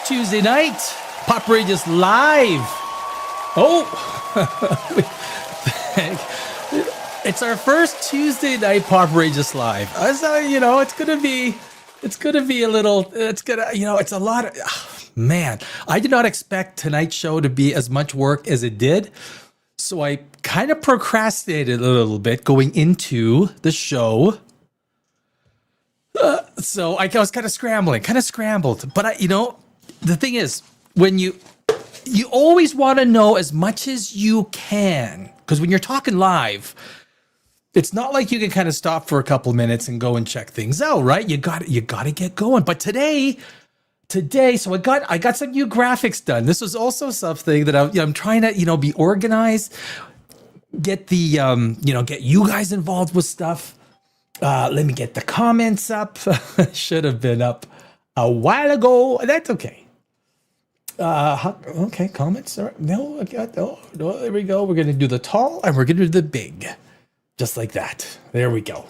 Tuesday night. POPRAGEOUS live. Oh, it's our first Tuesday night POPRAGEOUS live. So, it's gonna be a little. It's a lot of. Man, I did not expect tonight's show to be as much work as it did. So I kind of procrastinated a little bit going into the show. So I was kind of scrambled. But the thing is, when you always want to know as much as you can, because when you're talking live, it's not like you can kind of stop for a couple of minutes and go and check things out, right? You got to get going. But today, so I got some new graphics done. This was also something that I'm trying to be organized, get the get you guys involved with stuff. Let me get the comments up. Should have been up a while ago. That's okay. Okay, comments. No, there we go. We're going to do the tall and we're going to do the big. Just like that. There we go.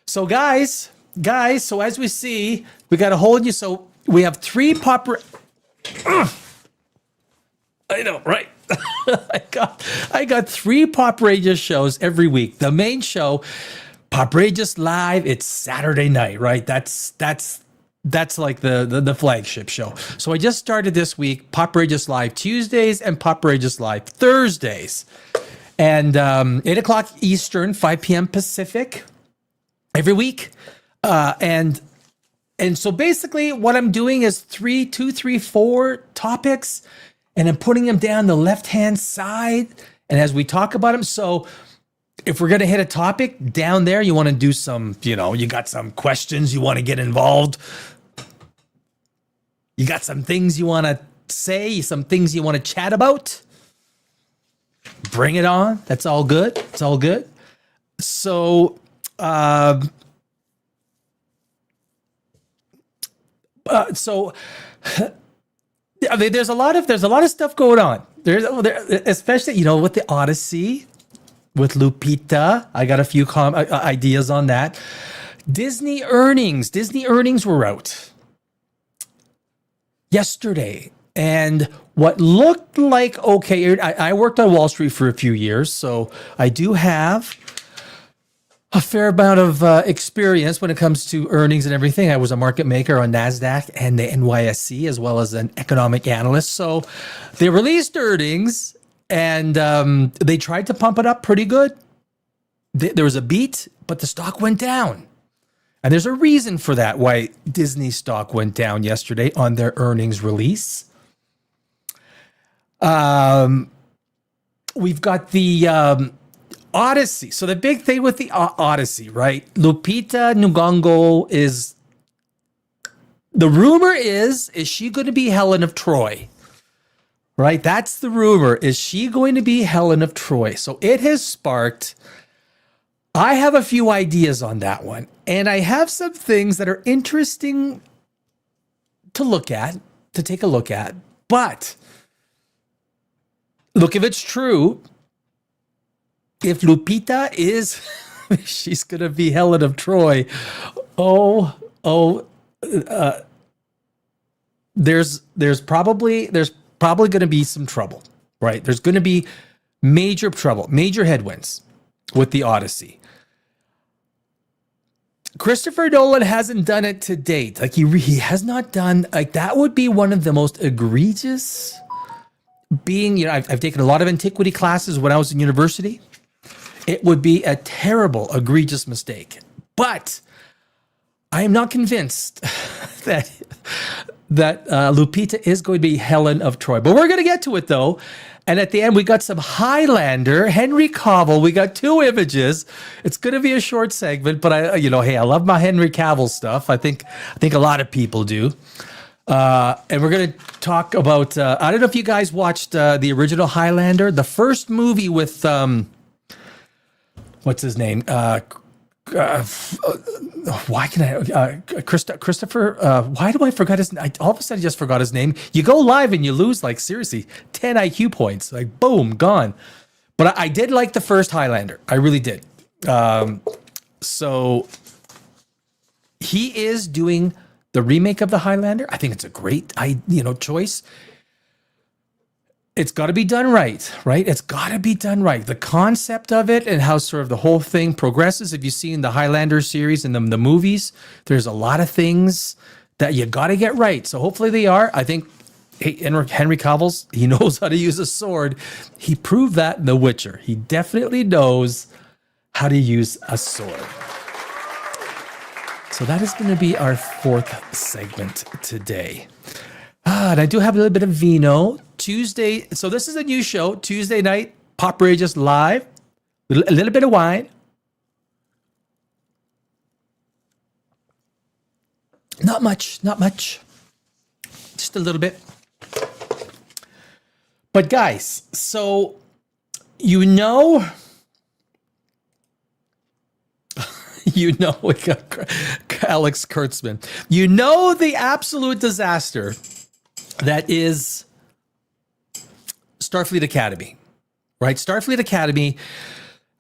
So guys, so as we see, we got a whole new, so we have 3 I know, right? I got 3 POPRAGEOUS shows every week. The main show, POPRAGEOUS Live, it's Saturday night, right? That's like the flagship show. So I just started this week, POPRAGEOUS Live Tuesdays and POPRAGEOUS Live Thursdays. And 8 o'clock Eastern, 5 p.m. Pacific every week. And so basically what I'm doing is 4 topics, and I'm putting them down the left-hand side. And as we talk about them, so if we're going to hit a topic down there, you want to do some, you got some questions, you want to get involved. You got some things you want to say, some things you want to chat about. Bring it on. That's all good. It's all good. So, there's a lot of stuff going on. There's especially with the Odyssey, with Lupita. I got a few ideas on that. Disney earnings were out yesterday, and what looked like okay. I worked on Wall Street for a few years, so I do have a fair amount of experience when it comes to earnings and everything. I was a market maker on NASDAQ and the NYSE, as well as an economic analyst. So they released earnings, and they tried to pump it up pretty good. There was a beat, but the stock went down. And there's a reason for that, why Disney stock went down yesterday on their earnings release. We've got the Odyssey. So the big thing with the Odyssey, right? Lupita Nyong'o is, the rumor is she going to be Helen of Troy? Right? That's the rumor. Is she going to be Helen of Troy? So it has sparked, I have a few ideas on that one. And I have some things that are interesting to take a look at. But look, if it's true, if Lupita is, she's going to be Helen of Troy. There's probably going to be some trouble, right? There's going to be major trouble, major headwinds with the Odyssey. Christopher Nolan hasn't done it to date. Like he has not done, like that would be one of the most egregious being, I've taken a lot of antiquity classes when I was in university. It would be a terrible, egregious mistake. But I am not convinced that Lupita is going to be Helen of Troy. But we're going to get to it, though. And at the end, we got some Highlander, Henry Cavill. We got 2 images. It's going to be a short segment, but I love my Henry Cavill stuff. I think a lot of people do. And we're going to talk about, I don't know if you guys watched the original Highlander, the first movie with, what's his name? Why can I, Christopher, why do I forget his name? All of a sudden I just forgot his name. You go live and you lose, like, seriously, 10 IQ points, like, boom, gone. But I did like the first Highlander. I really did. So he is doing the remake of the Highlander. I think it's a great, choice. It's got to be done right? It's got to be done right. The concept of it and how sort of the whole thing progresses. If you've seen the Highlander series and the movies, there's a lot of things that you got to get right. So hopefully they are. I think Henry Cavill's, he knows how to use a sword. He proved that in The Witcher. He definitely knows how to use a sword. So that is going to be our fourth segment today. And I do have a little bit of vino. Tuesday, so this is a new show. Tuesday night, POPRAGEOUS live. A little bit of wine. Not much. Just a little bit. But guys, so we got Alex Kurtzman. The absolute disaster that is Starfleet Academy, right? Starfleet Academy,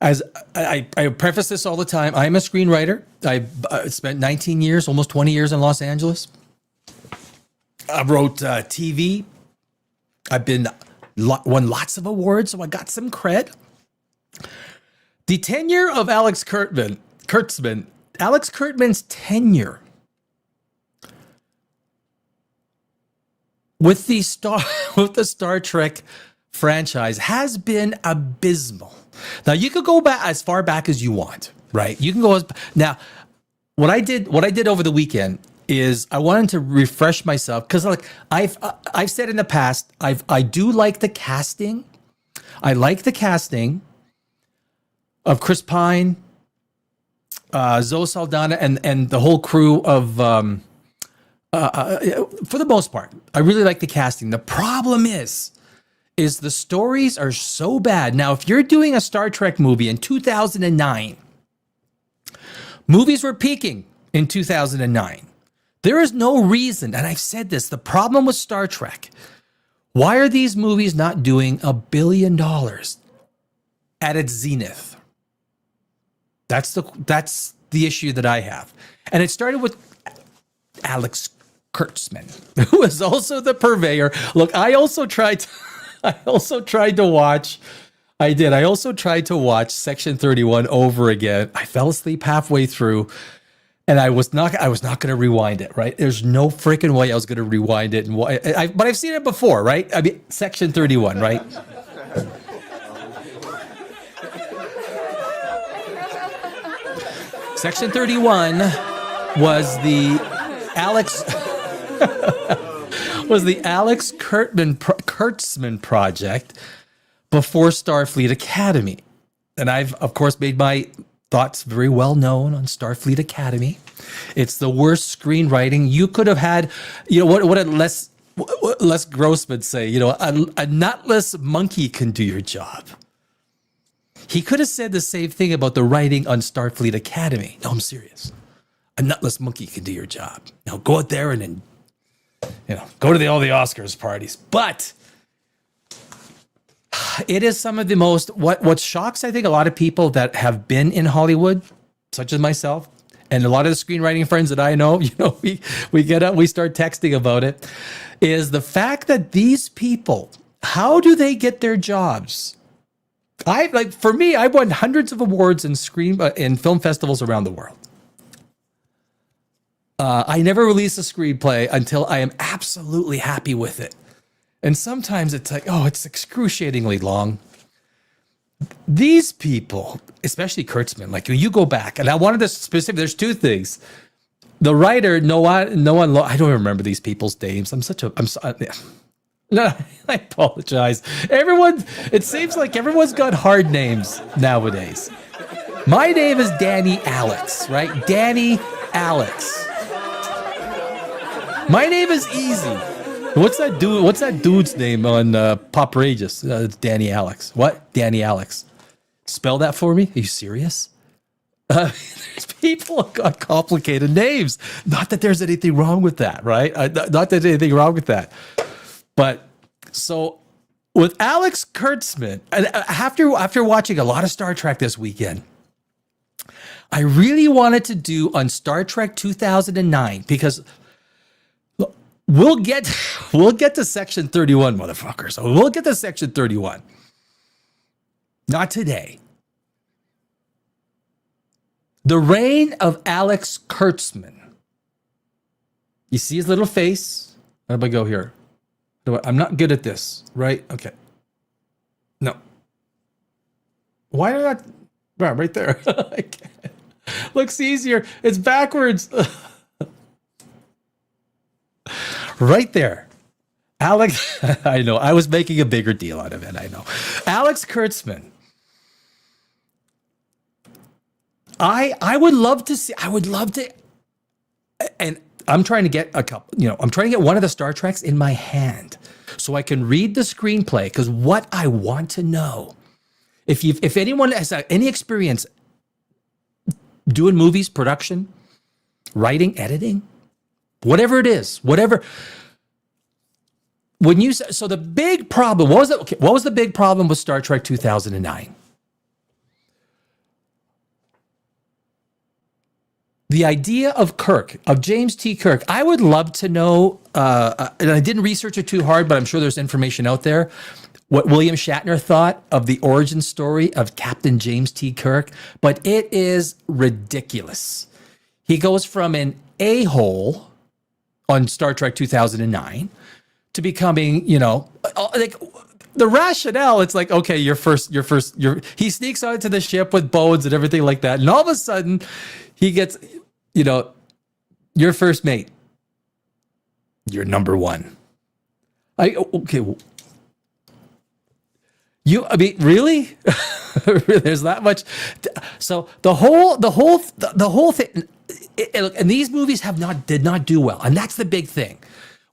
as I preface this all the time, I'm a screenwriter. I spent 19 years, almost 20 years in Los Angeles. I wrote TV. I've won lots of awards, so I got some cred. The tenure of Alex Kurtzman, Alex Kurtzman's tenure with the Star Trek franchise has been abysmal. Now you could go back as far back as you want, right? You can go now. What I did over the weekend is I wanted to refresh myself because, like I've said in the past, I do like the casting. I like the casting of Chris Pine, Zoe Saldana, and the whole crew of. For the most part, I really like the casting. The problem is the stories are so bad. Now, if you're doing a Star Trek movie in 2009, movies were peaking in 2009. There is no reason, and I've said this, the problem with Star Trek, why are these movies not doing $1 billion at its zenith? That's the issue that I have. And it started with Alex Kurtzman, who is also the purveyor. Look, I also tried to watch Section 31 over again. I fell asleep halfway through, and I was not going to rewind it, right? There's no freaking way I was going to rewind it. But I've seen it before, right? I mean, Section 31, right? Section 31 was the Alex Kurtzman project before Starfleet Academy. And I've, of course, made my thoughts very well known on Starfleet Academy. It's the worst screenwriting. You could have had, what did Les Grossman say? A nutless monkey can do your job. He could have said the same thing about the writing on Starfleet Academy. No, I'm serious. A nutless monkey can do your job. Now go out there and then, go to all the Oscars parties. But it is some of the most, what shocks, I think, a lot of people that have been in Hollywood, such as myself, and a lot of the screenwriting friends that I know, we get up, we start texting about it, is the fact that these people, how do they get their jobs? For me, I won hundreds of awards in film festivals around the world. I never release a screenplay until I am absolutely happy with it. And sometimes it's like, it's excruciatingly long. These people, especially Kurtzman, like you go back, and I wanted to specific. There's two things. The writer, I don't remember these people's names. No, I apologize. It seems like everyone's got hard names nowadays. My name is Danny Alex, right? Danny Alex. My name is easy. What's that dude's name on POPRAGEOUS? It's Danny Alex. What? Danny Alex. Spell that for me? Are you serious? There's people who got complicated names. Not that there's anything wrong with that, right? Not that there's anything wrong with that. But so with Alex Kurtzman, and after watching a lot of Star Trek this weekend, I really wanted to do on Star Trek 2009 because We'll get to section 31, motherfuckers. So we'll get to section 31. Not today. The reign of Alex Kurtzman. You see his little face? How do I go here? I'm not good at this, right? Okay. No. Why did I not? Right there. I can't. Looks easier. It's backwards. Right there. Alex, I know. I was making a bigger deal out of it. I know. Alex Kurtzman. I would love to see, and I'm trying to get a couple, I'm trying to get one of the Star Treks in my hand so I can read the screenplay, because what I want to know, if anyone has any experience doing movies, production, writing, editing, whatever it is, so the big problem, what was the big problem with Star Trek 2009? The idea of Kirk, of James T. Kirk. I would love to know, and I didn't research it too hard, but I'm sure there's information out there, what William Shatner thought of the origin story of Captain James T. Kirk, but it is ridiculous. He goes from an a-hole on Star Trek 2009 to becoming, like the rationale, it's like, okay, he sneaks onto the ship with bones and everything like that. And all of a sudden he gets, your first mate, you're number one. Okay. Really? There's that much. So the whole thing, and these movies did not do well. And that's the big thing.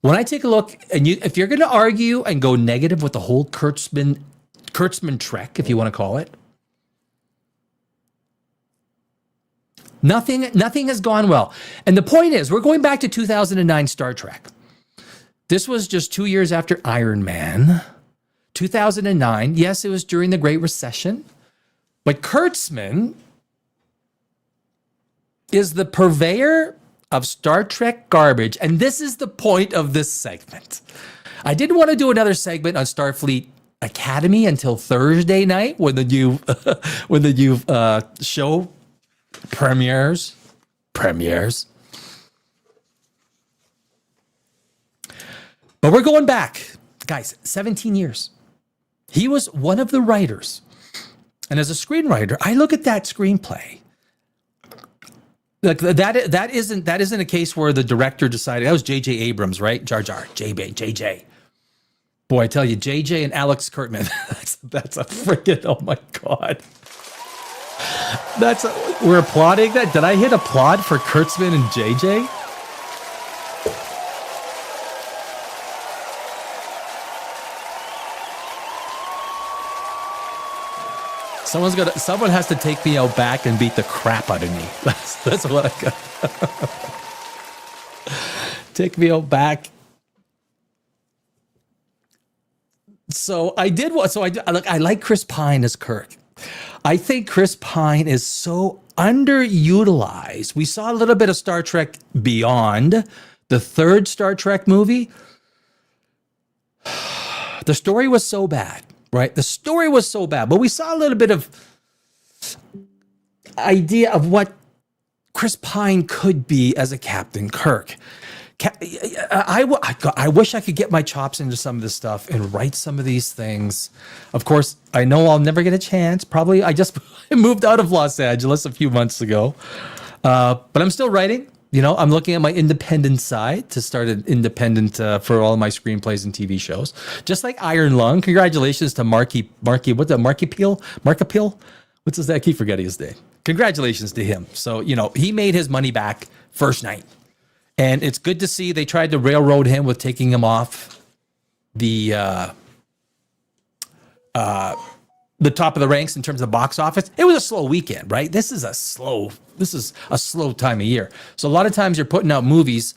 When I take a look, and if you're going to argue and go negative with the whole Kurtzman Trek, if you want to call it, nothing has gone well. And the point is, we're going back to 2009 Star Trek. This was just 2 years after Iron Man. 2009, yes, it was during the Great Recession, but Kurtzman is the purveyor of Star Trek garbage, and this is the point of this segment. I didn't want to do another segment on Starfleet Academy until Thursday night when the new show premieres. But we're going back, guys, 17 years. He was one of the writers. And as a screenwriter, I look at that screenplay. Like that isn't a case where the director decided. That was J.J. Abrams, right? Jar Jar, J.J. Boy, I tell you, J.J. and Alex Kurtzman, that's a freaking, oh my God. We're applauding that. Did I hit applaud for Kurtzman and J.J.? Someone has to take me out back and beat the crap out of me. That's what I got. Take me out back. So I like Chris Pine as Kirk. I think Chris Pine is so underutilized. We saw a little bit of Star Trek Beyond, the third Star Trek movie. The story was so bad. Right? The story was so bad, but we saw a little bit of idea of what Chris Pine could be as a Captain Kirk. I wish I could get my chops into some of this stuff and write some of these things. Of course, I know I'll never get a chance. Probably I just moved out of Los Angeles a few months ago, but I'm still writing. I'm looking at my independent side to start an independent for all of my screenplays and TV shows. Just like Iron Lung. Congratulations to Marky Peel? What's his name? I keep forgetting his name. Congratulations to him. So, he made his money back first night. And it's good to see they tried to railroad him with taking him off the top of the ranks in terms of box office. It was a slow weekend, right? This is a slow time of year. So a lot of times you're putting out movies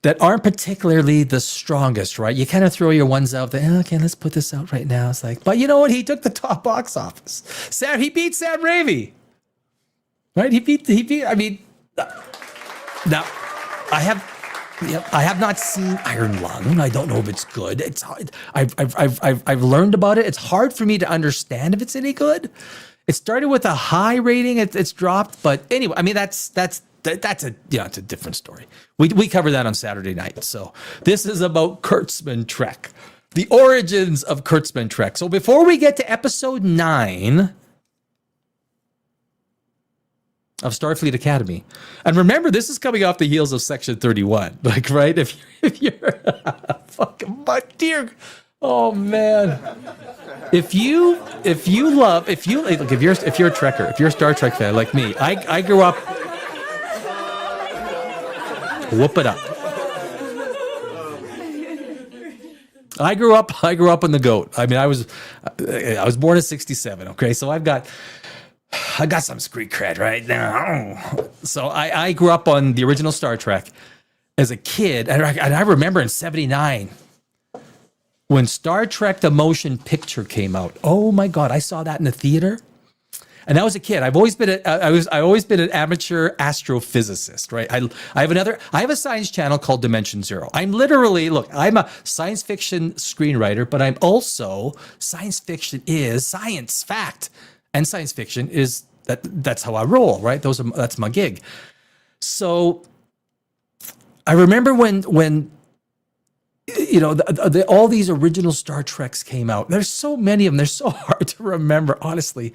that aren't particularly the strongest, right? You kind of throw your ones out there. Okay, let's put this out right now. It's like, but you know what? He took the top box office. He beat Sam Raimi, right? He beat. I mean, now I Yep. I have not seen Iron Lung. I don't know if it's good. It's I've learned about it. It's hard for me to understand if it's any good. It started with a high rating. It's dropped, but anyway, I mean that's a it's a different story. We covered that on Saturday night. So this is about Kurtzman Trek, the origins of Kurtzman Trek. So before we get to episode 9 of Starfleet Academy. And remember, this is coming off the heels of Section 31. Like, right? If you're fucking butt, dear. Oh man. If you're a Trekker, if you're a Star Trek fan like me, I grew up. Whoop it up. I grew up on the GOAT. I mean, I was born in 67. Okay, so I got some street cred right now. So I grew up on the original Star Trek as a kid. And I remember in 79 when Star Trek The Motion Picture came out. Oh my God, I saw that in the theater. And I was a kid. I've always been an amateur astrophysicist, right? I have a science channel called Dimension Zero. I'm a science fiction screenwriter, but I'm also science fiction is science fact. And science fiction is that's how I roll, right? That's my gig. So I remember when all these original Star Treks came out. There's so many of them. They're so hard to remember, honestly.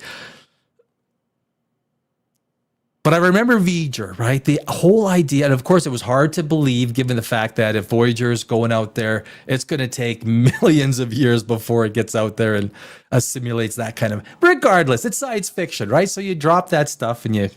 But I remember Voyager, right? The whole idea, and of course it was hard to believe given the fact that if Voyager is going out there, it's going to take millions of years before it gets out there and assimilates that kind of, regardless, it's science fiction, right? So you drop that stuff and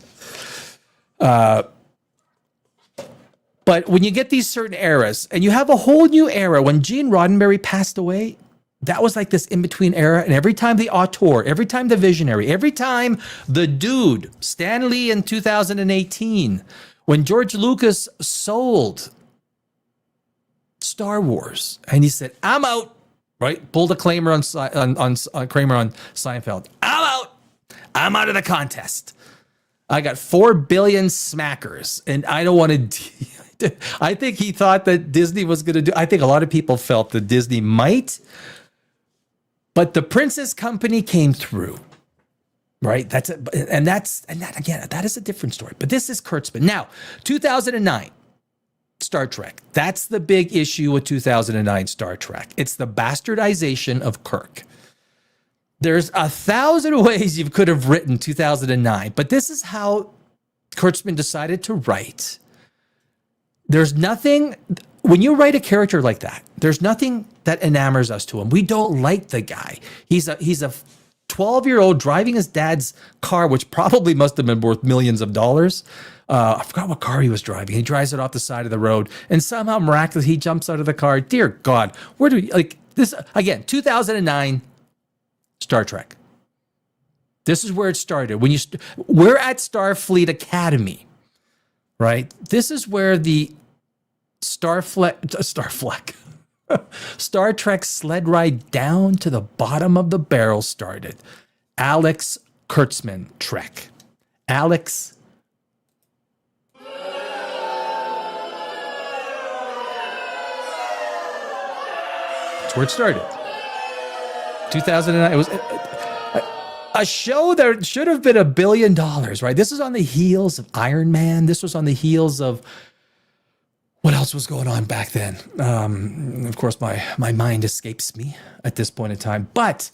but when you get these certain eras, and you have a whole new era, when Gene Roddenberry passed away, that was like this in-between era. And every time the auteur, every time the visionary, every time the dude, Stan Lee in 2018, when George Lucas sold Star Wars and he said, I'm out, right? Pulled a Kramer on Kramer on Seinfeld. I'm out of the contest. I got 4 billion smackers and I don't want to. I think he thought that Disney was going to do. I think a lot of people felt that Disney might. But the Princess Company came through, right? That is a different story. But this is Kurtzman. Now, 2009, Star Trek. That's the big issue with 2009 Star Trek. It's the bastardization of Kirk. There's 1,000 ways you could have written 2009, but this is how Kurtzman decided to write. There's nothing, when you write a character like that, there's nothing that enamors us to him. We don't like the guy. He's a 12-year-old driving his dad's car, which probably must have been worth millions of dollars. I forgot what car he was driving. He drives it off the side of the road, and somehow miraculously he jumps out of the car. Dear God, where do we, like this, again, 2009 Star Trek. This is where it started. We're at Starfleet Academy, right? This is where the Star Trek sled ride down to the bottom of the barrel started. Alex Kurtzman Trek. Alex. That's where it started. 2009. It was a show that should have been $1 billion, right? This is on the heels of Iron Man. This was on the heels of what else was going on back then? Of course, my mind escapes me at this point in time. But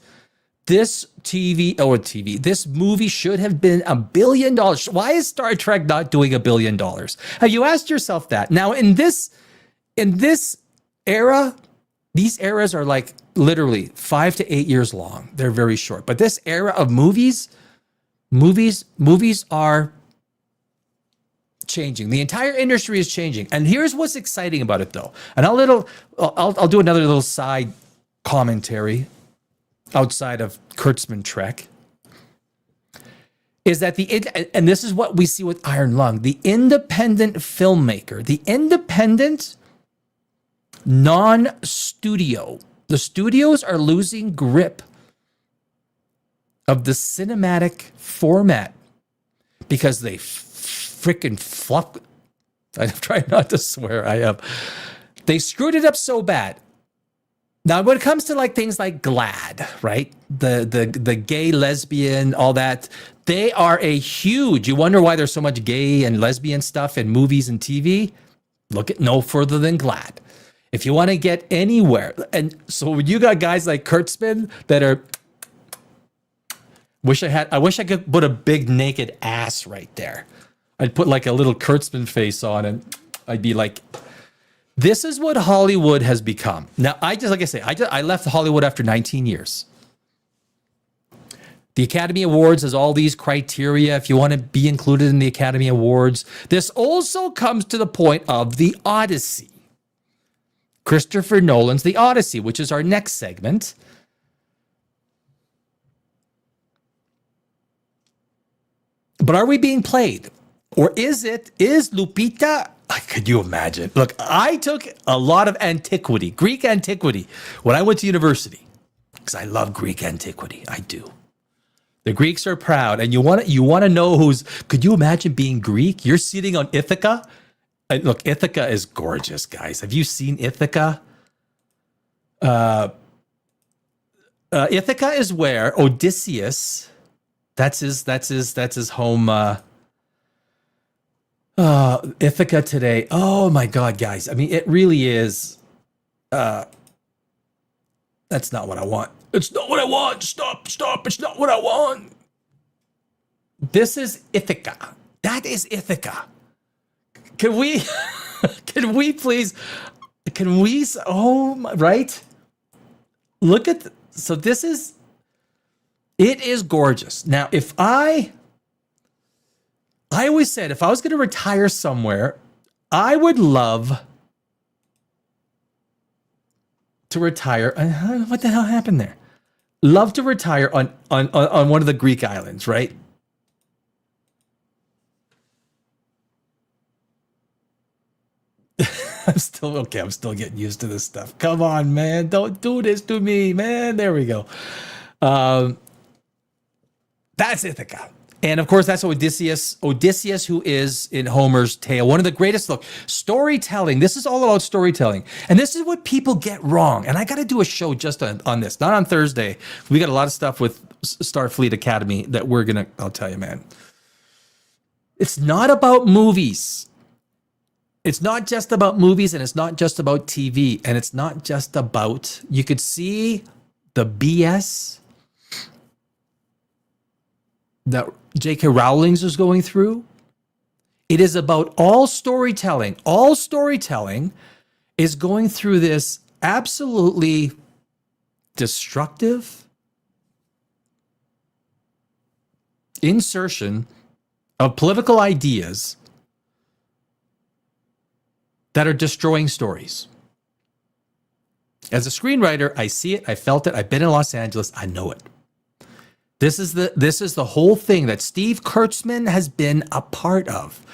this this movie should have been $1 billion. Why is Star Trek not doing $1 billion? Have you asked yourself that? Now, in this era, these eras are like literally 5 to 8 years long. They're very short. But this era of movies are changing. The entire industry is changing. And here's what's exciting about it, though. And I'll do another little side commentary outside of Kurtzman Trek. Is that and this is what we see with Iron Lung, the independent filmmaker, the independent non-studio. The studios are losing grip of the cinematic format because they freaking I'm trying not to swear. I am. They screwed it up so bad. Now, when it comes to like things like GLAAD, right? The gay, lesbian, all that, they are a huge. You wonder why there's so much gay and lesbian stuff in movies and TV? Look at no further than GLAAD. If you want to get anywhere, and so when you got guys like Kurtzman that are, I wish I could put a big naked ass right there. I'd put like a little Kurtzman face on, and I'd be like, this is what Hollywood has become. Now, I left Hollywood after 19 years. The Academy Awards has all these criteria if you want to be included in the Academy Awards. This also comes to the point of the Odyssey. Christopher Nolan's The Odyssey, which is our next segment. But are we being played? Or is Lupita? Could you imagine? Look, I took a lot of antiquity, Greek antiquity, when I went to university, because I love Greek antiquity. I do. The Greeks are proud, and you want to know who's. Could you imagine being Greek? You're sitting on Ithaca. And look, Ithaca is gorgeous, guys. Have you seen Ithaca? Ithaca is where Odysseus. That's his home. Ithaca today. Oh my God, guys. I mean, it really is. That's not what I want. It's not what I want. Stop. It's not what I want. This is Ithaca. That is Ithaca. Can we please, right? Look at, so this is, it is gorgeous. Now, I always said, if I was going to retire somewhere, I would love to retire. What the hell happened there? Love to retire on one of the Greek islands, right? I'm still getting used to this stuff. Come on, man. Don't do this to me, man. There we go. That's Ithaca. And of course, that's Odysseus, who is in Homer's tale. One of the greatest, look, storytelling. This is all about storytelling. And this is what people get wrong. And I got to do a show just on this, not on Thursday. We got a lot of stuff with Starfleet Academy that I'll tell you, man. It's not about movies. It's not just about movies, and it's not just about TV, and it's not just about, you could see the BS that J.K. Rowling is going through. It is about all storytelling. All storytelling is going through this absolutely destructive insertion of political ideas that are destroying stories. As a screenwriter, I see it, I felt it, I've been in Los Angeles, I know it. This is the whole thing that Steve Kurtzman has been a part of.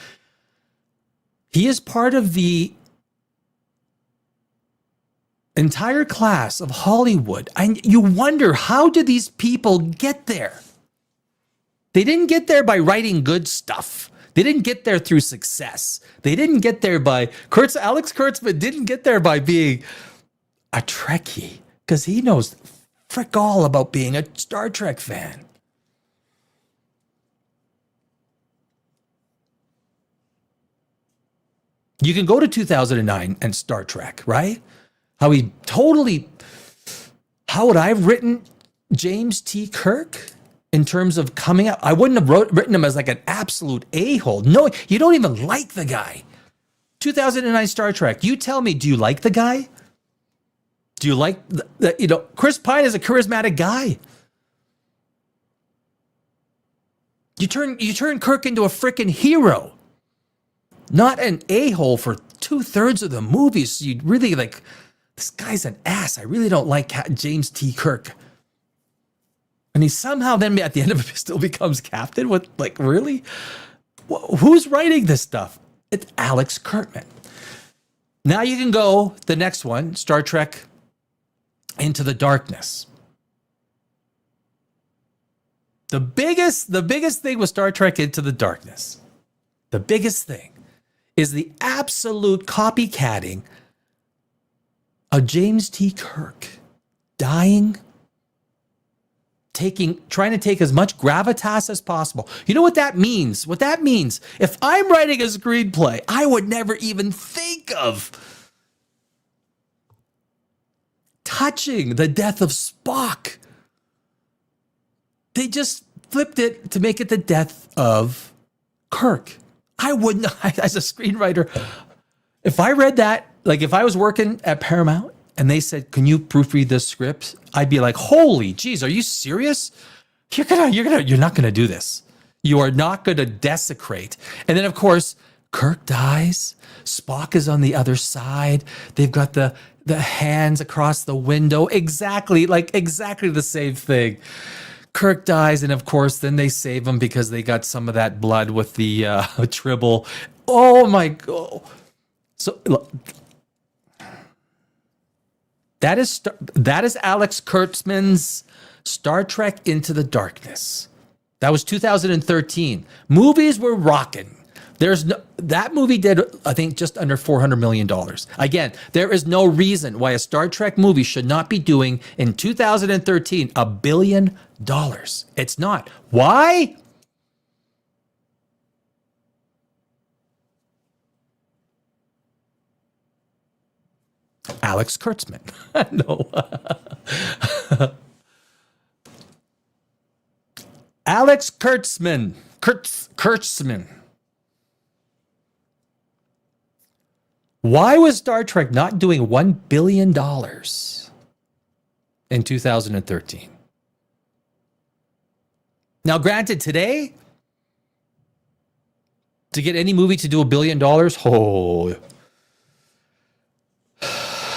He is part of the entire class of Hollywood. And you wonder, how do these people get there? They didn't get there by writing good stuff. They didn't get there through success. They didn't get there by Alex Kurtzman didn't get there by being a Trekkie, because he knows frick all about being a Star Trek fan. You can go to 2009 and Star Trek, right? How would I have written James T. Kirk in terms of coming up? I wouldn't have written him as like an absolute a-hole. No, you don't even like the guy. 2009 Star Trek. You tell me, do you like the guy? Do you like Chris Pine is a charismatic guy. You turn Kirk into a freaking hero, not an a-hole for 2/3 of the movies. You'd really like, this guy's an ass. I really don't like James T. Kirk. And he somehow then at the end of it still becomes captain with, like, really? Who's writing this stuff? It's Alex Kurtzman. Now you can go the next one, Star Trek Into the Darkness. The biggest thing with Star Trek Into the Darkness, the biggest thing is the absolute copycatting of James T. Kirk dying, trying to take as much gravitas as possible. You know what that means? What that means, if I'm writing a screenplay, I would never even think of touching the death of Spock. They just flipped it to make it the death of Kirk. I wouldn't, as a screenwriter, if I read that, like if I was working at Paramount and they said, "Can you proofread this script?" I'd be like, "Holy geez, are you serious? You're not gonna do this. You are not gonna desecrate." And then of course, Kirk dies. Spock is on the other side. They've got the hands across the window. Exactly the same thing. Kirk dies, and of course, then they save him because they got some of that blood with the tribble. Oh my God! So look, that is Alex Kurtzman's Star Trek Into the Darkness. That was 2013. Movies were rocking. That movie did, I think, just under $400 million. Again, there is no reason why a Star Trek movie should not be doing in 2013 $1 billion. It's not. Why? Alex Kurtzman. No. Alex Kurtzman. Kurtzman. Why was Star Trek not doing $1 billion in 2013? Now, granted, today, to get any movie to do $1 billion,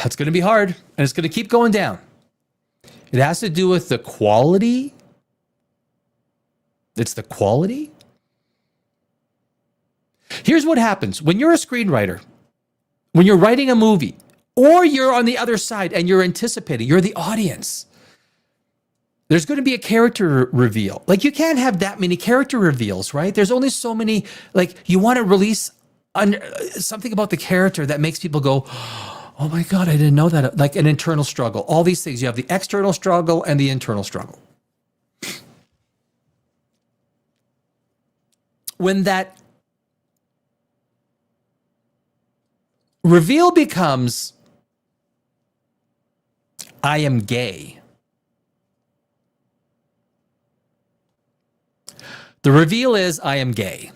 that's going to be hard, and it's going to keep going down. It has to do with the quality. It's the quality. Here's what happens when you're a screenwriter. When you're writing a movie, or you're on the other side and you're anticipating, you're the audience, there's going to be a character reveal. Like, you can't have that many character reveals, right? There's only so many. Like, you want to release something about the character that makes people go, "Oh my God, I didn't know that." Like an internal struggle. All these things. You have the external struggle and the internal struggle. When that reveal becomes, "I am gay." The reveal is, "I am gay."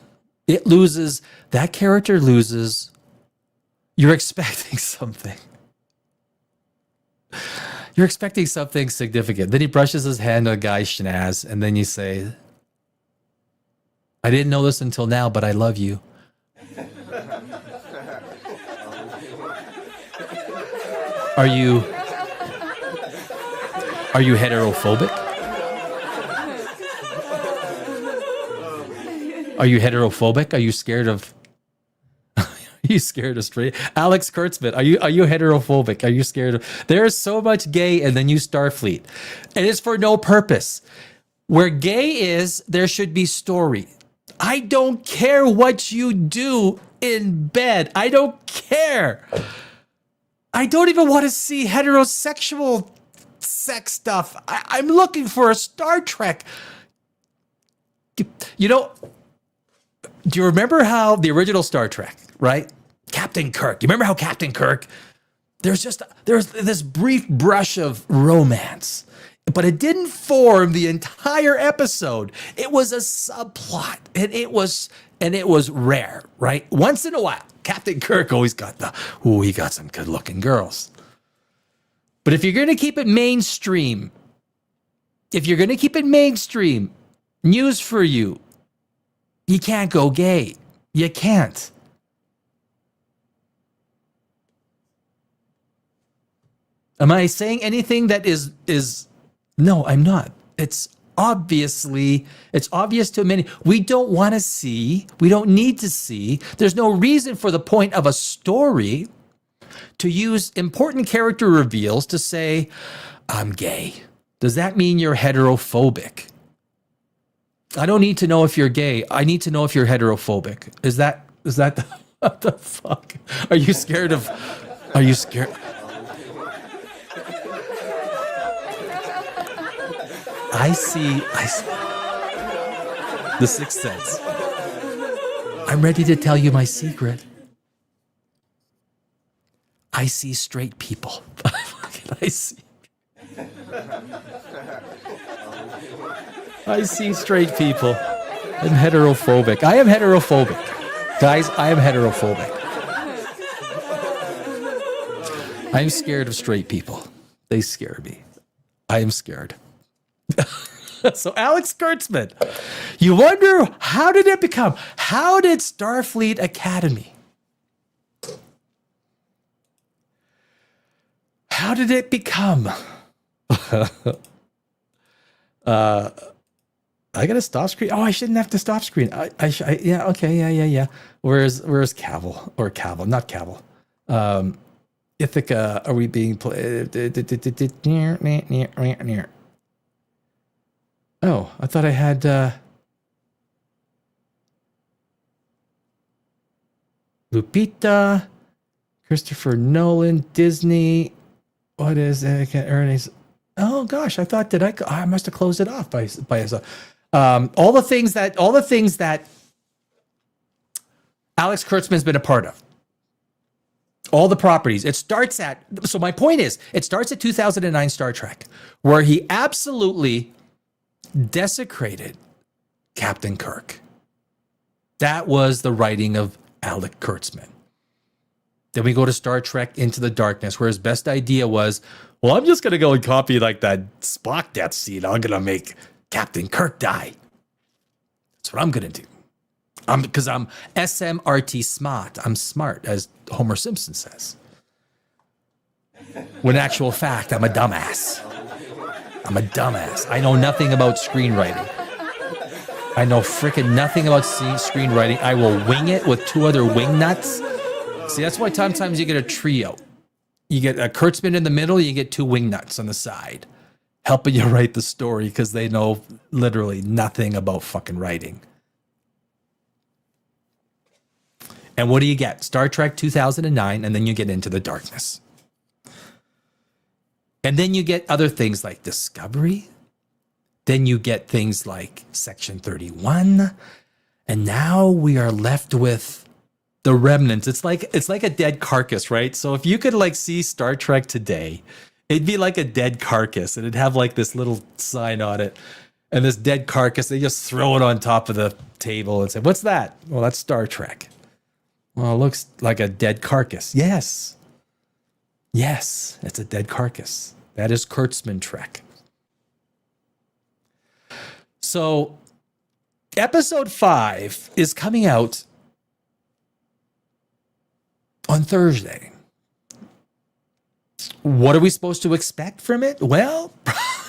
It loses, that character loses. You're expecting something. You're expecting something significant. Then he brushes his hand on a guy's schnaz, and then you say, "I didn't know this until now, but I love you." Are you heterophobic? Are you heterophobic? Are you scared of straight? Alex Kurtzman, are you heterophobic? Are you scared of? There is so much gay in the new Starfleet. It is for no purpose. Where gay is, there should be story. I don't care what you do in bed. I don't care. I don't even want to see heterosexual sex stuff. I'm looking for a Star Trek. You know, do you remember how the original Star Trek, right? Captain Kirk. You remember how Captain Kirk, there's this brief brush of romance, but it didn't form the entire episode. It was a subplot, and it was rare, right? Once in a while, Captain Kirk always got he got some good looking girls. But if you're going to keep it mainstream, news for you, you can't go gay. You can't. Am I saying anything that is no, I'm not. It's obvious to many. We don't want to see, we don't need to see. There's no reason for the point of a story to use important character reveals to say, "I'm gay." Does that mean you're heterophobic? I don't need to know if you're gay. I need to know if you're heterophobic. Is that What the fuck? Are you scared of? Are you scared? I see. The Sixth Sense. I'm ready to tell you my secret. I see straight people. I see straight people. I'm heterophobic. I am heterophobic. Guys, I am heterophobic. I'm scared of straight people. They scare me. I am scared. So Alex Kurtzman, you wonder, how did it become? How did Starfleet Academy? How did it become? I gotta stop screen. Oh, I shouldn't have to stop screen. Yeah, okay, yeah. Where's Cavill or Cavill? Not Cavill. Ithaca, are we being played? Oh, I thought I had. Lupita, Christopher Nolan, Disney. What is it? Earnings? Oh gosh, I thought I must have closed it off by all the things that Alex Kurtzman's been a part of. All the properties. It starts at, so my point is, it starts at 2009 Star Trek, where he absolutely desecrated Captain Kirk. That was the writing of Alex Kurtzman. Then we go to Star Trek Into the Darkness, where his best idea was, well, I'm just going to go and copy like that Spock death scene. I'm going to make Captain Kirk die. That's what I'm going to do. Because I'm SMRT smart. I'm smart, as Homer Simpson says. When in actual fact, I'm a dumbass. I know nothing about screenwriting. I know frickin' nothing about screenwriting. I will wing it with two other wing nuts. See, that's why sometimes you get a trio. You get a Kurtzman in the middle, you get two wing nuts on the side, helping you write the story because they know literally nothing about fucking writing. And what do you get? Star Trek 2009, and then you get Into the Darkness. And then you get other things like Discovery. Then you get things like Section 31. And now we are left with the remnants. It's like a dead carcass, right? So if you could like see Star Trek today, it'd be like a dead carcass, and it'd have like this little sign on it. And this dead carcass, they just throw it on top of the table and say, "What's that?" Well, that's Star Trek. Well, it looks like a dead carcass. Yes, it's a dead carcass. That is Kurtzman Trek. So, episode 5 is coming out on Thursday. What are we supposed to expect from it? Well,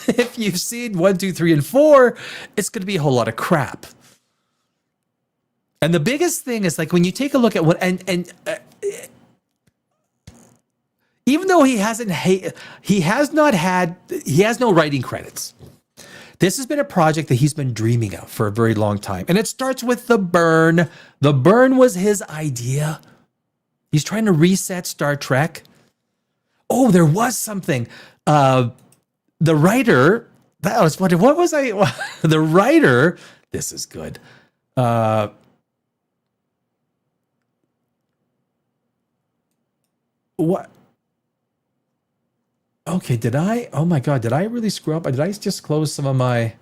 if you've seen 1, 2, 3, and 4, it's going to be a whole lot of crap. And the biggest thing is, like, when you take a look at what, even though he has no writing credits. This has been a project that he's been dreaming of for a very long time. And it starts with The Burn. The Burn was his idea. He's trying to reset Star Trek. Oh, there was something. The writer, that was funny. What was I? The writer, this is good. What? Okay, oh my God, did I really screw up? Did I just close some of my,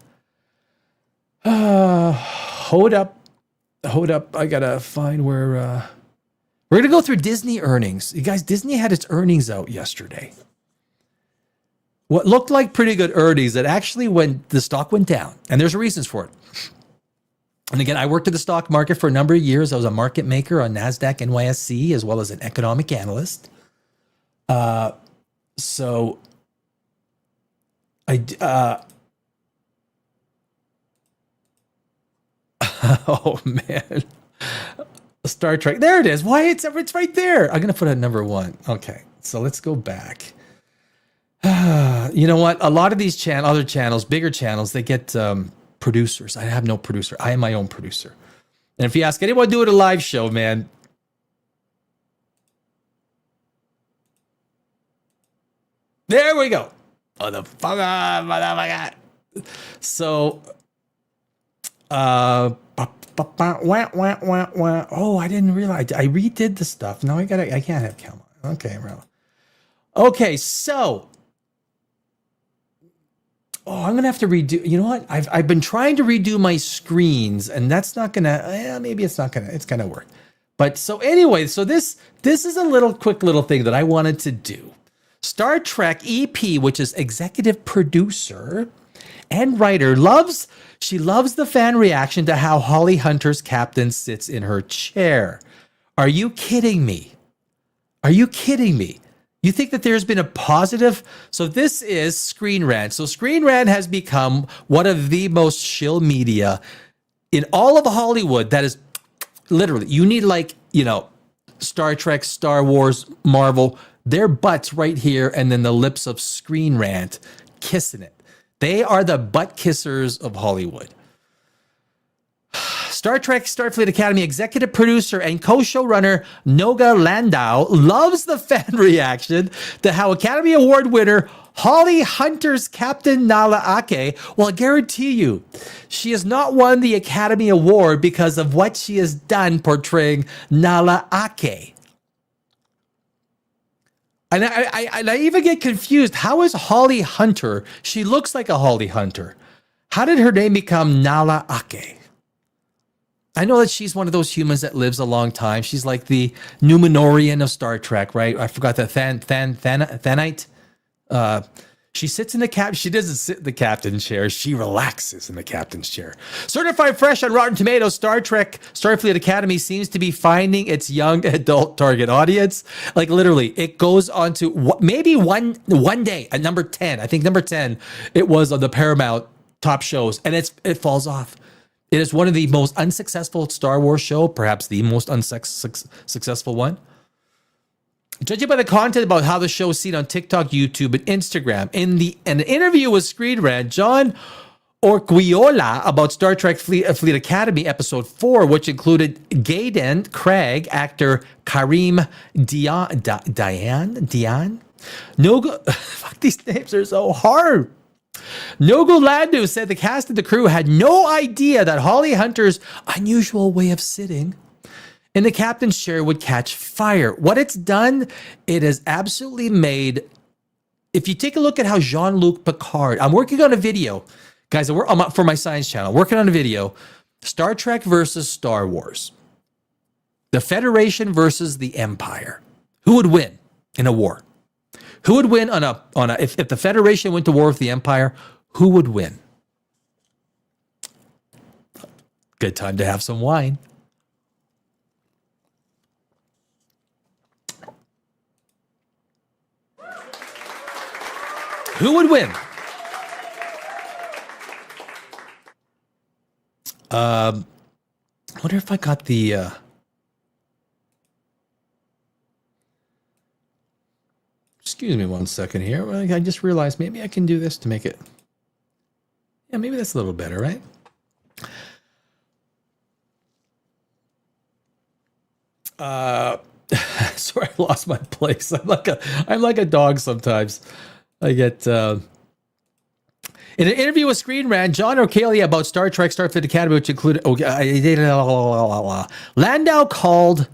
hold up. I gotta find where, we're gonna go through Disney earnings. You guys, Disney had its earnings out yesterday. What looked like pretty good earnings, that actually the stock went down, and there's reasons for it. And again, I worked in the stock market for a number of years. I was a market maker on NASDAQ, NYSE, as well as an economic analyst. So oh man, Star Trek. There it is. Why it's right there. I'm gonna put it at number 1. Okay, so let's go back. You know what? A lot of these other channels, bigger channels, they get producers. I have no producer. I am my own producer. And if you ask anyone doing a live show, man, There we go. Motherfucker. So, oh, I didn't realize. I redid the stuff. Now I can't have Cal. Okay, bro. Okay, so. Oh, I'm gonna have to redo. You know what? I've been trying to redo my screens, and that's not gonna. Maybe it's not gonna. It's gonna work. But so anyway, so this is a quick little thing that I wanted to do. Star Trek EP, which is executive producer and writer, loves the fan reaction to how Holly Hunter's captain sits in her chair. Are you kidding me? Are you kidding me? You think that there's been a positive? So this is Screen Rant. So Screen Rant has become one of the most shill media in all of Hollywood. That is literally, you need Star Trek, Star Wars, Marvel, their butts right here, and then the lips of Screen Rant kissing it. They are the butt kissers of Hollywood. Star Trek Starfleet Academy executive producer and co-showrunner Noga Landau loves the fan reaction to how Academy Award winner Holly Hunter's Captain Nala Ake, well, I guarantee you, she has not won the Academy Award because of what she has done portraying Nala Ake. And I even get confused. How is Holly Hunter? She looks like a Holly Hunter. How did her name become Nala Ake? I know that she's one of those humans that lives a long time. She's like the Numenorian of Star Trek, right? I forgot the Thanite. She sits in the She doesn't sit in the captain's chair. She relaxes in the captain's chair. Certified fresh on Rotten Tomatoes, Star Trek Starfleet Academy seems to be finding its young adult target audience. Like literally, it goes on to maybe one day at number 10. I think number 10 it was on the Paramount top shows, and it falls off. It is one of the most unsuccessful Star Wars show, perhaps the most successful one. Judging by the content about how the show is seen on TikTok, YouTube, and Instagram, in an interview with Screen Rant, John Orquiola about Star Trek Fleet Academy Episode 4, which included Gaiden Craig, actor Karim Dian. No, fuck, these names are so hard. Nogu Landu said the cast and the crew had no idea that Holly Hunter's unusual way of sitting in the captain's chair would catch fire. What it's done, it has absolutely made... If you take a look at how Jean-Luc Picard... I'm working on a video. Guys, I'm for my science channel. Working on a video. Star Trek versus Star Wars. The Federation versus the Empire. Who would win in a war? Who would win if the Federation went to war with the Empire? Who would win? Good time to have some wine. Who would win? I wonder if I got the... Excuse me one second here. I just realized maybe I can do this to make it... Yeah, maybe that's a little better, right? Sorry, I lost my place. I'm like a dog sometimes. I get... In an interview with Screen Rant, John Orquiola about Star Trek Starfleet Academy, which included... Landau called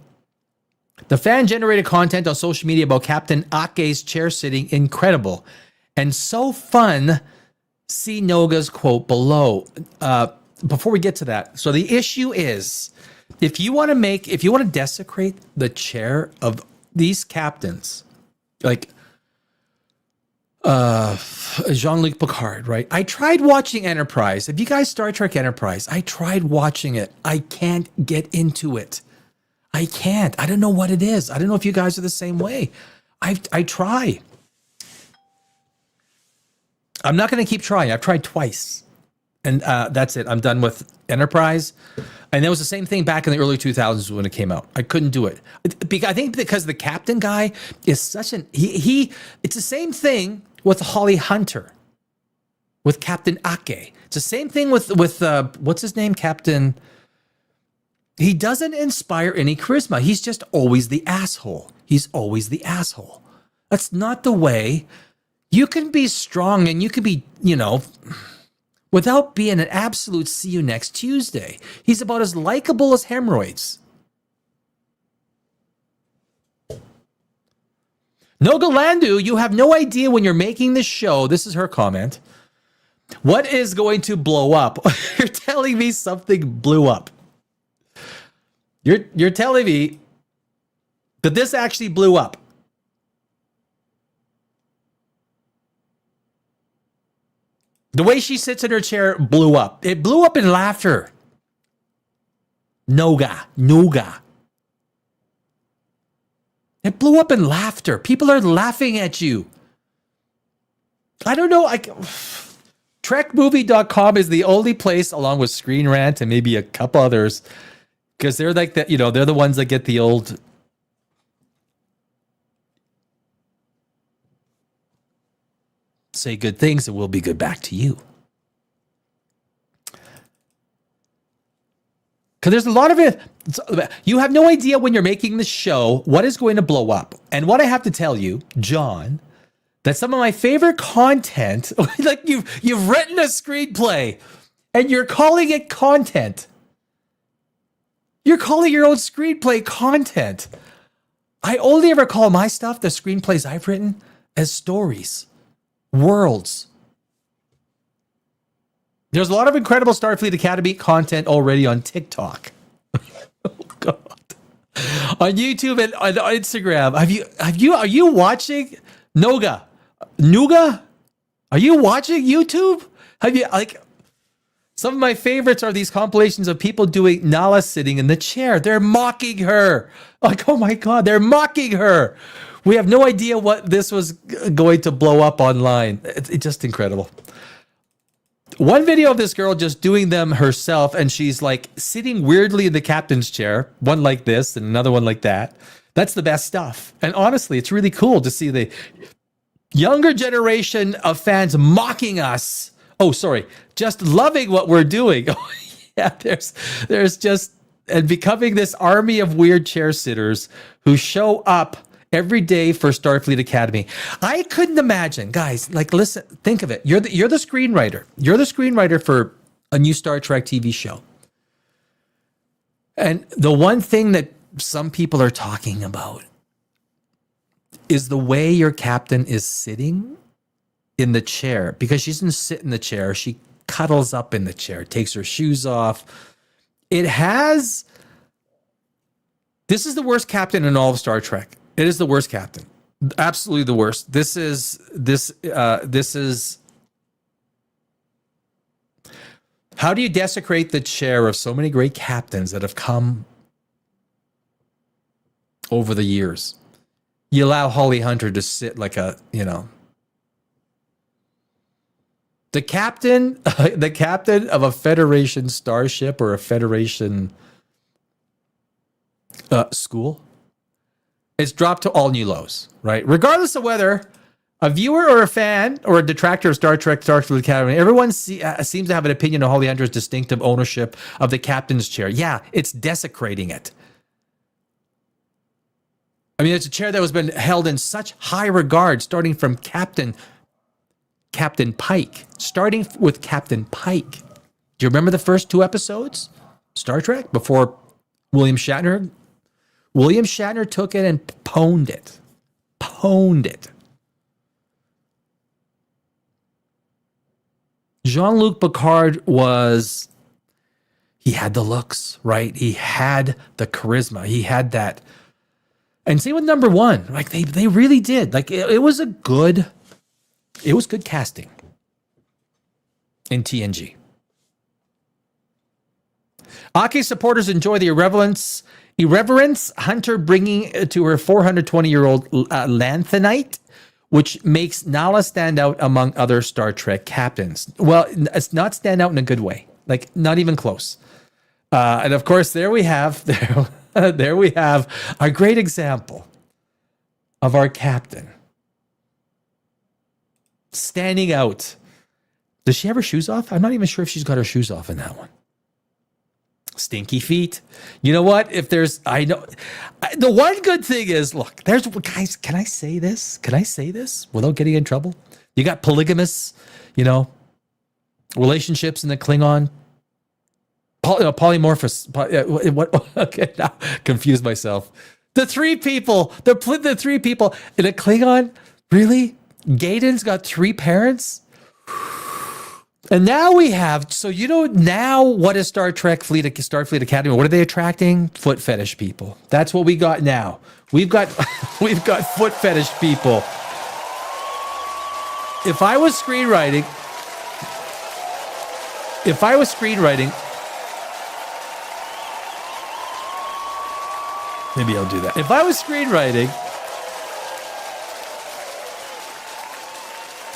the fan-generated content on social media about Captain Ake's chair sitting incredible and so fun. See Noga's quote below. Before we get to that, so the issue is, if you want to desecrate the chair of these captains, like Jean-Luc Picard, right? I tried watching Enterprise. If you guys Star Trek Enterprise, I tried watching it. I can't get into it. I can't. I don't know what it is. I don't know if you guys are the same way. I try. I'm not going to keep trying. I've tried twice. And that's it. I'm done with Enterprise. And that was the same thing back in the early 2000s when it came out. I couldn't do it. I think because the captain guy is such an... It's the same thing with Holly Hunter, with Captain Ake. It's the same thing with what's his name? Captain... He doesn't inspire any charisma. He's just always the asshole. He's always the asshole. That's not the way You can be strong and you can be, without being an absolute see you next Tuesday. He's about as likable as hemorrhoids. Nogalandu, you have no idea when you're making this show. This is her comment. What is going to blow up? You're telling me something blew up. You're telling me that this actually blew up. The way she sits in her chair blew up. It blew up in laughter. Noga. It blew up in laughter. People are laughing at you. I don't know. TrekMovie.com is the only place, along with Screen Rant and maybe a couple others, because they're like that. They're the ones that get the old. Say good things and we'll be good back to you. Because there's a lot of it. You have no idea when you're making the show what is going to blow up. And what I have to tell you, John, that some of my favorite content, like you've written a screenplay and you're calling it content. You're calling your own screenplay content. I only ever call my stuff, the screenplays I've written, as stories. Worlds. There's a lot of incredible Starfleet Academy content already on TikTok. Oh God. On YouTube and on Instagram. Are you watching Nuga? Are you watching YouTube? Have you some of my favorites are these compilations of people doing Nala sitting in the chair. They're mocking her. Like, oh my God, they're mocking her. We have no idea what this was going to blow up online. It's just incredible. One video of this girl just doing them herself, and she's like sitting weirdly in the captain's chair, one like this and another one like that. That's the best stuff. And honestly, it's really cool to see the younger generation of fans mocking us. Oh, sorry, just loving what we're doing. Oh, yeah, there's just, and becoming this army of weird chair sitters who show up every day for Starfleet Academy. I couldn't imagine, guys, listen, think of it. You're the screenwriter. You're the screenwriter for a new Star Trek TV show. And the one thing that some people are talking about is the way your captain is sitting in the chair, because she doesn't sit in the chair. She cuddles up in the chair, takes her shoes off. This is the worst captain in all of Star Trek. It is the worst captain. Absolutely the worst. This is how do you desecrate the chair of so many great captains that have come over the years? You allow Holly Hunter to sit like the captain of a Federation starship or a Federation school. It's dropped to all new lows, right? Regardless of whether a viewer or a fan or a detractor of Star Trek, Starfleet Academy, everyone seems to have an opinion of Holly Hunter's distinctive ownership of the captain's chair. Yeah, it's desecrating it. I mean, it's a chair that was been held in such high regard, starting from Captain Pike. Starting with Captain Pike. Do you remember the first 2 episodes? Star Trek? Before William Shatner took it and pwned it. Jean-Luc Picard he had the looks, right? He had the charisma. He had that. And same with number 1. Like they really did. Like it was good casting in TNG. Ake supporters enjoy the irreverence Hunter bringing to her 420-year-old Lanthanite, which makes Nala stand out among other Star Trek captains. Well, it's not stand out in a good way, like not even close. And of course, there we have a great example of our captain standing out. Does she have her shoes off? I'm not even sure if she's got her shoes off in that one. Stinky feet. You know what? The one good thing is, look, guys, can I say this? Can I say this without getting in trouble? You got polygamous, you know, relationships in the Klingon. Polymorphous. What? Okay, now confused myself. The three people in a Klingon. Really? Gaden's got three parents? And now we have, so you know now what is Starfleet Academy? What are they attracting? Foot fetish people. That's what we got now. We've got foot fetish people. If I was screenwriting, maybe I'll do that. If I was screenwriting,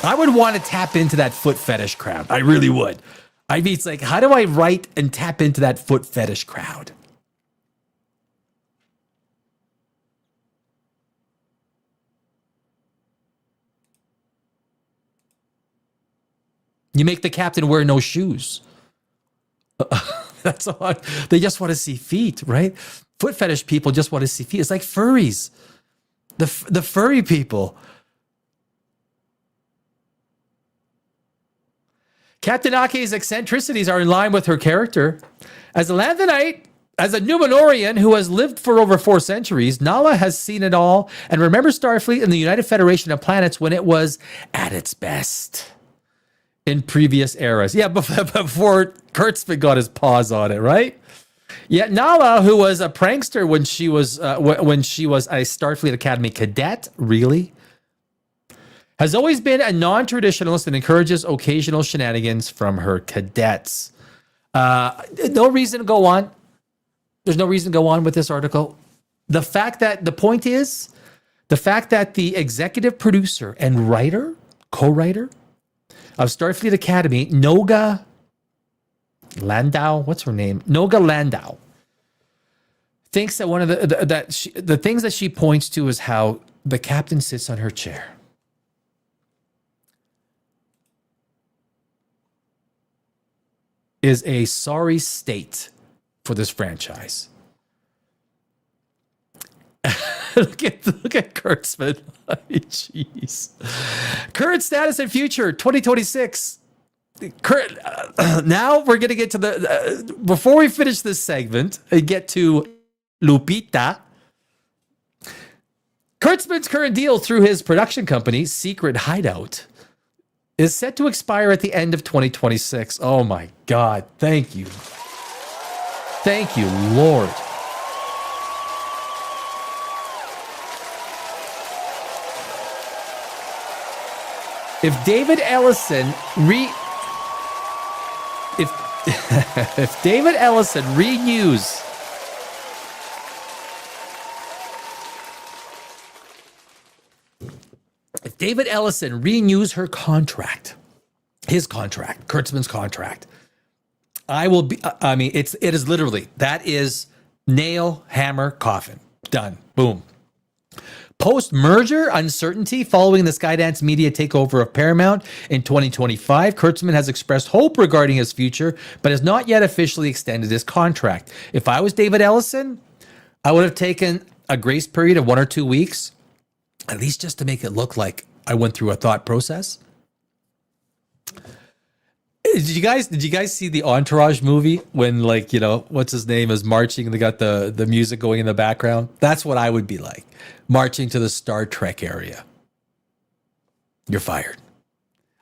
I would want to tap into that foot fetish crowd. I really would. I mean, it's like, how do I write and tap into that foot fetish crowd? You make the captain wear no shoes. That's all. They just want to see feet, right? Foot fetish people just want to see feet. It's like furries. The furry people. Captain Ake's eccentricities are in line with her character. As a Lanthanite, as a Numenorian who has lived for over 4 centuries, Nala has seen it all and remembers Starfleet and the United Federation of Planets when it was at its best in previous eras. Yeah, before Kurtzman got his paws on it, right? Yet Nala, who was a prankster when she was a Starfleet Academy cadet, really, has always been a non-traditionalist and encourages occasional shenanigans from her cadets. No reason to go on. There's no reason to go on with this article. The fact that the executive producer and co-writer of Starfleet Academy, Noga Landau, what's her name? Noga Landau, thinks that one of the things that she points to is how the captain sits on her chair. Is a sorry state for this franchise. look at Kurtzman. Jeez. Current status and future 2026. Now we're going to get to before we finish this segment and get to Lupita. Kurtzman's current deal through his production company, Secret Hideout, is set to expire at the end of 2026. Oh my God. Thank you. Thank you, Lord. If David Ellison if David Ellison renews her contract, Kurtzman's contract, it is literally, that is nail, hammer, coffin. Done. Boom. Post-merger uncertainty following the Skydance Media takeover of Paramount in 2025, Kurtzman has expressed hope regarding his future, but has not yet officially extended his contract. If I was David Ellison, I would have taken a grace period of 1 or 2 weeks, at least just to make it look like I went through a thought process. Did you guys see the Entourage movie when, like, you know, what's his name is marching and they got the music going in the background? That's what I would be like, marching to the Star Trek area. You're fired.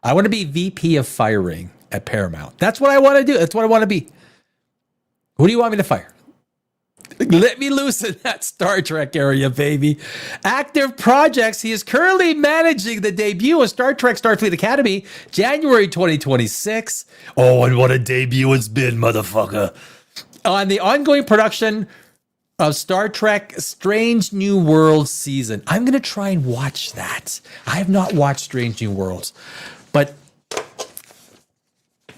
I want to be VP of firing at Paramount. That's what I want to do. That's what I want to be. Who do you want me to fire? Let me loose in that Star Trek area, baby. Active projects. He is currently managing the debut of Star Trek Starfleet Academy, January 2026. Oh, and what a debut it's been, motherfucker. On the ongoing production of Star Trek Strange New Worlds season. I'm going to try and watch that. I have not watched Strange New Worlds, but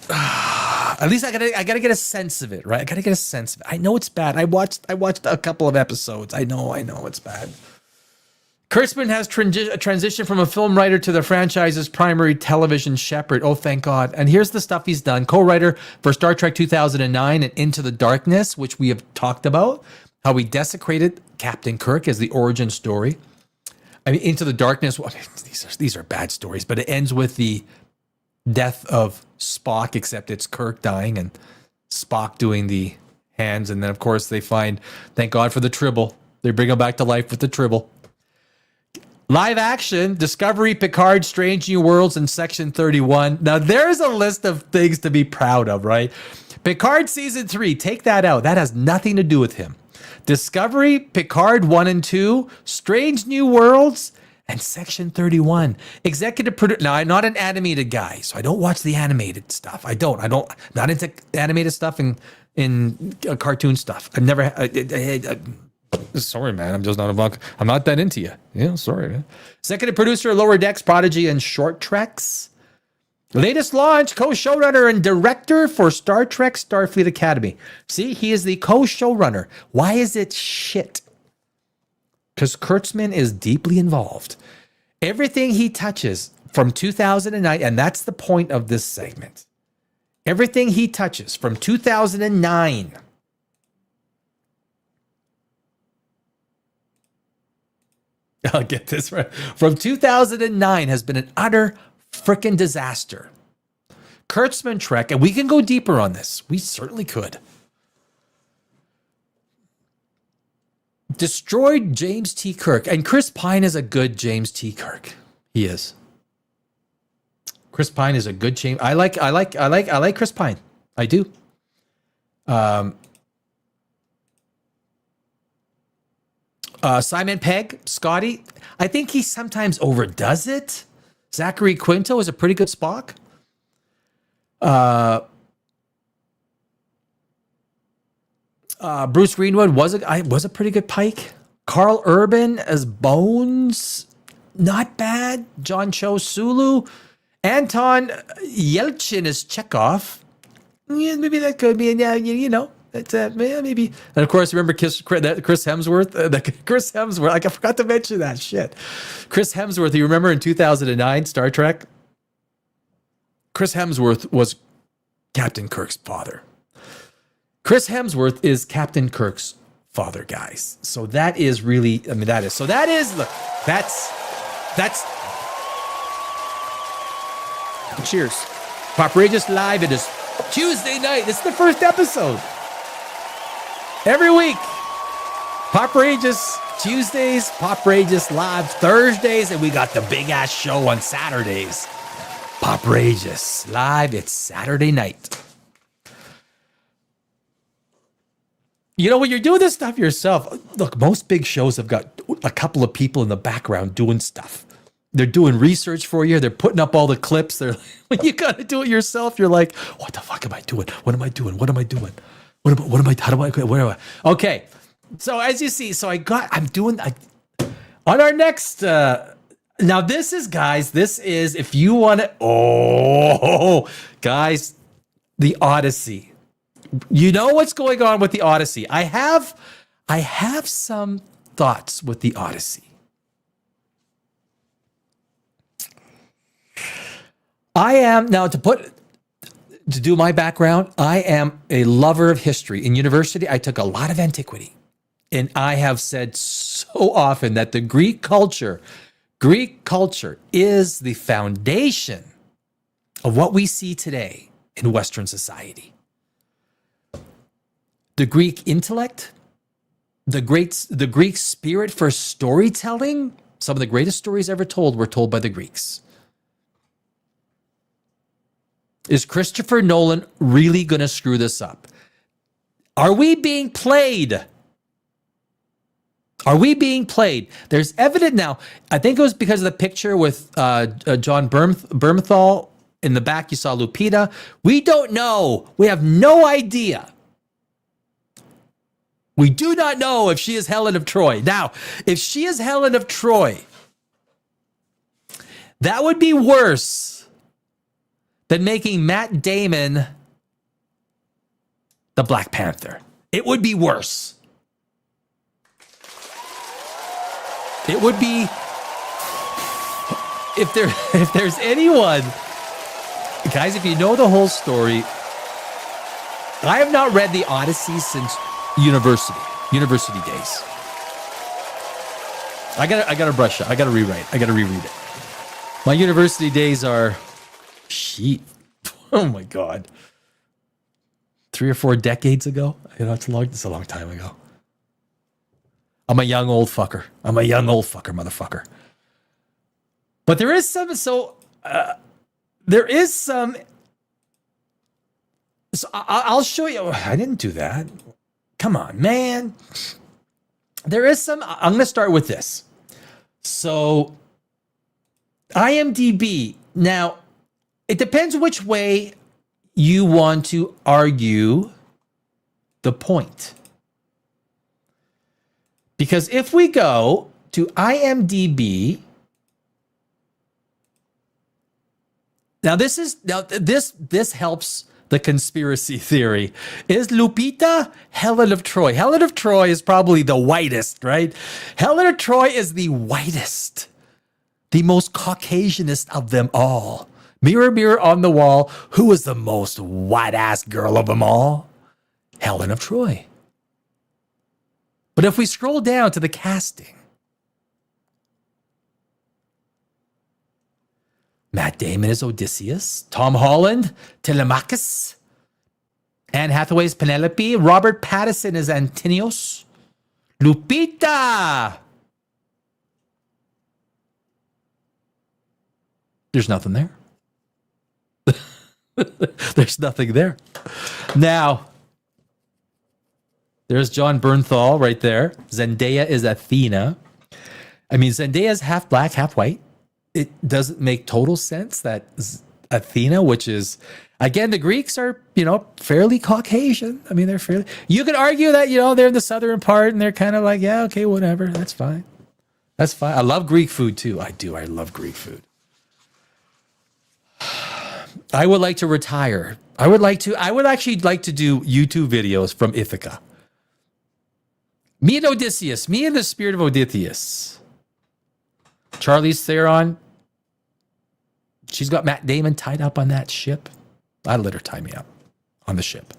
at least I gotta get a sense of it, right? I gotta get a sense of it. I know it's bad. I watched a couple of episodes. I know it's bad. Kurtzman has transitioned from a film writer to the franchise's primary television shepherd. Oh, thank God. And here's the stuff he's done. Co-writer for Star Trek 2009 and Into the Darkness, which we have talked about, how we desecrated Captain Kirk as the origin story. I mean, Into the Darkness. Well, these are bad stories, but it ends with the death of Spock, except it's Kirk dying and Spock doing the hands. And then, of course, they find, thank God for the Tribble. They bring him back to life with the Tribble. Live action, Discovery, Picard, Strange New Worlds, and Section 31. Now, there's a list of things to be proud of, right? Picard Season 3, take that out. That has nothing to do with him. Discovery, Picard 1 and 2, Strange New Worlds, and Section 31. Executive producer. Now, I'm not an animated guy, so I don't watch the animated stuff. I don't. Not into animated stuff in cartoon stuff. I've never. Sorry, man. I'm just not I'm not that into you. Yeah, sorry, man. Executive producer, Lower Decks, Prodigy, and Short Treks. Latest launch, co-showrunner and director for Star Trek Starfleet Academy. See, he is the co-showrunner. Why is it shit? Because Kurtzman is deeply involved. Everything he touches from 2009, and that's the point of this segment. Everything he touches from 2009. I'll get this right. From 2009 has been an utter freaking disaster. Kurtzman Trek, and we can go deeper on this. We certainly could. Destroyed James T. Kirk, and Chris Pine is a good James T. Kirk. He is. Chris Pine is a good James. I like Chris Pine. I do. Simon Pegg, Scotty. I think he sometimes overdoes it. Zachary Quinto is a pretty good Spock. Bruce Greenwood was a pretty good Pike. Carl Urban as Bones, not bad. John Cho Sulu. Anton Yelchin as Chekhov. Yeah, maybe that could be. Yeah, you know. Maybe. And of course, remember Chris Hemsworth? Chris Hemsworth. Like, I forgot to mention that shit. Chris Hemsworth, you remember in 2009, Star Trek? Chris Hemsworth was Captain Kirk's father. Chris Hemsworth is Captain Kirk's father, guys. So that is really, that's cheers. POPRAGEOUS Live. It is Tuesday night. This is the first episode. Every week, POPRAGEOUS Tuesdays, POPRAGEOUS Live Thursdays, and we got the big ass show on Saturdays. POPRAGEOUS Live, it's Saturday night. You know, when you're doing this stuff yourself, look, most big shows have got a couple of people in the background doing stuff. They're doing research for you. They're putting up all the clips. When you got to do it yourself, you're like, what the fuck am I doing? What am I doing? What am I doing? Where am I? Okay. So as you see, I'm doing, on our next, now this is, if you want to, guys, the Odyssey. You know what's going on with the Odyssey. I have some thoughts with the Odyssey. I am, now to do my background, I am a lover of history. In university, I took a lot of antiquity. And I have said so often that the Greek culture is the foundation of what we see today in Western society. The Greek intellect, the Greek spirit for storytelling, some of the greatest stories ever told were told by the Greeks. Is Christopher Nolan really going to screw this up? Are we being played? Are we being played? There's evidence now. I think it was because of the picture with John Bernthal. In the back, you saw Lupita. We don't know. We have no idea. We do not know if she is Helen of Troy. Now, if she is Helen of Troy, that would be worse than making Matt Damon the Black Panther. It would be worse. It would be, if there's anyone, guys, if you know the whole story, I have not read the Odyssey since university days. I gotta brush it. I gotta rewrite. I gotta reread it. My university days are sheet. Oh my God. 3 or 4 decades ago. You know, it's a long time ago. I'm a young old fucker. Motherfucker. But there is some, so I'll show you. I didn't do that. Come on, man. There is some, I'm going to start with this. So IMDb. Now, it depends which way you want to argue the point. Because if we go to IMDb, this helps the conspiracy theory. Is Lupita Helen of Troy? Helen of Troy is probably the whitest, right? Helen of Troy is the whitest, the most Caucasianist of them all. Mirror, mirror on the wall, who is the most white-ass girl of them all? Helen of Troy. But if we scroll down to the casting, Matt Damon is Odysseus, Tom Holland, Telemachus, Anne Hathaway's Penelope, Robert Pattinson is Antinios, Lupita. There's nothing there. There's nothing there. Now, there's John Bernthal right there. Zendaya is Athena. I mean, Zendaya is half black, half white. It doesn't make total sense that Athena, which is, again, the Greeks are, fairly Caucasian. I mean, they're fairly, you could argue that, they're in the southern part and they're kind of like, yeah, okay, whatever. That's fine. That's fine. I love Greek food too. I do. I love Greek food. I would like to retire. I would actually like to do YouTube videos from Ithaca. Me and Odysseus. Me and the spirit of Odysseus. Charlize Theron. She's got Matt Damon tied up on that ship. I'd let her tie me up on the ship.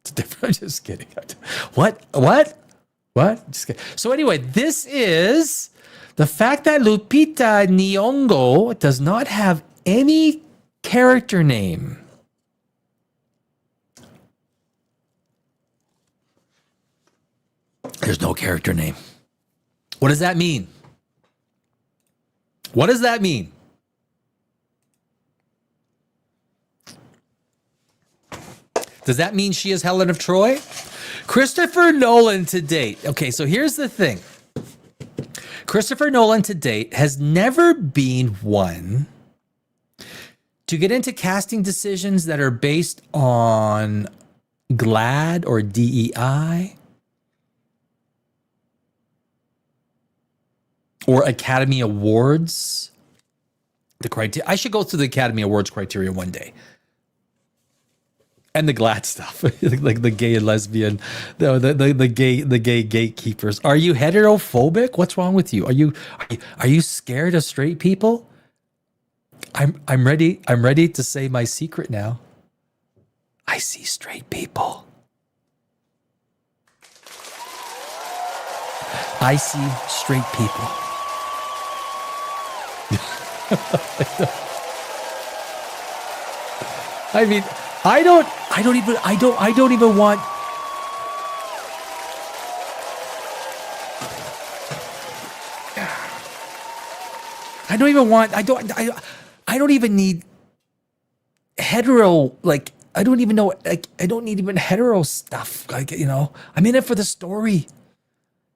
It's different. I'm just kidding. What? Just kidding. So anyway, this is the fact that Lupita Nyong'o does not have any character name. There's no character name. What does that mean? What does that mean? Does that mean she is Helen of Troy? Christopher Nolan to date. Okay, so here's the thing. Christopher Nolan to date has never been one to get into casting decisions that are based on GLAAD or DEI or Academy Awards. The criteria. I should go through the Academy Awards criteria one day. And the GLAAD stuff, like the gay and lesbian, the gay gatekeepers. Are you heterophobic? What's wrong with you? Are you scared of straight people? I'm ready to say my secret now. I see straight people. I see straight people. I mean, I don't even want. I don't even need hetero, like, I don't even know, like, I don't need even hetero stuff. Like, I'm in it for the story.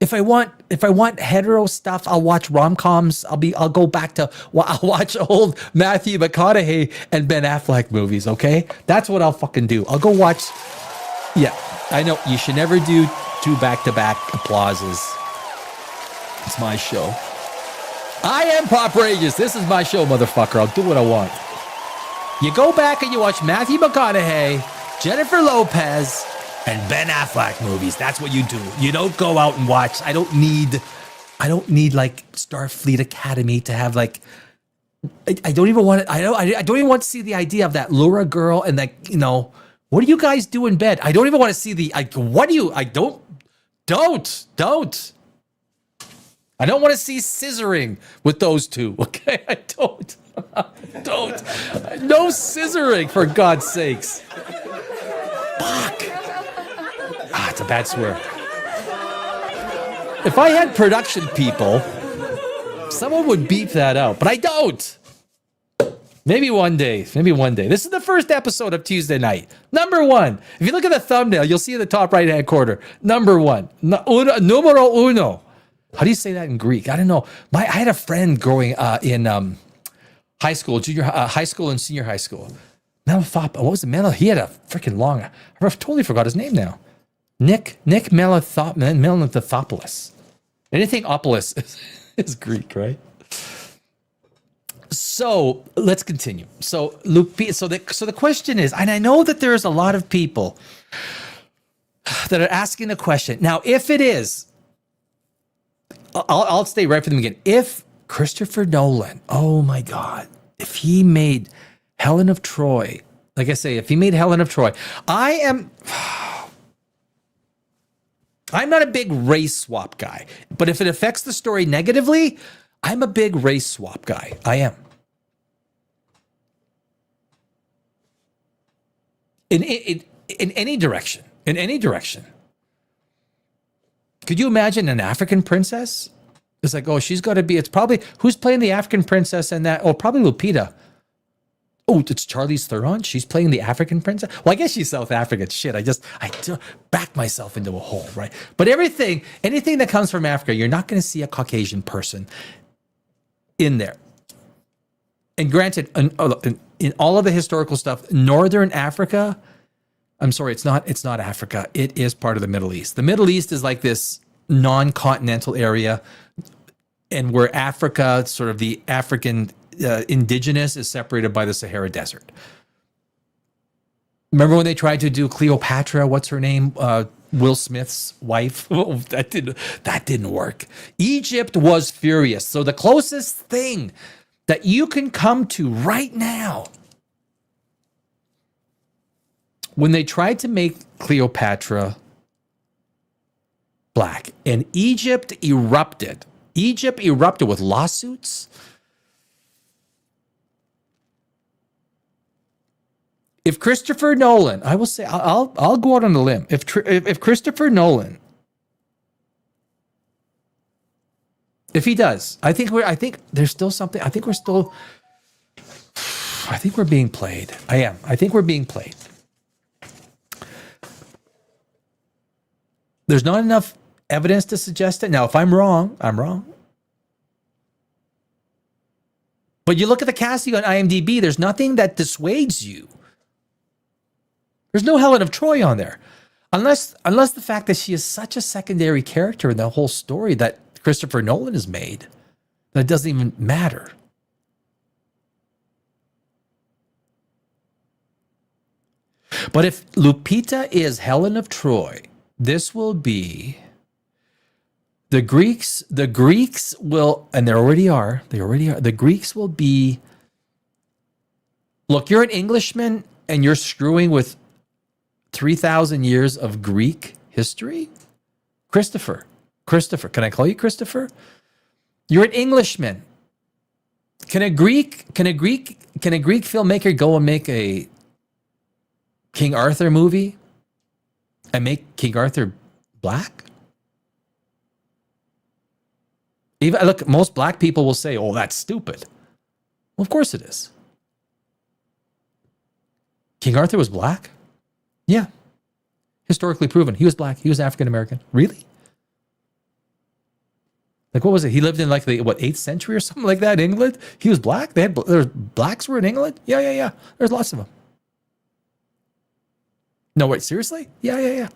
If I want hetero stuff, I'll watch rom-coms. I'll go back to, I'll watch old Matthew McConaughey and Ben Affleck movies, okay? That's what I'll fucking do. I'll go watch, yeah, I know, you should never do 2 back-to-back applauses. It's my show. I am POPRAGEOUS. This is my show, motherfucker. I'll do what I want. You go back and you watch Matthew McConaughey, Jennifer Lopez, and Ben Affleck movies. That's what you do. You don't go out and watch. I don't need like Starfleet Academy to have like. I don't even want to. I don't even want to see the idea of that Laura girl and like what do you guys do in bed? I don't even want to see the. What do you? I don't. I don't want to see scissoring with those two. Okay, I don't. Don't. No scissoring, for God's sakes. Fuck. Ah, it's a bad swear. If I had production people, someone would beep that out, but I don't. Maybe one day. Maybe one day. This is the first episode of Tuesday night. Number one. If you look at the thumbnail, you'll see in the top right-hand corner. Number one. Numero uno. How do you say that in Greek? I don't know. I had a friend growing in high school, high school and senior high school. What was it? He had a freaking long. I totally forgot his name now. Nick Melathopoulos. Anything Opolis is Greek, right? So let's continue. So the question is, and I know that there's a lot of people that are asking the question. Now, if it is, I'll stay right from the beginning. If Christopher Nolan, oh my God, if he made Helen of Troy, like I say, if he made Helen of Troy, I'm not a big race swap guy, but if it affects the story negatively, I'm a big race swap guy. I am. In any direction. In any direction. Could you imagine an African princess? It's like, oh, she's got to be, it's probably, who's playing the African princess in that? Oh, probably Lupita. Oh, it's Charlize Theron? She's playing the African princess? Well, I guess she's South African. Shit, I backed myself into a hole, right? But anything that comes from Africa, you're not going to see a Caucasian person in there. And granted, in all of the historical stuff, Northern Africa, I'm sorry, it's not Africa. It is part of the Middle East. The Middle East is like this non-continental area, and where Africa, sort of the African indigenous, is separated by the Sahara Desert. Remember when they tried to do Cleopatra? What's her name? Will Smith's wife. Oh, that didn't work. Egypt was furious. So the closest thing that you can come to right now, when they tried to make Cleopatra black, and Egypt erupted. Egypt erupted with lawsuits. If Christopher Nolan, I will say, I'll go out on a limb. If Christopher Nolan, if he does, I think there's still something. I think we're being played. I am. I think we're being played. There's not enough evidence to suggest it. Now, if I'm wrong, I'm wrong. But you look at the casting on IMDb, there's nothing that dissuades you. There's no Helen of Troy on there. Unless the fact that she is such a secondary character in the whole story that Christopher Nolan has made, that it doesn't even matter. But if Lupita is Helen of Troy, this will be the Greeks will, and they already are, the Greeks will be, look, you're an Englishman and you're screwing with 3,000 years of Greek history? Christopher, can I call you Christopher? You're an Englishman. Can a Greek filmmaker go and make a King Arthur movie and make King Arthur black? Even look, most black people will say, "Oh, that's stupid." Well, of course it is. King Arthur was black? Yeah. Historically proven. He was black. He was African American. Really? Like, what was it? He lived in like the 8th century or something like that in England? He was black? There's blacks were in England? Yeah. There's lots of them. No, wait, seriously? Yeah.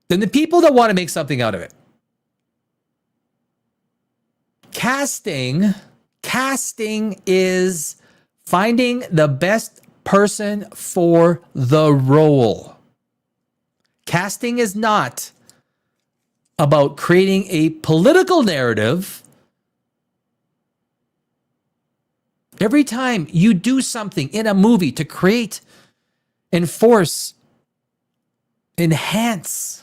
Then the people that want to make something out of it. Casting is finding the best person for the role. Casting is not about creating a political narrative. Every time you do something in a movie to create and force enhance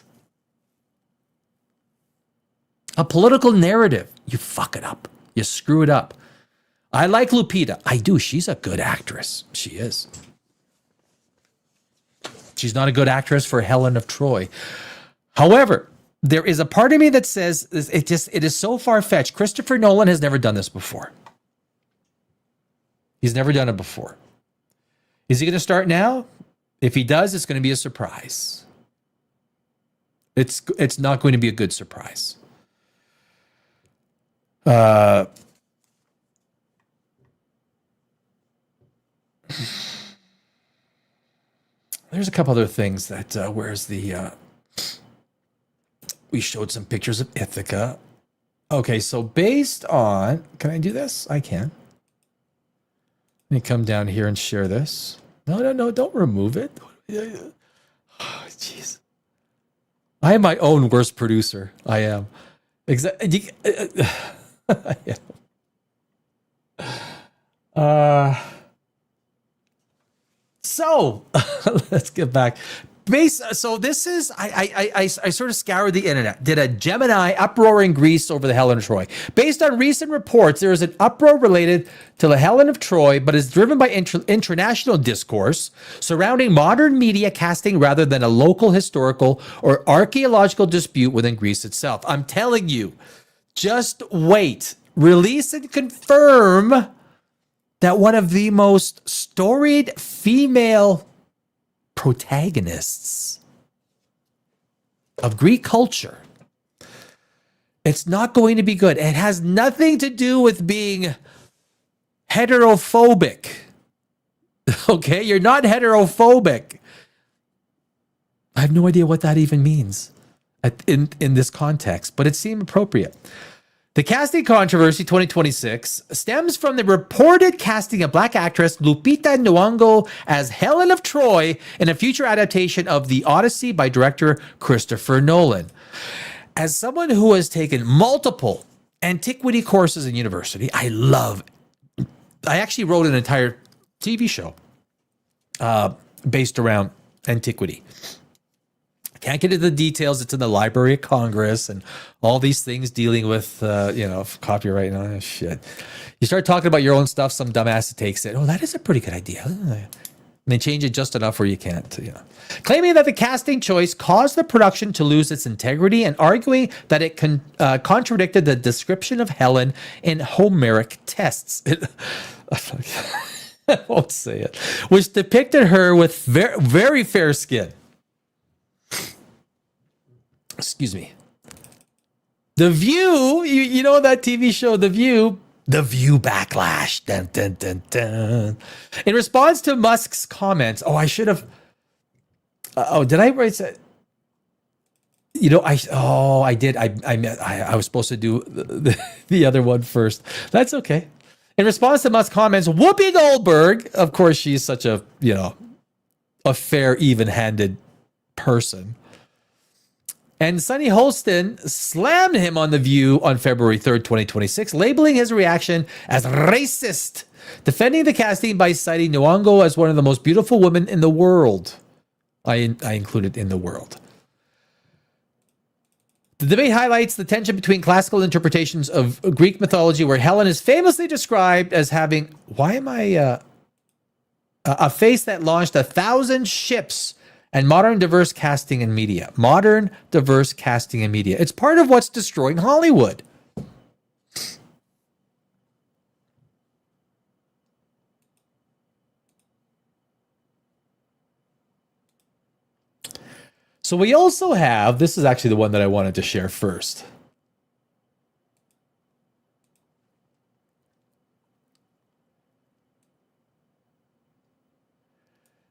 a political narrative, you fuck it up. You screw it up. I like Lupita. I do. She's a good actress. She is. She's not a good actress for Helen of Troy. However, there is a part of me that says it is so far-fetched. Christopher Nolan has never done this before. He's never done it before. Is he going to start now? If he does, it's going to be a surprise. It's not going to be a good surprise. There's a couple other things that where's the we showed some pictures of Ithaca. Okay, so based on, can I do this? I can. Let me come down here and share this. No, don't remove it. Oh, jeez. I am my own worst producer. I am. Exactly. So let's get back. So this is I sort of scoured the internet. Did a Gemini uproar in Greece over the Helen of Troy? Based on recent reports, there is an uproar related to the Helen of Troy, but is driven by international discourse surrounding modern media casting rather than a local historical or archaeological dispute within Greece itself. I'm telling you, just wait. Release and confirm that one of the most storied female protagonists of Greek culture, it's not going to be good. It has nothing to do with being heterophobic. Okay, you're not heterophobic. I have no idea what that even means in this context, but it seemed appropriate. The casting controversy 2026 stems from the reported casting of Black actress Lupita Nyong'o as Helen of Troy in a future adaptation of the Odyssey by director Christopher Nolan. As someone who has taken multiple antiquity courses in university, I actually wrote an entire TV show based around antiquity. Can't get into the details. It's in the Library of Congress and all these things dealing with, copyright and all that shit. You start talking about your own stuff, some dumbass takes it. Oh, that is a pretty good idea. And they change it just enough where you can't, Claiming that the casting choice caused the production to lose its integrity and arguing that it contradicted the description of Helen in Homeric texts. I won't say it. Which depicted her with very, very fair skin. Excuse me. The View, you know that TV show, The View backlash. Dun, dun, dun, dun. In response to Musk's comments, I should have. Did I write that? I did. I was supposed to do the other one first. That's okay. In response to Musk's comments, Whoopi Goldberg, of course, she's such a fair, even-handed person. And Sunny Holston slammed him on The View on February 3rd, 2026, labeling his reaction as racist, defending the casting by citing Nyong'o as one of the most beautiful women in the world. I included in the world. The debate highlights the tension between classical interpretations of Greek mythology, where Helen is famously described as having, a face that launched 1,000 ships, and modern diverse casting in media. It's part of what's destroying Hollywood. So we also have, this is actually the one that I wanted to share first.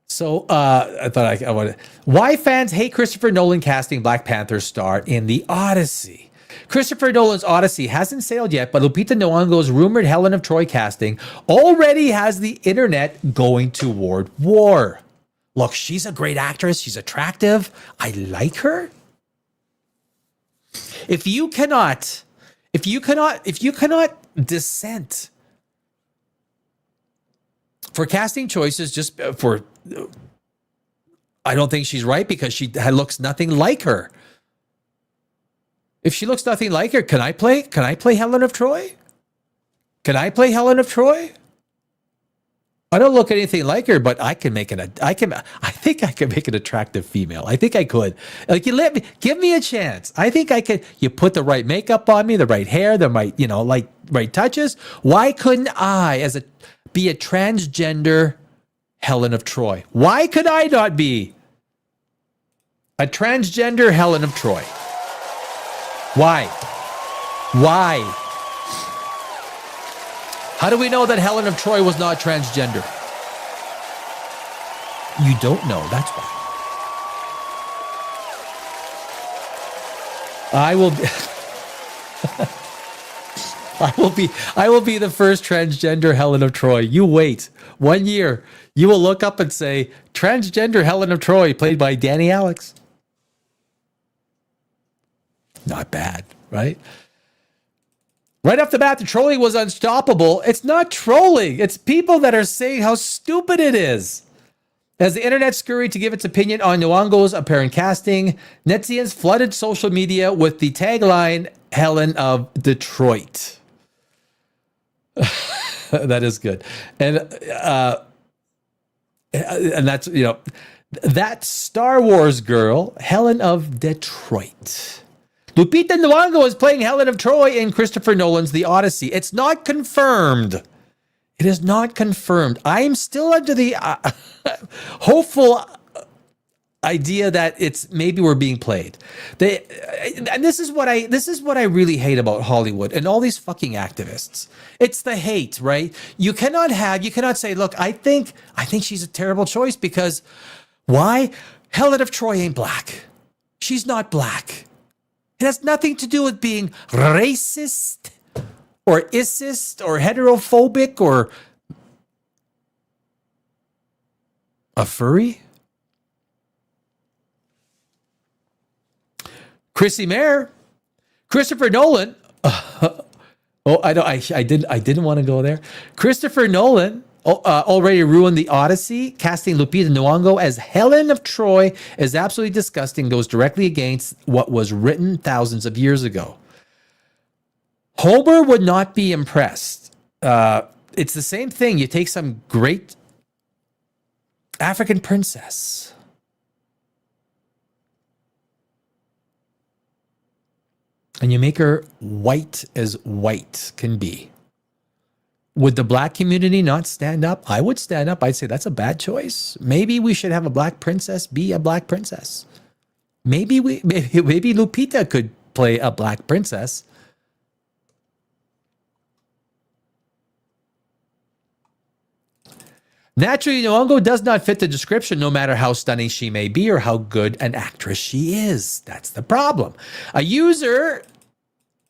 So I thought I wanted. Why fans hate Christopher Nolan casting Black Panther star in the Odyssey? Christopher Nolan's Odyssey hasn't sailed yet, but Lupita Nyong'o's rumored Helen of Troy casting already has the internet going toward war. Look, she's a great actress. She's attractive. I like her. If you cannot dissent for casting choices, just for, I don't think she's right because she looks nothing like her. If she looks nothing like her, can I play Helen of Troy? Can I play Helen of Troy? I don't look anything like her, but I think I can make an attractive female. I think I could. Like, give me a chance. I think I could. You put the right makeup on me, the right hair, the right, right touches. Why couldn't I be a transgender Helen of Troy? Why could I not be a transgender Helen of Troy? Why? How do we know that Helen of Troy was not transgender? You don't know, that's why. I will be the first transgender Helen of Troy. You wait. 1 year. You will look up and say, transgender Helen of Troy, played by Danny Alex. Not bad, right? Right off the bat, the trolling was unstoppable. It's not trolling. It's people that are saying how stupid it is. As the internet scurried to give its opinion on Nyong'o's apparent casting, netizens flooded social media with the tagline, Helen of Detroit. That is good. And that's, that Star Wars girl, Helen of Detroit. Lupita Nyong'o is playing Helen of Troy in Christopher Nolan's The Odyssey. It's not confirmed. It is not confirmed. I am still under the hopeful idea that it's maybe we're being played. And this is what I really hate about Hollywood and all these fucking activists. It's the hate, right? You cannot say, look, I think she's a terrible choice because why? Helen of Troy ain't black. She's not black. It has nothing to do with being racist or isist or heterophobic or a furry. Chrissy Mayer, Christopher Nolan. I didn't want to go there. Christopher Nolan already ruined The Odyssey. Casting Lupita Nyong'o as Helen of Troy is absolutely disgusting. Goes directly against what was written thousands of years ago. Homer would not be impressed. It's the same thing. You take some great African princess, and you make her white as white can be. Would the black community not stand up? I would stand up. I'd say that's a bad choice. Maybe we should have a black princess be a black princess. Maybe Lupita could play a black princess. Naturally, Nyong'o does not fit the description, no matter how stunning she may be or how good an actress she is. That's the problem. A user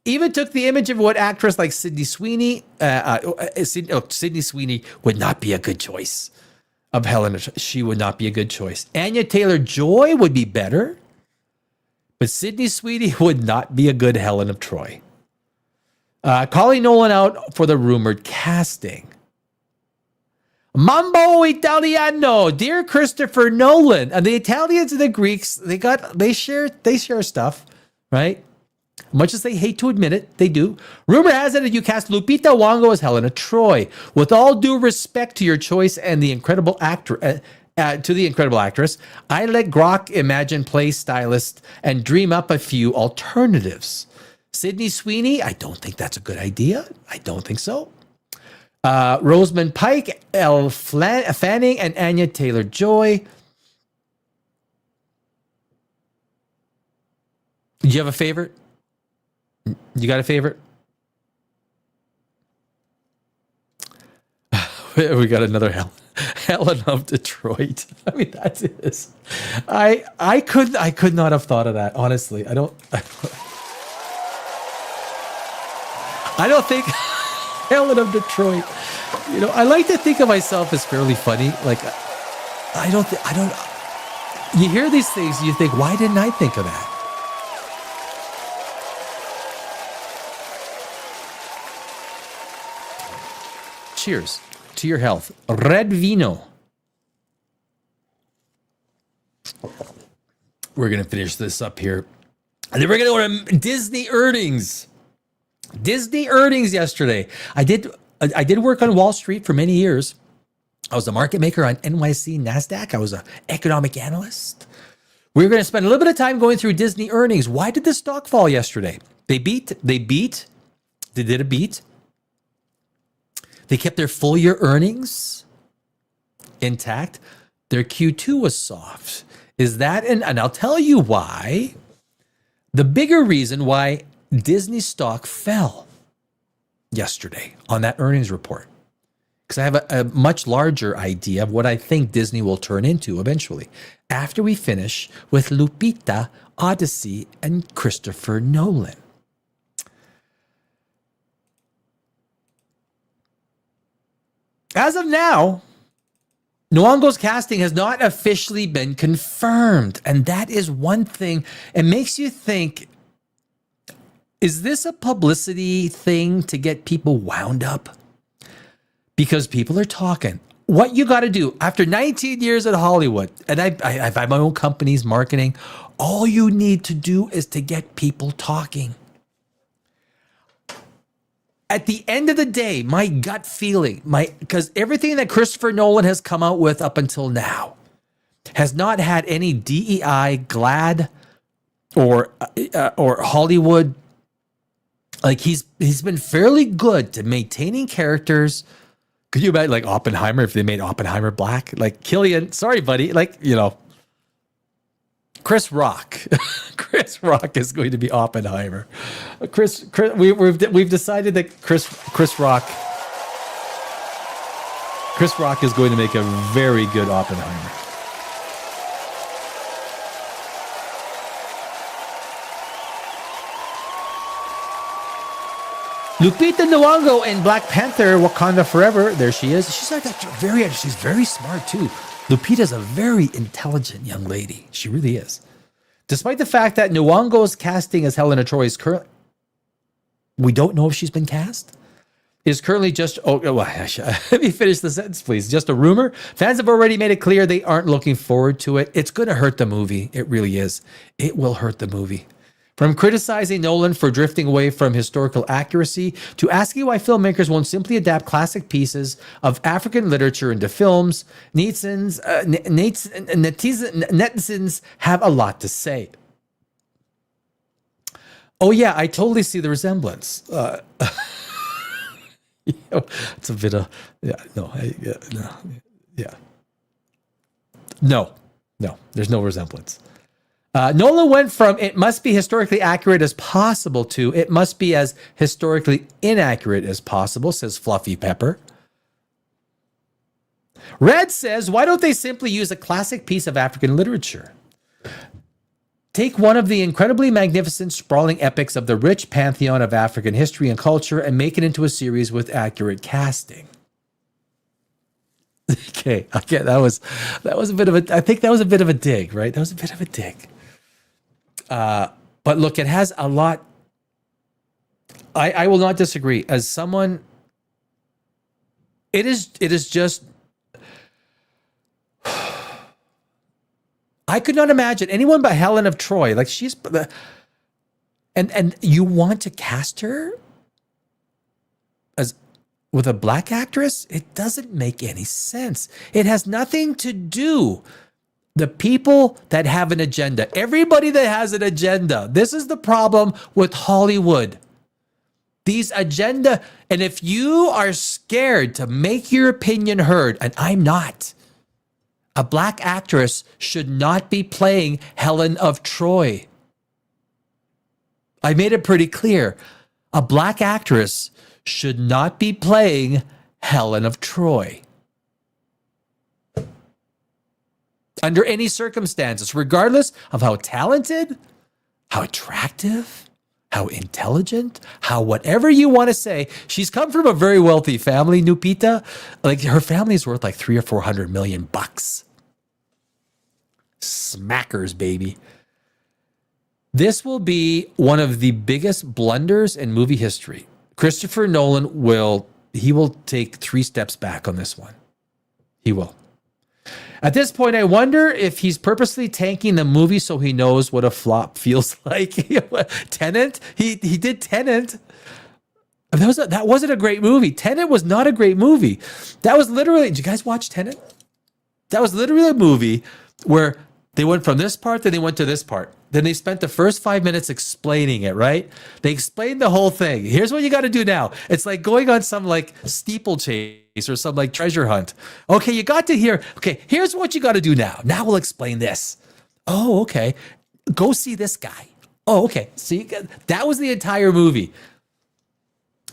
even took the image of what actress like Sydney Sweeney. Sydney Sweeney would not be a good choice of Helen. She would not be a good choice. Anya Taylor-Joy would be better, but Sydney Sweeney would not be a good Helen of Troy. Calling Nolan out for the rumored casting. Mambo Italiano, dear Christopher Nolan, and the Italians and the Greeks, they share stuff, right? Much as they hate to admit it, they do. Rumor has it that you cast Lupita Nyong'o as Helen of Troy. With all due respect to your choice and the incredible actress, I let Grok imagine play stylist and dream up a few alternatives. Sydney Sweeney, I don't think that's a good idea. I don't think so. Rosamund Pike, Elle Fanning, and Anya Taylor-Joy. Do you have a favorite? You got a favorite? We got another Helen of Detroit. I mean, that is. I could not have thought of that. Honestly, I don't think Helen of Detroit. I like to think of myself as fairly funny. Like, I don't. You hear these things, you think, why didn't I think of that? Cheers to your health. Red vino. We're going to finish this up here. And then we're going to go to Disney earnings. Disney earnings yesterday. I did work on Wall Street for many years. I was a market maker on NYC, NASDAQ. I was an economic analyst. We're going to spend a little bit of time going through Disney earnings. Why did the stock fall yesterday? They did a beat. They kept their full year earnings intact. Their Q2 was soft. Is that, and I'll tell you why. The bigger reason why Disney stock fell yesterday on that earnings report. Because I have a much larger idea of what I think Disney will turn into eventually, after we finish with Lupita, Odyssey, and Christopher Nolan. As of now, Nyong'o's casting has not officially been confirmed. And that is one thing. It makes you think, is this a publicity thing to get people wound up? Because people are talking. What you got to do after 19 years at Hollywood, and I've had my own company's marketing, all you need to do is to get people talking. At the end of the day, my gut feeling, because everything that Christopher Nolan has come out with up until now has not had any DEI, GLAAD, or Hollywood. Like he's been fairly good to maintaining characters. Could you imagine like Oppenheimer if they made Oppenheimer black? Like Killian, sorry, buddy. Like, you know, Chris Rock. Chris Rock is going to be Oppenheimer. We've decided that Chris Rock is going to make a very good Oppenheimer. Lupita Nyong'o in Black Panther, Wakanda Forever. There she is. She's very smart too. Lupita's a very intelligent young lady. She really is. Despite the fact that Nyong'o's casting as Helen of Troy is currently, we don't know if she's been cast, is currently just, let me finish the sentence, please. Just a rumor. Fans have already made it clear they aren't looking forward to it. It's going to hurt the movie. It really is. It will hurt the movie. From criticizing Nolan for drifting away from historical accuracy to asking why filmmakers won't simply adapt classic pieces of African literature into films, netizens have a lot to say. Oh yeah, I totally see the resemblance. It's a bit of, no, there's no resemblance. Nolan went from it must be historically accurate as possible to it must be as historically inaccurate as possible, says Fluffy Pepper. Red says, why don't they simply use a classic piece of African literature? Take one of the incredibly magnificent, sprawling epics of the rich pantheon of African history and culture and make it into a series with accurate casting. Okay, that was a bit of a, I think that was a bit of a dig, right? That was a bit of a dig. But look, it has a lot. I will not disagree. As someone, it is just, I could not imagine anyone but Helen of Troy. Like she's, and you want to cast her as with a black actress? It doesn't make any sense. It has nothing to do. The people that have an agenda, everybody that has an agenda, this is the problem with Hollywood. These agenda, and if you are scared to make your opinion heard, and I'm not, a black actress should not be playing Helen of Troy. I made it pretty clear. A black actress should not be playing Helen of Troy. Under any circumstances, regardless of how talented, how attractive, how intelligent, how whatever you want to say. She's come from a very wealthy family, Lupita. Like her family's worth like $300 or $400 million bucks. Smackers, baby. This will be one of the biggest blunders in movie history. Christopher Nolan will take 3 steps back on this one. He will. At this point, I wonder if he's purposely tanking the movie so he knows what a flop feels like. Tenet, he did Tenet. That wasn't a great movie. Tenet was not a great movie. That was literally, did you guys watch Tenet? That was literally a movie where they went from this part, then they went to this part. Then they spent the first 5 minutes explaining it, right? They explained the whole thing. Here's what you got to do now. It's like going on some like steeplechase or some like treasure hunt. Okay, you got to hear. Okay, here's what you got to do now. Now we'll explain this. Oh, okay. Go see this guy. Oh, okay. So that was the entire movie.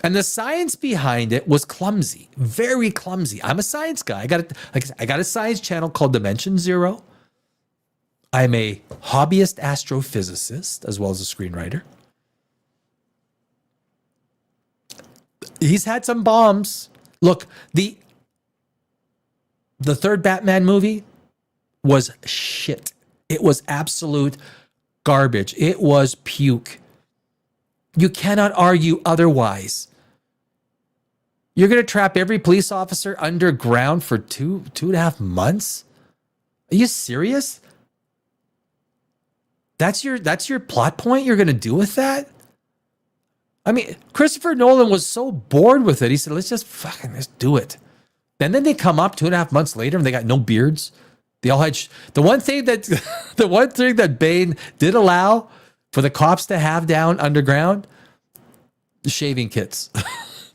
And the science behind it was clumsy, very clumsy. I'm a science guy. I got a science channel called Dimension Zero. I'm a hobbyist astrophysicist as well as a screenwriter. He's had some bombs. Look, the third Batman movie was shit. It was absolute garbage. It was puke. You cannot argue otherwise. You're going to trap every police officer underground for two and a half months? Are you serious? That's your plot point you're going to do with that? I mean, Christopher Nolan was so bored with it. He said, let's do it. And then they come up 2.5 months later and they got no beards. They all had the one thing that Bane did allow for the cops to have down underground, the shaving kits.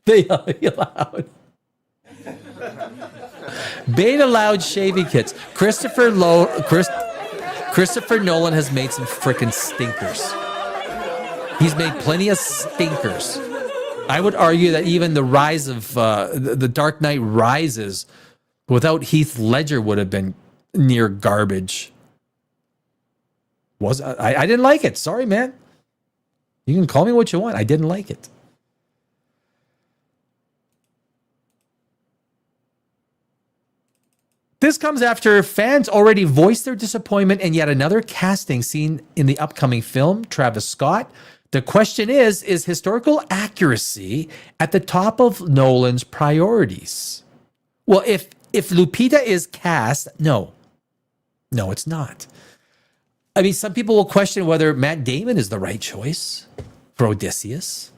He allowed. Bane allowed shaving kits. Christopher Nolan has made some freaking stinkers. He's made plenty of stinkers. I would argue that even the rise of the Dark Knight Rises without Heath Ledger would have been near garbage. I didn't like it. Sorry, man. You can call me what you want. I didn't like it. This comes after fans already voiced their disappointment in yet another casting seen in the upcoming film, Travis Scott. The question is historical accuracy at the top of Nolan's priorities? Well, if Lupita is cast, no, it's not. I mean, some people will question whether Matt Damon is the right choice for Odysseus.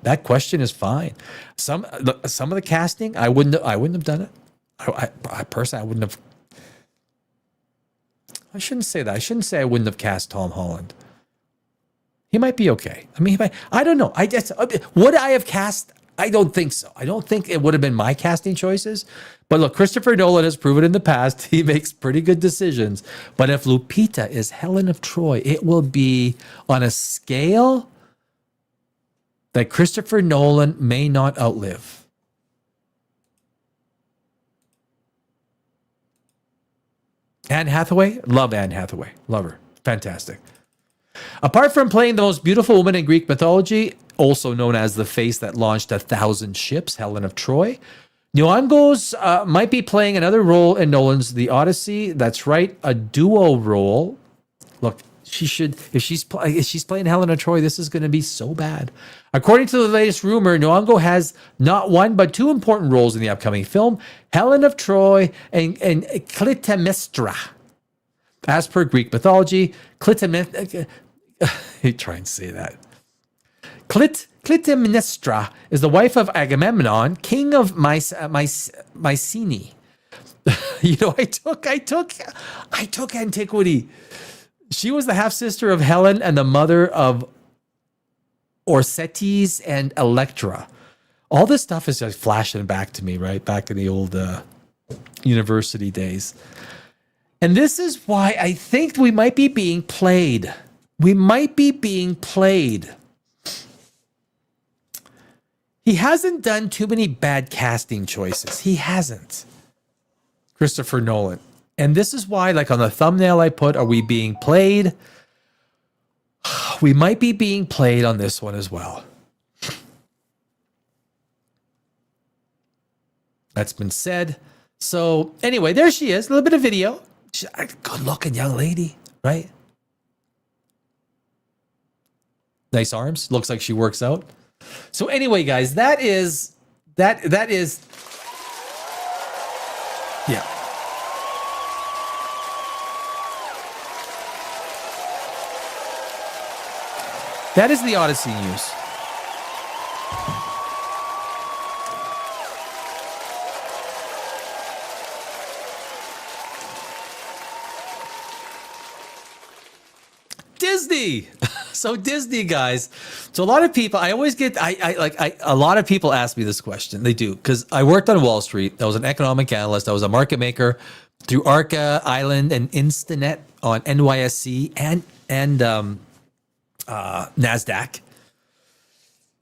That question is fine. Some of the casting, I wouldn't have done it. I personally, I wouldn't have. I shouldn't say that. I shouldn't say I wouldn't have cast Tom Holland. He might be okay. I mean, I don't know. Would I have cast? I don't think so. I don't think it would have been my casting choices. But look, Christopher Nolan has proven in the past he makes pretty good decisions. But if Lupita is Helen of Troy, it will be on a scale that Christopher Nolan may not outlive. Anne Hathaway? Love Anne Hathaway. Love her. Fantastic. Apart from playing the most beautiful woman in Greek mythology, also known as the face that launched 1,000 ships, Helen of Troy, Nyong'o might be playing another role in Nolan's The Odyssey. That's right, a duo role. Look, she should, if she's playing Helen of Troy, this is going to be so bad. According to the latest rumor, Nyong'o has not one but two important roles in the upcoming film, Helen of Troy and Clytemnestra. As per Greek mythology, Clytemnestra, try and say that. Clytemnestra is the wife of Agamemnon, king of Mycenae. You know, I took antiquity. She was the half-sister of Helen and the mother of Orsetes and Electra. All this stuff is just flashing back to me, right? Back in the old university days. And this is why I think we might be being played. We might be being played. He hasn't done too many bad casting choices. He hasn't. Christopher Nolan. And this is why, like on the thumbnail I put, are we being played? We might be being played on this one as well. That's been said. So anyway, there she is. A little bit of video. She's a good-looking young lady, right? Nice arms. Looks like she works out. So anyway, guys, that is Yeah. That is the Odyssey news. Disney. So Disney, guys. So a lot of people, I always get, a lot of people ask me this question. They do, because I worked on Wall Street. I was an economic analyst. I was a market maker through Arca, Island, and Instinet on NYSE and NASDAQ.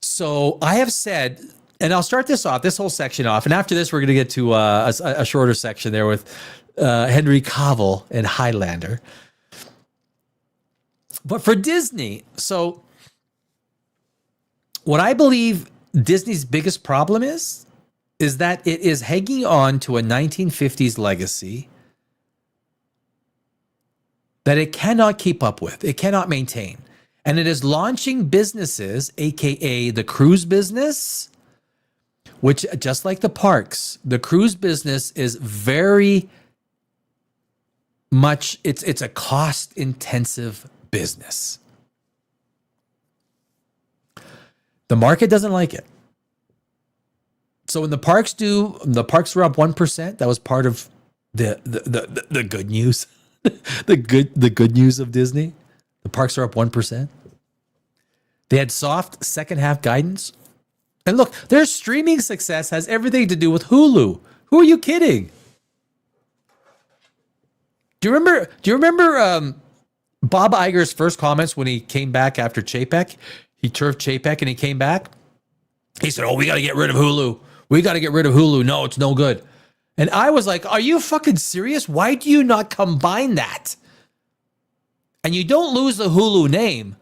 So I have said, and I'll start this whole section off. And after this, we're going to get to a shorter section there with Henry Cavill and Highlander. But for Disney, so what I believe Disney's biggest problem is that it is hanging on to a 1950s legacy that it cannot keep up with. It cannot maintain. And it is launching businesses, aka the cruise business, which, just like the parks, the cruise business is very much, it's a cost-intensive business. The market doesn't like it. So when the parks were up 1%, that was part of the good news. the good news of Disney. The parks are up 1%. They had soft second half guidance. And look, their streaming success has everything to do with Hulu. Who are you kidding? Do you remember Bob Iger's first comments when he came back after Chapek? He turfed Chapek and he came back. He said, "Oh, we got to get rid of Hulu. We got to get rid of Hulu. No, it's no good." And I was like, "Are you fucking serious? Why do you not combine that?" And you don't lose the Hulu name.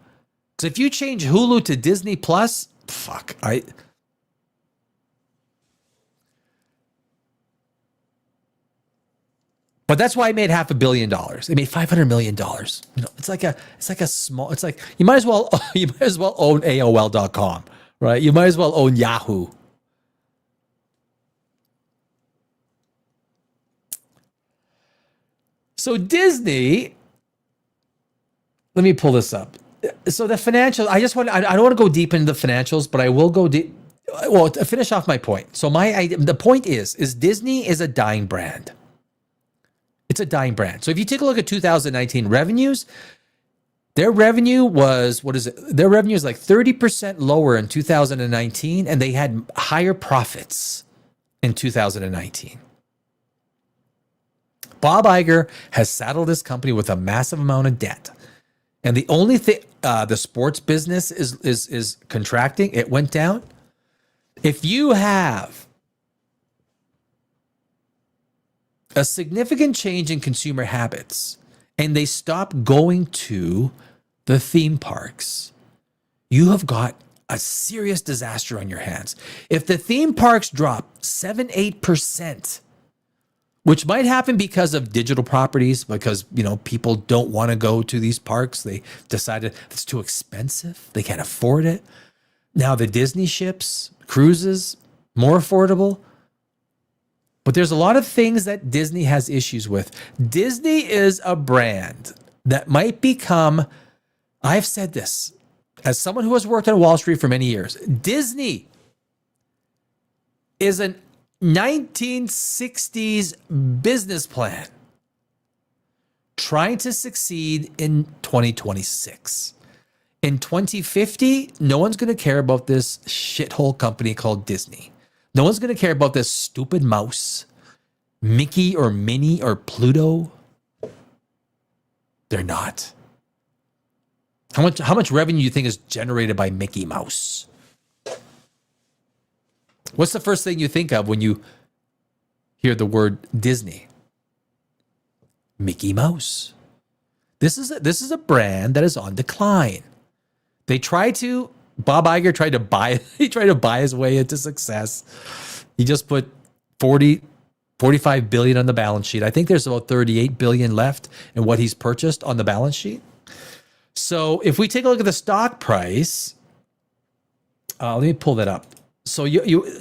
Because if you change Hulu to Disney Plus, But that's why I made $500 million. They made $500 million. You know, it's like you might as well own AOL.com, right? You might as well own Yahoo. So Disney, let me pull this up. So the financials, I don't want to go deep into the financials, but I will go deep. Well, to finish off my point. So the point is Disney is a dying brand. It's a dying brand. So if you take a look at 2019 revenues, their revenue was, Their revenue is like 30% lower in 2019, and they had higher profits in 2019. Bob Iger has saddled this company with a massive amount of debt. And the only thing, the sports business is contracting. It went down. If you have a significant change in consumer habits and they stop going to the theme parks, you have got a serious disaster on your hands. If the theme parks drop 7-8%, which might happen because of digital properties, because, people don't want to go to these parks. They decided it's too expensive. They can't afford it. Now the Disney ships, cruises, more affordable. But there's a lot of things that Disney has issues with. Disney is a brand that might become, I've said this, as someone who has worked on Wall Street for many years, Disney is an 1960s business plan trying to succeed in 2026. In 2050, no one's going to care about this shithole company called Disney. No one's going to care about this stupid mouse, Mickey or Minnie or Pluto. They're not. How much revenue do you think is generated by Mickey Mouse? What's the first thing you think of when you hear the word Disney? Mickey Mouse. This is a brand that is on decline. Bob Iger tried to buy his way into success. He just put 45 billion on the balance sheet. I think there's about 38 billion left in what he's purchased on the balance sheet. So if we take a look at the stock price, let me pull that up. So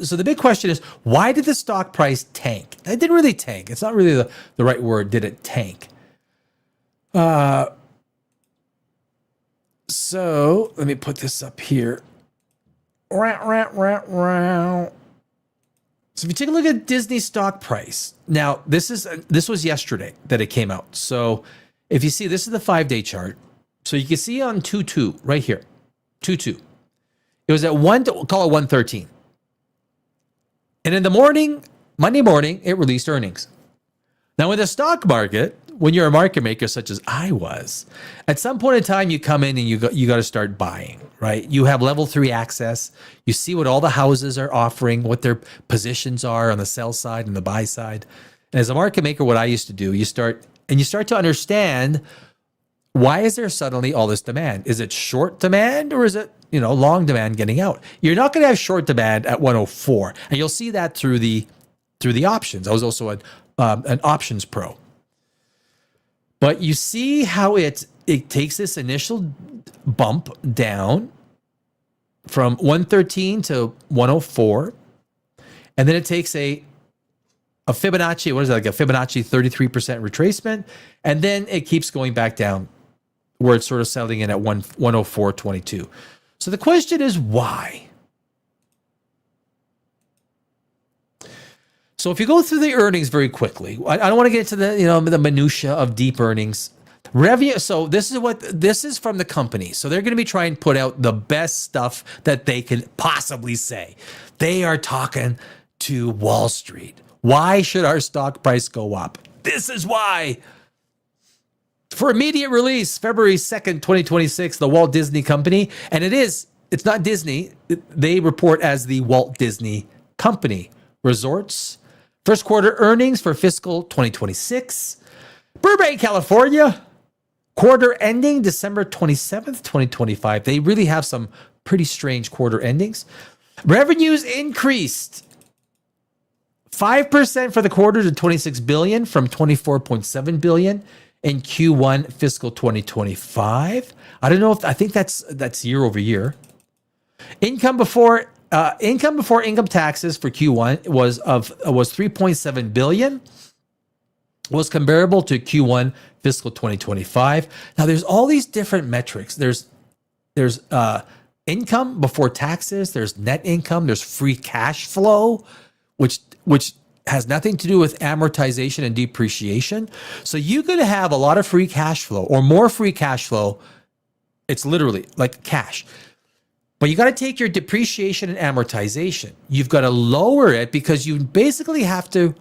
so the big question is, why did the stock price tank? It didn't really tank. It's not really the right word. Did it tank? So let me put this up here. So if you take a look at Disney stock price, now this was yesterday that it came out. So if you see, this is the 5-day chart. So you can see on 2-2 right here, 2-2. It was at call it 113. And in the morning, Monday morning, it released earnings. Now in the stock market, when you're a market maker such as I was, at some point in time you come in and you got to start buying, right? You have level 3 access. You see what all the houses are offering, what their positions are on the sell side and the buy side. And as a market maker, what I used to do, you start to understand, why is there suddenly all this demand? Is it short demand or is it, long demand getting out? You're not going to have short demand at 104, and you'll see that through the options. I was also an options pro. But you see how it takes this initial bump down from 113 to 104, and then it takes a Fibonacci, what is that, like a Fibonacci 33% retracement, and then it keeps going back down where it's sort of settling in at 104.22. So the question is, why? So if you go through the earnings very quickly, I don't want to get into the minutia of deep earnings. Revenue. So this is from the company. So they're going to be trying to put out the best stuff that they can possibly say. They are talking to Wall Street. Why should our stock price go up? This is why. For immediate release, February 2nd, 2026, the Walt Disney Company, and it's not Disney. They report as the Walt Disney Company Resorts. First quarter earnings for fiscal 2026. Burbank, California. Quarter ending December 27th, 2025. They really have some pretty strange quarter endings. Revenues increased 5% for the quarter to $26 billion from $24.7 billion in Q1 fiscal 2025. I don't know I think that's year over year. Income before income taxes for Q1 was 3.7 billion. Was comparable to Q1 fiscal 2025. Now there's all these different metrics. There's income before taxes, there's net income, there's free cash flow, which has nothing to do with amortization and depreciation. So you could have a lot of free cash flow or more free cash flow. It's literally like cash. But you got to take your depreciation and amortization. You've got to lower it because you basically have to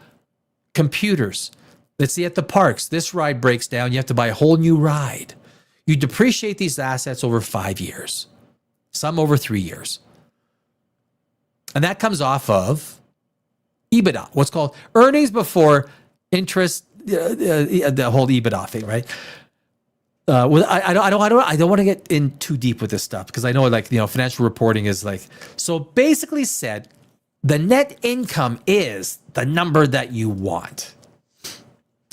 computers. Let's see at the parks, this ride breaks down. You have to buy a whole new ride. You depreciate these assets over 5 years, some over 3 years. And that comes off of EBITDA, what's called earnings before interest, the whole EBITDA thing, right? I don't want to get in too deep with this stuff because I know financial reporting is so basically said the net income is the number that you want.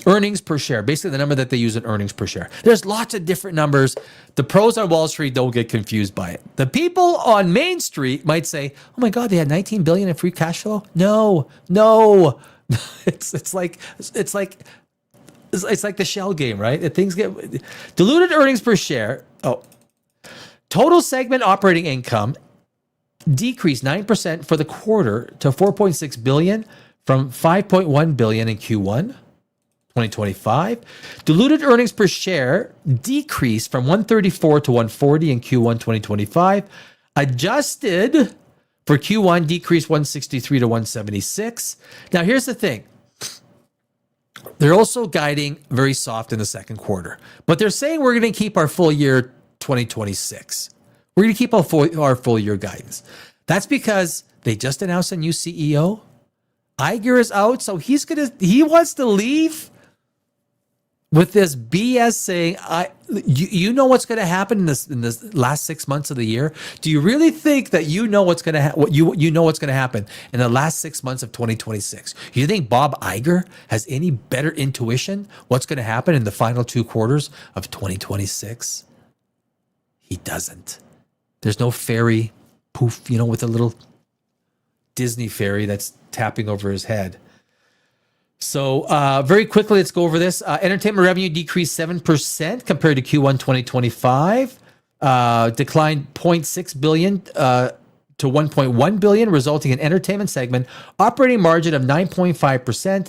Earnings per share, basically the number that they use in earnings per share. There's lots of different numbers. The pros on Wall Street don't get confused by it. The people on Main Street might say, "Oh my God, they had 19 billion in free cash flow." No, it's like the shell game, right? Things get diluted earnings per share. Oh, total segment operating income decreased 9% for the quarter to 4.6 billion from 5.1 billion in Q1. 2025. Diluted earnings per share decreased from 134 to 140 in Q1 2025. Adjusted for Q1 decreased 163 to 176. Now here's the thing. They're also guiding very soft in the second quarter, but they're saying we're going to keep our full year 2026. We're going to keep our full year guidance. That's because they just announced a new CEO. Iger is out, so he wants to leave with this BS saying, you know what's going to happen in this last 6 months of the year? Do you really think that you know what's going to what's going to happen in the last 6 months of 2026? You think Bob Iger has any better intuition what's going to happen in the final 2 quarters of 2026? He doesn't. There's no fairy poof, with a little Disney fairy that's tapping over his head. So very quickly, let's go over this. Entertainment revenue decreased 7% compared to Q1 2025. Declined 0.6 billion to 1.1 billion, resulting in entertainment segment operating margin of 9.5%.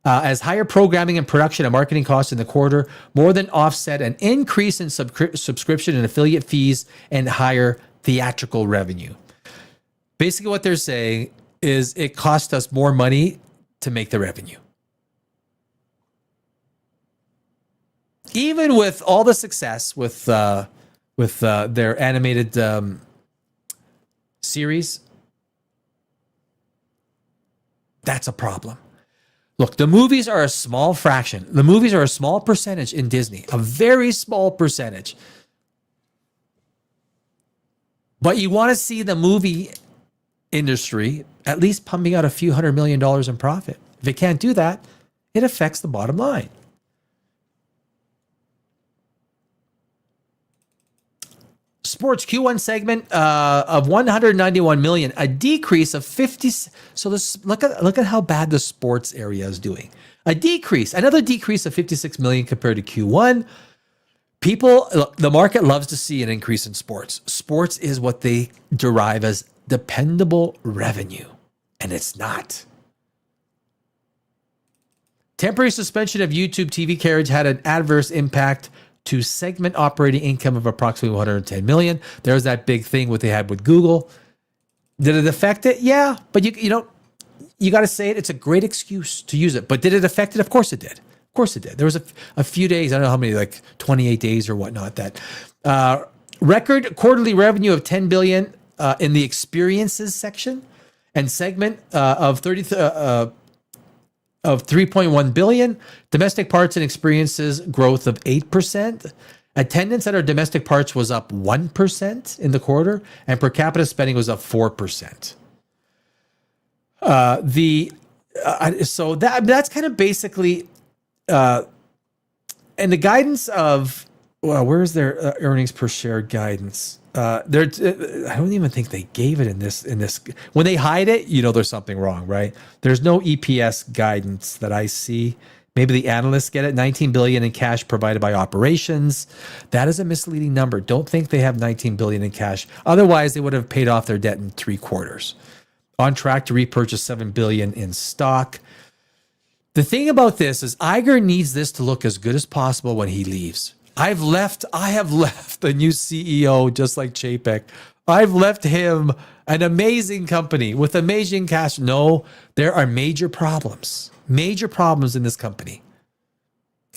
As higher programming and production and marketing costs in the quarter more than offset an increase in subscription and affiliate fees and higher theatrical revenue. Basically, what they're saying is it cost us more money to make the revenue. Even with all the success with their animated series, that's a problem. Look, the movies are a small fraction. The movies are a small percentage in Disney, a very small percentage. But you want to see the movie industry at least pumping out a few $100 million in profit. If it can't do that, it affects the bottom line. Sports Q1 segment of 191 million, a decrease of 50. So this, look at how bad the sports area is doing. Another decrease of 56 million compared to Q1. The market loves to see an increase in sports. Sports is what they derive as dependable revenue, and it's not. Temporary suspension of YouTube TV carriage had an adverse impact to segment operating income of approximately 110 million. There's that big thing what they had with Google. Did it affect it? Yeah, but you got to say it. It's a great excuse to use it. But did it affect it? Of course it did. Of course it did. There was a few days, I don't know how many, like 28 days or whatnot, that record quarterly revenue of 10 billion in the experiences section and segment of 3.1 billion, domestic parts and experiences growth of 8%. Attendance at our domestic parts was up 1% in the quarter, and per capita spending was up 4%. So that's kind of basically, and the guidance of, well, where's their earnings per share guidance? I don't even think they gave it in this. When they hide it, there's something wrong, right? There's no EPS guidance that I see. Maybe the analysts get it. 19 billion in cash provided by operations. That is a misleading number. Don't think they have 19 billion in cash. Otherwise, they would have paid off their debt in 3 quarters. On track to repurchase 7 billion in stock. The thing about this is Iger needs this to look as good as possible when he leaves. I have left the new CEO, just like Chapek. I've left him an amazing company with amazing cash. No, there are major problems in this company.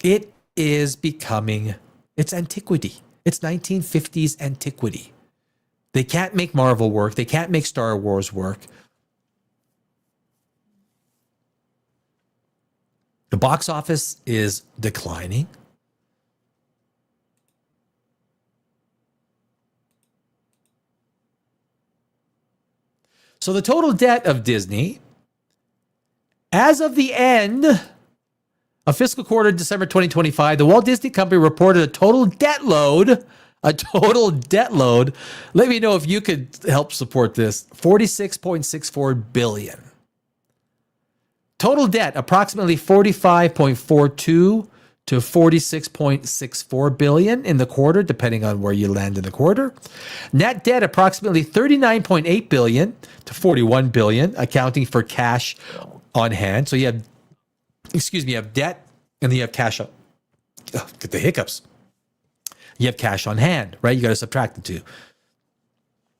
It is becoming, it's antiquity. It's 1950s antiquity. They can't make Marvel work. They can't make Star Wars work. The box office is declining. So the total debt of Disney, as of the end of fiscal quarter December 2025, the Walt Disney Company reported a total debt load. Let me know if you could help support this. 46.64 billion. Total debt, approximately 45.42 to 46.64 billion in the quarter, depending on where you land in the quarter. Net debt, approximately 39.8 billion to 41 billion, accounting for cash on hand. So you have debt and then you have cash. Get the hiccups. You have cash on hand, right? You got to subtract the two.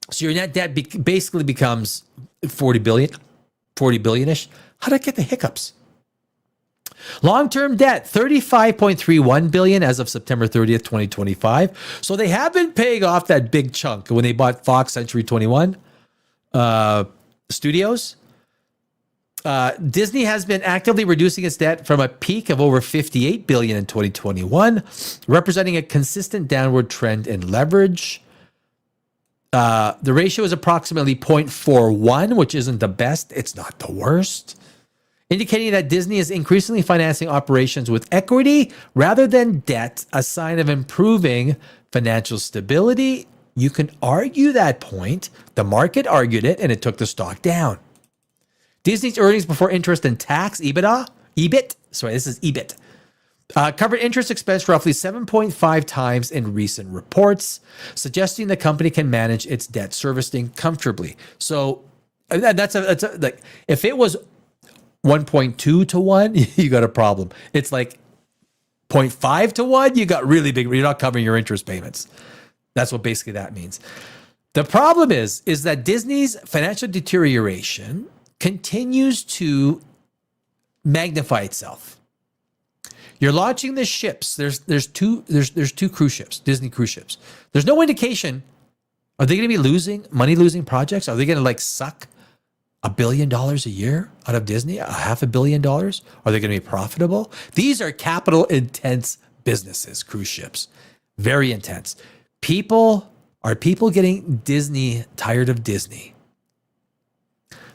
So your net debt basically becomes 40 billion-ish. How did I get the hiccups? Long-term debt, 35.31 billion as of September 30th, 2025. So they have been paying off that big chunk when they bought Fox Century 21 Studios. Disney has been actively reducing its debt from a peak of over 58 billion in 2021, representing a consistent downward trend in leverage. The ratio is approximately 0.41, which isn't the best. It's not the worst. Indicating that Disney is increasingly financing operations with equity rather than debt, a sign of improving financial stability. You can argue that point. The market argued it, and it took the stock down. Disney's earnings before interest and tax, EBIT, sorry, this is EBIT, covered interest expense roughly 7.5 times in recent reports, suggesting the company can manage its debt servicing comfortably. So that's like, if it was 1.2 to 1, you got a problem. It's like 0.5 to 1, you got really big, you're not covering your interest payments. That's what basically that means. The problem is that Disney's financial deterioration continues to magnify itself. You're launching the ships. There's two cruise ships, Disney cruise ships. There's no indication. Are they going to be losing projects? Are they going to like suck $1 billion a year out of Disney? $500 million? Are they going to be profitable? These are capital intense businesses, cruise ships. Very intense. Are people getting Disney tired of Disney?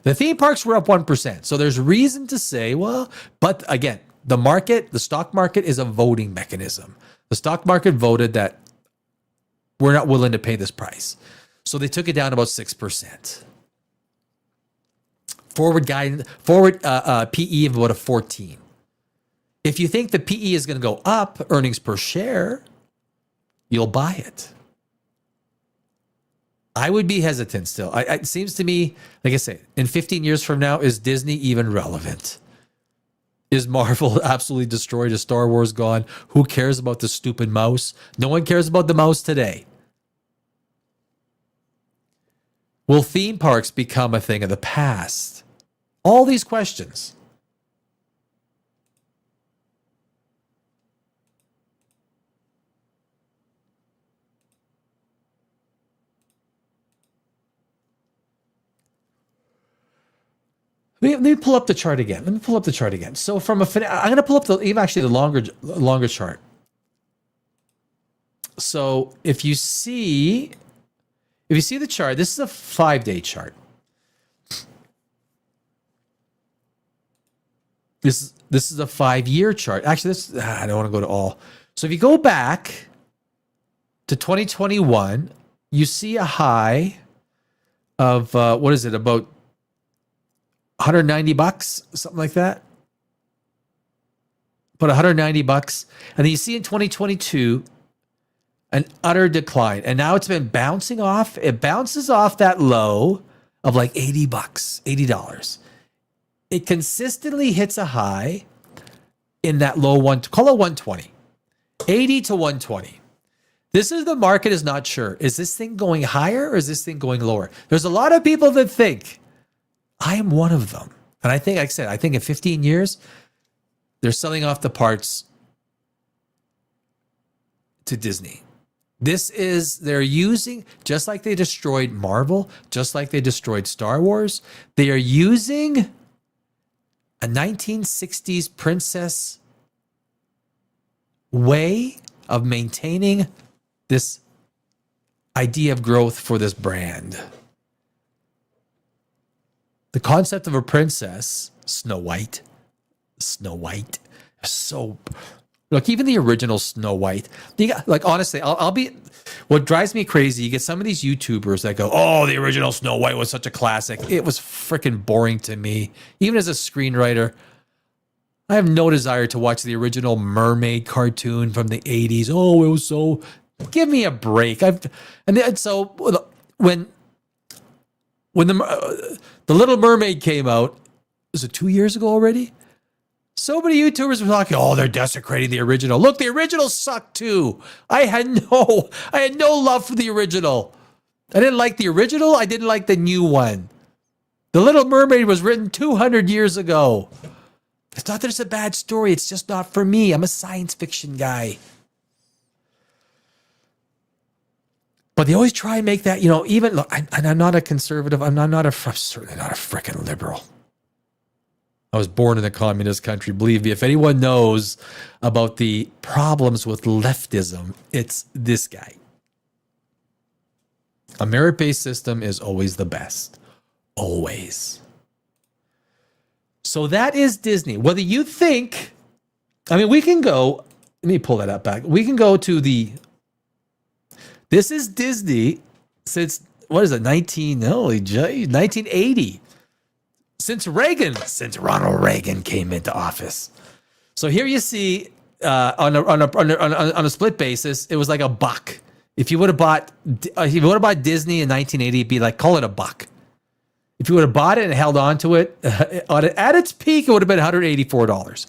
The theme parks were up 1%. So there's reason to say, well, but again, the stock market is a voting mechanism. The stock market voted that we're not willing to pay this price. So they took it down about 6%. Forward PE of about a 14. If you think the PE is going to go up, earnings per share, you'll buy it. I would be hesitant still. It seems to me, like I say, in 15 years from now, is Disney even relevant? Is Marvel absolutely destroyed? Is Star Wars gone? Who cares about the stupid mouse? No one cares about the mouse today. Will theme parks become a thing of the past? All these questions. Let me pull up the chart again. So from I'm going to pull up the longer chart. So if you see the chart, this is a 5-day chart. This is a 5-year chart. Actually, I don't want to go to all. So if you go back to 2021, you see a high of about $190, something like that. But $190, and then you see in 2022 an utter decline, and now it's been bouncing off. It bounces off that low of like $80. It consistently hits a high in that low call it 120, 80 to 120. This is the market is not sure. Is this thing going higher or is this thing going lower? There's a lot of people that think. I am one of them. And I think, like I said, I think in 15 years, they're selling off the parts to Disney. They're using, just like they destroyed Marvel, just like they destroyed Star Wars, they are using a 1960s princess way of maintaining this idea of growth for this brand. The concept of a princess, Snow White. So, look, even the original Snow White. Honestly, I'll be. What drives me crazy, you get some of these YouTubers that go, "Oh, the original Snow White was such a classic." It was freaking boring to me. Even as a screenwriter, I have no desire to watch the original mermaid cartoon from the 80s. Oh, it was so. Give me a break. When the Little Mermaid came out, was it 2 years ago already? So many YouTubers were talking, oh, they're desecrating the original. Look, the original sucked too. I had no love for the original. I didn't like the original. I didn't like the new one. The Little Mermaid was written 200 years ago. It's not that it's a bad story. It's just not for me. I'm a science fiction guy. But they always try and make that, I'm not a conservative. I'm certainly not a freaking liberal. I was born in a communist country. Believe me, if anyone knows about the problems with leftism, it's this guy. A merit-based system is always the best. Always. So that is Disney. Whether you think, we can go, let me pull that up back. We can go to this is Disney since, 1980. since Ronald Reagan came into office. So here you see on a split basis, it was like $1. If you would have bought Disney in 1980, it'd be like, call it $1. If you would have bought it and held on to it at its peak, it would have been $184.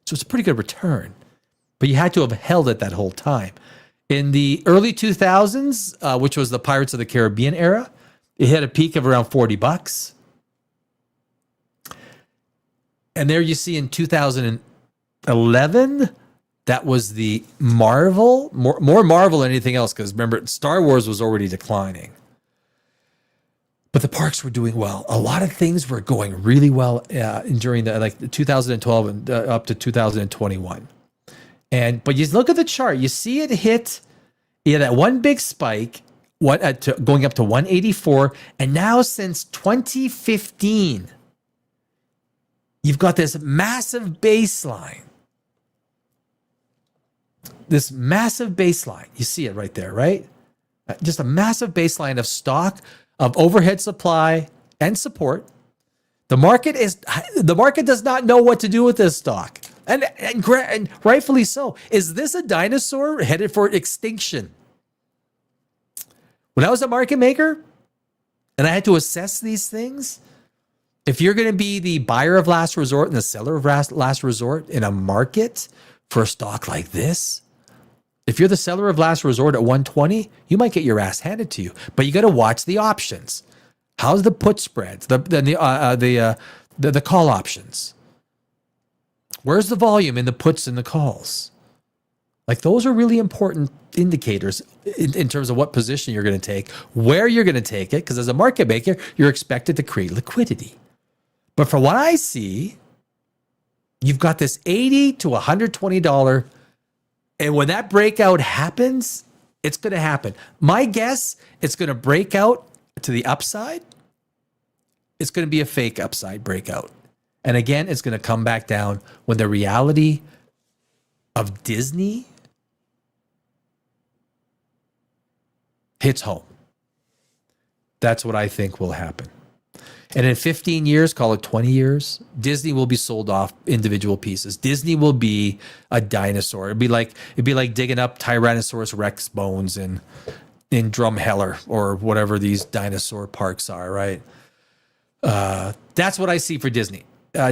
So it's a pretty good return, but you had to have held it that whole time. In the early 2000s, which was the Pirates of the Caribbean era, it hit a peak of around $40. And there you see in 2011, that was the Marvel, more Marvel than anything else, because remember, Star Wars was already declining. But the parks were doing well. A lot of things were going really well during the 2012 and up to 2021. But you look at the chart, you see it hit that one big spike, going up to 184, and now since 2015, you've got this massive baseline. This massive baseline. You see it right there, right? Just a massive baseline of stock, of overhead supply and support. The market does not know what to do with this stock. And rightfully so. Is this a dinosaur headed for extinction? When I was a market maker and I had to assess these things, if you're going to be the buyer of last resort and the seller of last resort in a market for a stock like this, if you're the seller of last resort at 120, you might get your ass handed to you. But you got to watch the options. How's the put spreads? The call options. Where's the volume in the puts and the calls? Like, those are really important indicators in terms of what position you're going to take, where you're going to take it, because as a market maker, you're expected to create liquidity. But from what I see, you've got this $80 to $120, and when that breakout happens, it's going to happen. My guess, it's going to break out to the upside. It's going to be a fake upside breakout. And again, it's going to come back down when the reality of Disney hits home. That's what I think will happen. And in 15 years, call it 20 years, Disney will be sold off individual pieces. Disney will be a dinosaur. It'd be like digging up Tyrannosaurus Rex bones in Drumheller or whatever these dinosaur parks are, right? That's what I see for Disney.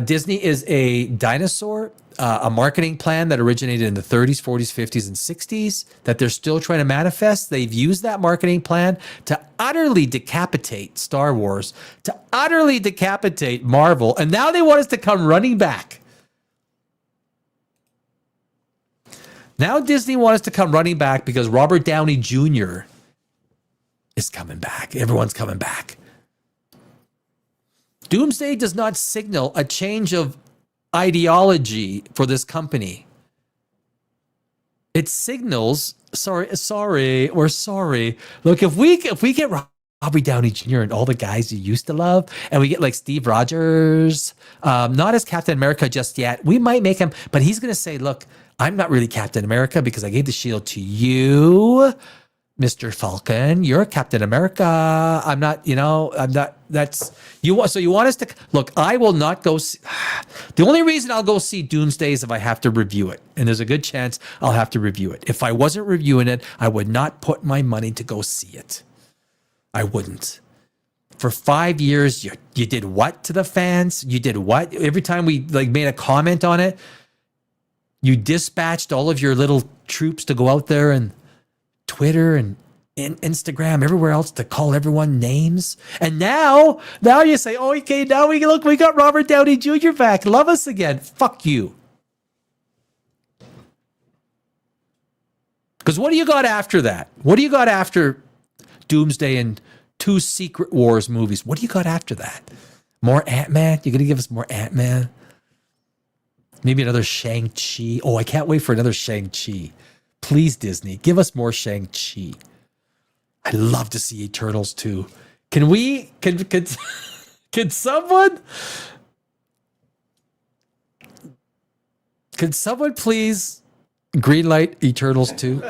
Disney is a dinosaur, a marketing plan that originated in the 30s, 40s, 50s, and 60s that they're still trying to manifest. They've used that marketing plan to utterly decapitate Star Wars, to utterly decapitate Marvel, and now they want us to come running back. Now Disney wants us to come running back because Robert Downey Jr. is coming back. Everyone's coming back. Doomsday does not signal a change of ideology for this company. It signals, sorry. Look, if we get Robert Downey Jr. and all the guys you used to love, and we get like Steve Rogers, not as Captain America just yet, we might make him, but he's going to say, look, I'm not really Captain America because I gave the shield to you, Mr. Falcon. You're Captain America. I'm not, that's, you want, so you want us to, look, I will not go see, the only reason I'll go see Doomsday is if I have to review it. And there's a good chance I'll have to review it. If I wasn't reviewing it, I would not put my money to go see it. I wouldn't. For 5 years, you did what to the fans? You did what? Every time we made a comment on it, you dispatched all of your little troops to go out there and Twitter and Instagram, everywhere else to call everyone names. And now you say, oh, okay, now we got Robert Downey Jr. back. Love us again. Fuck you. Because what do you got after that? What do you got after Doomsday and 2 Secret Wars movies? What do you got after that? More Ant-Man? You're going to give us more Ant-Man? Maybe another Shang-Chi? Oh, I can't wait for another Shang-Chi. Please, Disney, give us more Shang-Chi. I'd love to see Eternals too. Can someone please greenlight Eternals 2?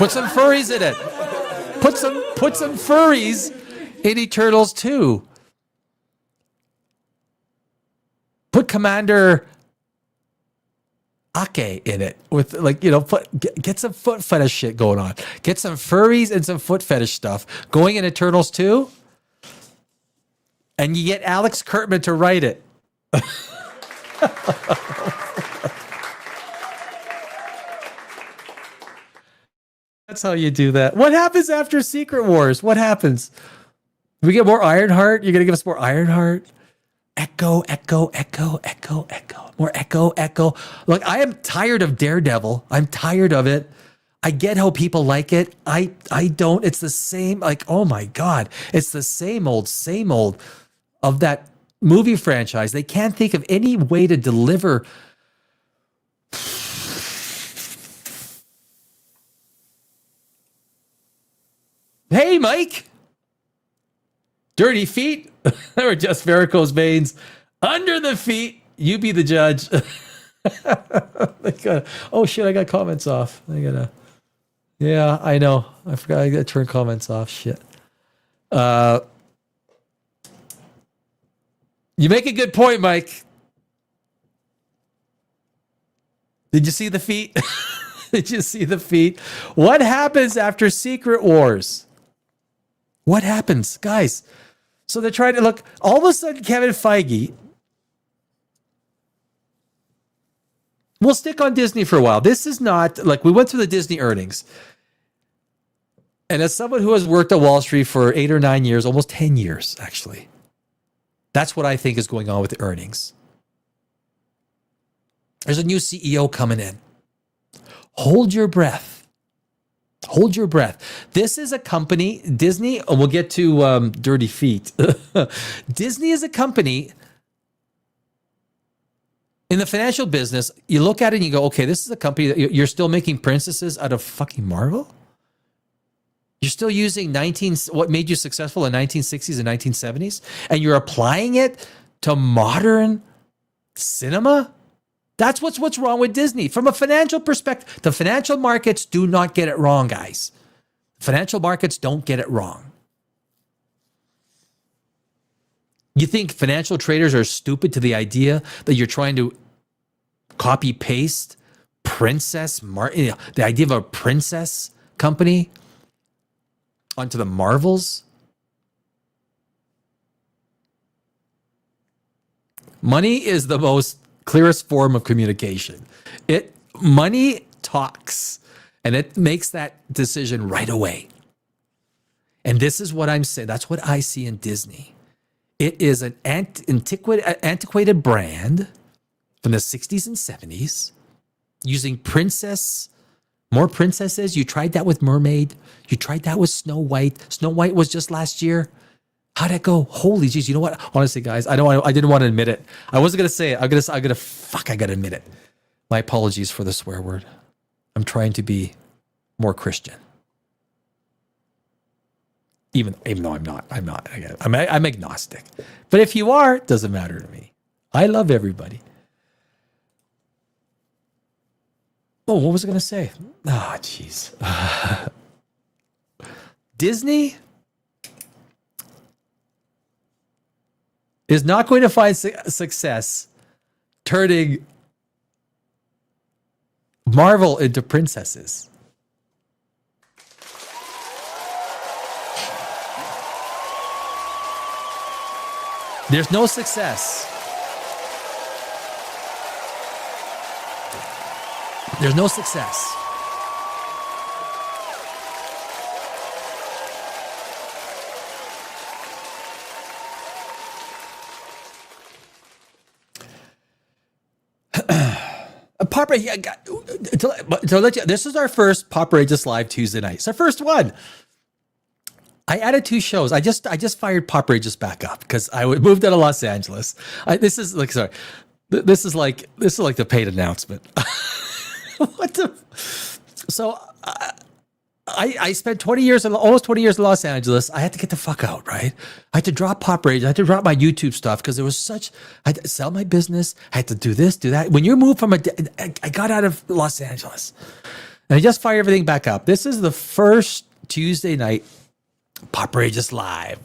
Put some furries in it. Put some furries in Eternals 2. Put Commander Ake in it with get some foot fetish shit going on. Get some furries and some foot fetish stuff going in Eternals 2. And you get Alex Kurtzman to write it. That's how you do that. What happens after Secret Wars? What happens? We get more Ironheart? You're going to give us more Ironheart? Echo. More echo. Look, I am tired of Daredevil. I'm tired of it. I get how people like it. I don't. It's the same. Like, oh my God. It's the same old of that movie franchise. They can't think of any way to deliver. Hey, Mike. Dirty feet. Or just varicose veins. Under the feet. You be the judge. Oh, shit. I got comments off. Yeah, I know. I forgot I got to turn comments off. Shit. You make a good point, Mike. Did you see the feet? Did you see the feet? What happens after Secret Wars? What happens, guys? So they're trying to look. All of a sudden, Kevin Feige. We'll stick on Disney for a while. This is not like we went through the Disney earnings. And as someone who has worked at Wall Street for 8 or 9 years, almost 10 years, actually, that's what I think is going on with the earnings. There's a new CEO coming in. Hold your breath. Hold your breath. This is a company, Disney, and we'll get to Dirty Feet. Disney is a company in the financial business. You look at it and you go, okay, this is a company that you're still making princesses out of fucking Marvel? You're still using what made you successful in 1960s and 1970s, and you're applying it to modern cinema? That's what's wrong with Disney. From a financial perspective, the financial markets do not get it wrong, guys. Financial markets don't get it wrong. You think financial traders are stupid to the idea that you're trying to copy paste the idea of a princess company onto the Marvels? Money is the most clearest form of communication. Money talks, and it makes that decision right away. And this is what I'm saying. That's what I see in Disney. It is an antiquated brand from the 60s and 70s using more princesses. You tried that with Mermaid. You tried that with Snow White. Snow White was just last year. How'd that go? Holy jeez. You know what? Honestly, guys, I didn't want to admit it. I wasn't going to say it. I got to admit it. My apologies for the swear word. I'm trying to be more Christian. Even though I'm not. I'm agnostic. But if you are, it doesn't matter to me. I love everybody. Oh, what was I going to say? Ah, jeez. Disney is not going to find success turning Marvel into princesses. There's no success. There's no success. This is our first POPRAGEOUS Live Tuesday night. It's our first one. I added 2 shows. I just fired POPRAGEOUS back up because I moved out of Los Angeles. This is like the paid announcement. So I spent almost 20 years in Los Angeles. I had to get the fuck out, right? I had to drop POPRAGEOUS. I had to drop my YouTube stuff because there was I had to sell my business. I had to do this, do that. When you move from I got out of Los Angeles. And I just fired everything back up. This is the first Tuesday night POPRAGEOUS Live.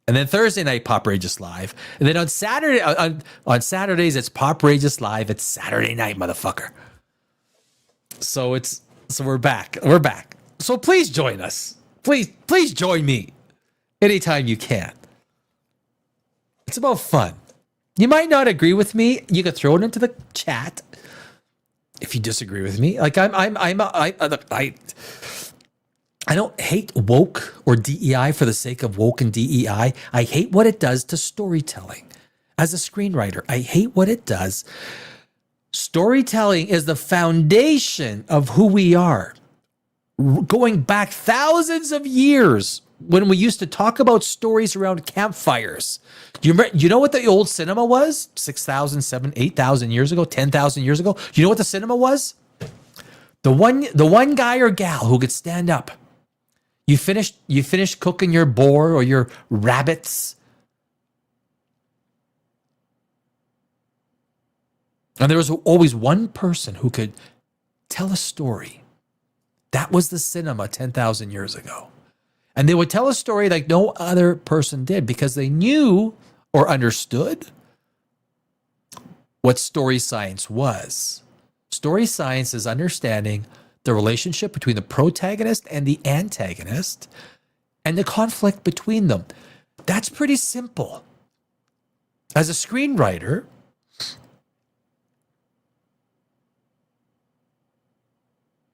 And then Thursday night, POPRAGEOUS Live. And then on Saturday, on Saturdays, it's POPRAGEOUS Live. It's Saturday night, motherfucker. So we're back. We're back. So please join us. Please join me anytime you can. It's about fun. You might not agree with me. You can throw it into the chat if you disagree with me. Like I don't hate woke or DEI for the sake of woke and DEI. I hate what it does to storytelling. As a screenwriter, I hate what it does. Storytelling is the foundation of who we are. Going back thousands of years when we used to talk about stories around campfires. You know what the old cinema was? 6,000, 7,000, 8,000 years ago, 10,000 years ago? You know what the cinema was? The one guy or gal who could stand up. You finished cooking your boar or your rabbits. And there was always one person who could tell a story. That was the cinema 10,000 years ago. And they would tell a story like no other person did because they knew or understood what story science was. Story science is understanding the relationship between the protagonist and the antagonist and the conflict between them. That's pretty simple. As a screenwriter,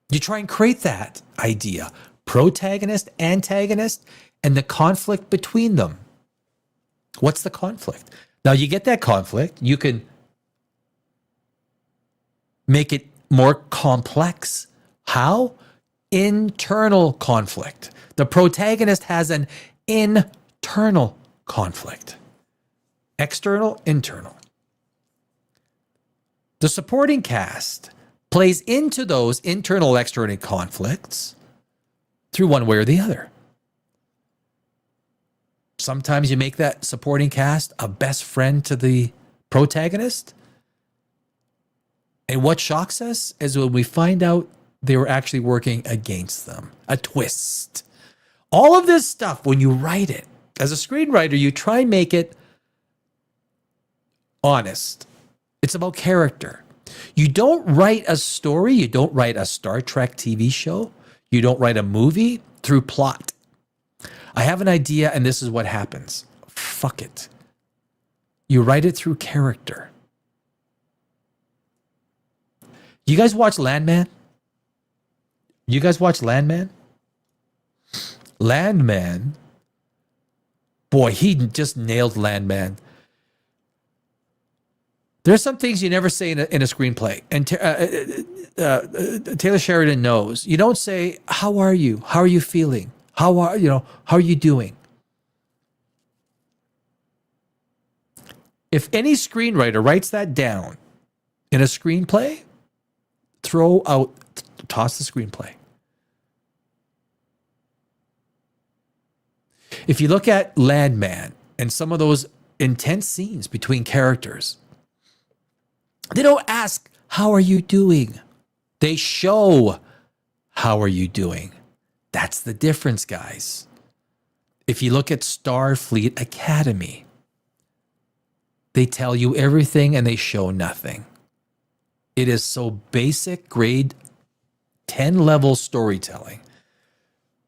you try and create that idea. Protagonist, antagonist, and the conflict between them. What's the conflict? Now you get that conflict. You can make it more complex. How? Internal conflict. The protagonist has an internal conflict. External, internal. The supporting cast plays into those internal, external conflicts through one way or the other. Sometimes you make that supporting cast a best friend to the protagonist. And what shocks us is when we find out they were actually working against them. A twist. All of this stuff, when you write it, as a screenwriter, you try and make it honest. It's about character. You don't write a story. You don't write a Star Trek TV show. You don't write a movie through plot. I have an idea and this is what happens. Fuck it. You write it through character. You guys watch Landman? You guys watch Landman? Landman, boy, he just nailed Landman. There's some things you never say in a screenplay. And Taylor Sheridan knows. You don't say, how are you? How are you feeling? How are you doing? If any screenwriter writes that down in a screenplay, toss the screenplay. If you look at Landman and some of those intense scenes between characters, they don't ask, how are you doing? They show, how are you doing? That's the difference, guys. If you look at Starfleet Academy, they tell you everything and they show nothing. It is so basic, grade 10 level storytelling.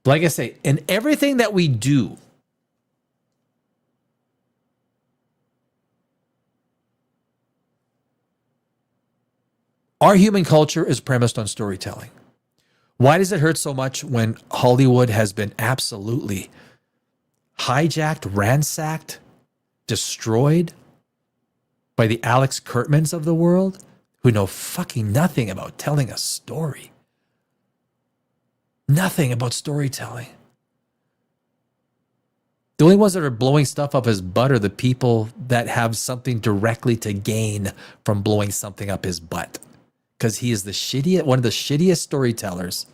Like I say, in everything that we do, our human culture is premised on storytelling. Why does it hurt so much when Hollywood has been absolutely hijacked, ransacked, destroyed by the Alex Kurtzmans of the world who know fucking nothing about telling a story? Nothing about storytelling. The only ones that are blowing stuff up his butt are the people that have something directly to gain from blowing something up his butt. Because he is one of the shittiest storytellers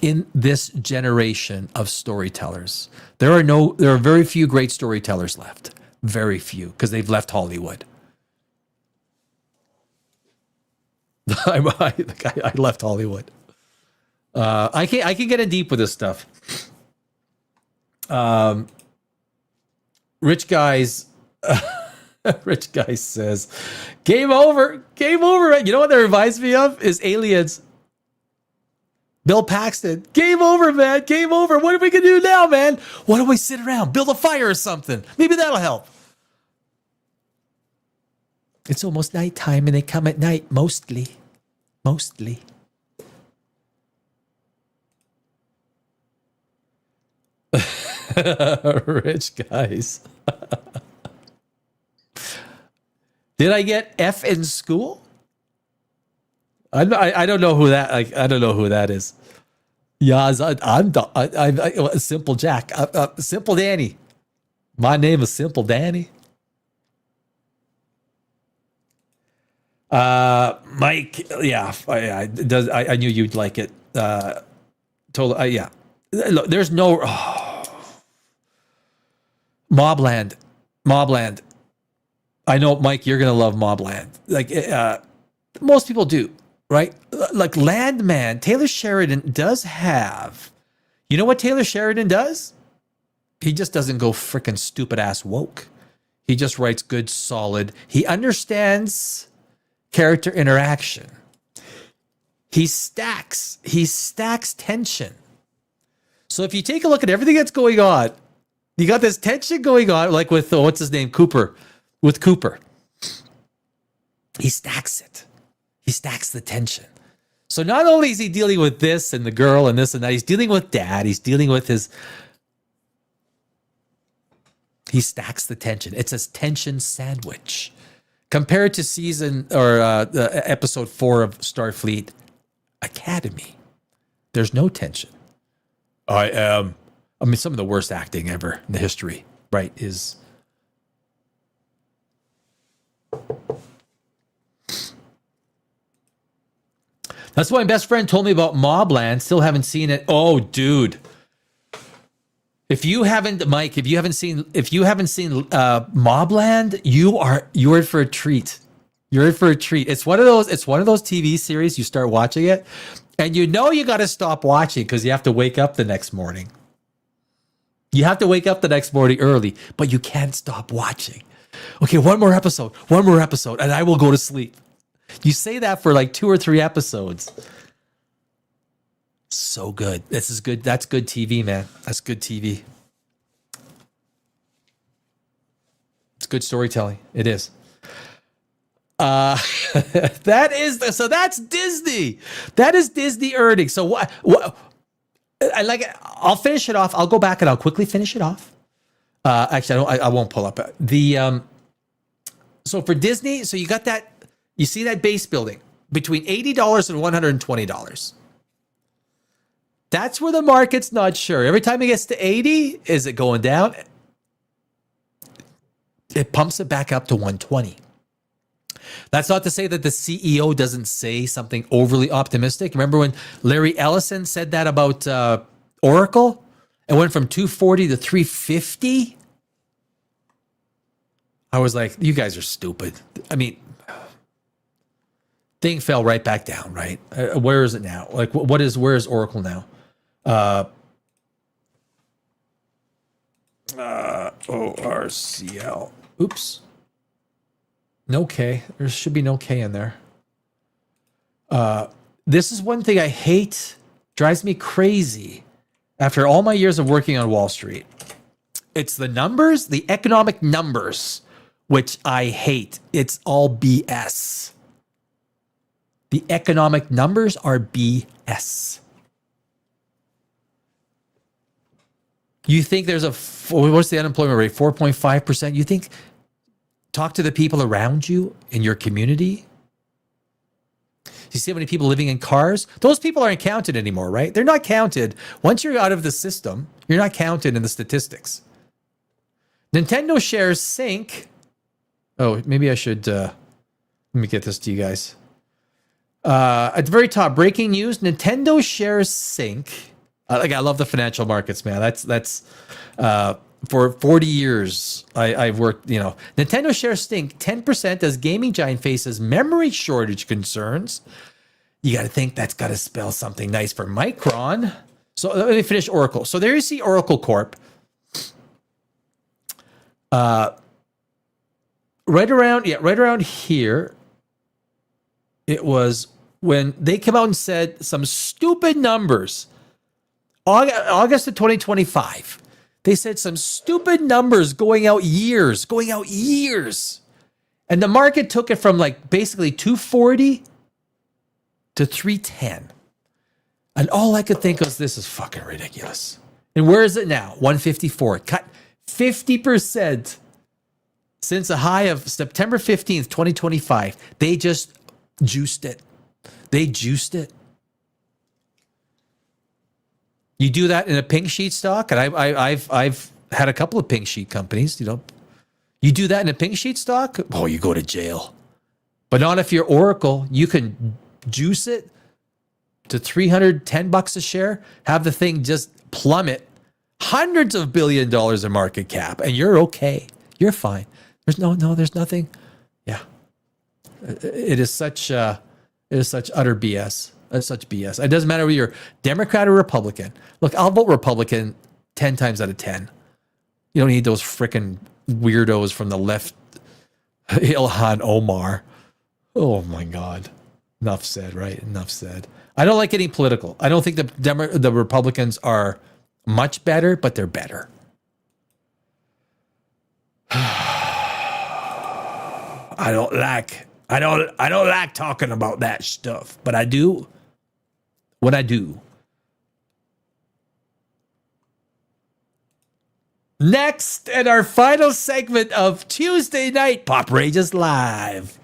in this generation of storytellers. There are very few great storytellers left. Very few, because they've left Hollywood. I left Hollywood. I can get in deep with this stuff. Rich guys says, game over. You know what that reminds me of is Aliens. Bill Paxton, game over, man. Game over. What are we gonna do now, man? Why don't we sit around, build a fire or something? Maybe that'll help. It's almost nighttime and they come at night, mostly. Rich guys. Did I get F in school? I don't know who that. I don't know who that is. Yeah, I'm Simple Jack. Simple Danny. My name is Simple Danny. Mike. Yeah, I knew you'd like it. Totally. Yeah. Look, there's no Mobland. I know, Mike, you're gonna love Mobland. Like most people do, right? Like Landman, Taylor Sheridan does have. You know what Taylor Sheridan does? He just doesn't go freaking stupid ass woke. He just writes good, solid. He understands character interaction. He stacks tension. So if you take a look at everything that's going on, you got this tension going on, like with what's his name, Cooper. With Cooper, he stacks it. He stacks the tension. So not only is he dealing with this and the girl and this and that, he's dealing with dad. He's dealing with his. He stacks the tension. It's a tension sandwich. Compared to season or episode 4 of Starfleet Academy, there's no tension. I mean, some of the worst acting ever in the history, right, is... That's why my best friend told me about Mobland. Still haven't seen it. Oh, dude. If you haven't seen Mobland, you're in for a treat. You're in for a treat. It's one of those TV series, you start watching it, and you know you got to stop watching because you have to wake up the next morning. You have to wake up the next morning early, but you can't stop watching. Okay, one more episode, and I will go to sleep. You say that for like 2 or 3 episodes. So good. This is good. That's good TV, man. That's good TV. It's good storytelling. It is. That's Disney. That is Disney earnings. So what I'll finish it off. I'll go back and I'll quickly finish it off. Actually, I won't pull up the so for Disney, so you got that, you see that base building between $80 and $120. That's where the market's not sure. Every time it gets to 80, is it going down? It pumps it back up to 120. That's not to say that the CEO doesn't say something overly optimistic. Remember when Larry Ellison said that about Oracle? It went from 240 to 350. I was like, you guys are stupid. I mean, thing fell right back down, right? Where is it now? Like, where is Oracle now? ORCL. Oops. No K. There should be no K in there. This is one thing I hate, drives me crazy after all my years of working on Wall Street. It's the numbers, the economic numbers, which I hate. It's all BS. The economic numbers are BS. You think there's what's the unemployment rate? 4.5%. You think, talk to the people around you in your community. You see how many people living in cars? Those people aren't counted anymore, right? They're not counted. Once you're out of the system, you're not counted in the statistics. Nintendo shares sink. Oh, maybe I should, let me get this to you guys. At the very top, breaking news, Nintendo shares sink. I love the financial markets, man. That's for 40 years, I've worked, Nintendo shares stink 10% as gaming giant faces memory shortage concerns. You got to think that's got to spell something nice for Micron. So let me finish Oracle. So there you see Oracle Corp. Right around here, it was when they came out and said some stupid numbers. August of 2025. They said some stupid numbers going out years. And the market took it from like basically 240 to 310. And all I could think was, this is fucking ridiculous. And where is it now? 154. Cut 50% since a high of September 15th, 2025. They just juiced it. You do that in a pink sheet stock, and I've had a couple of pink sheet companies. You do that in a pink sheet stock, you go to jail. But not if you're Oracle. You can juice it to $310 a share, have the thing just plummet hundreds of $1 billion in market cap, and you're okay. You're fine. There's nothing. Yeah, it is such utter BS. It's such BS. It doesn't matter whether you're Democrat or Republican. Look, I'll vote Republican 10 times out of 10. You don't need those freaking weirdos from the left. Ilhan Omar. Oh my God. Enough said, right? Enough said. I don't like getting political. I don't think the Republicans are much better, but they're better. I don't like talking about that stuff, but I do what I do. Next, and our final segment of Tuesday night, POPRAGEOUS Live.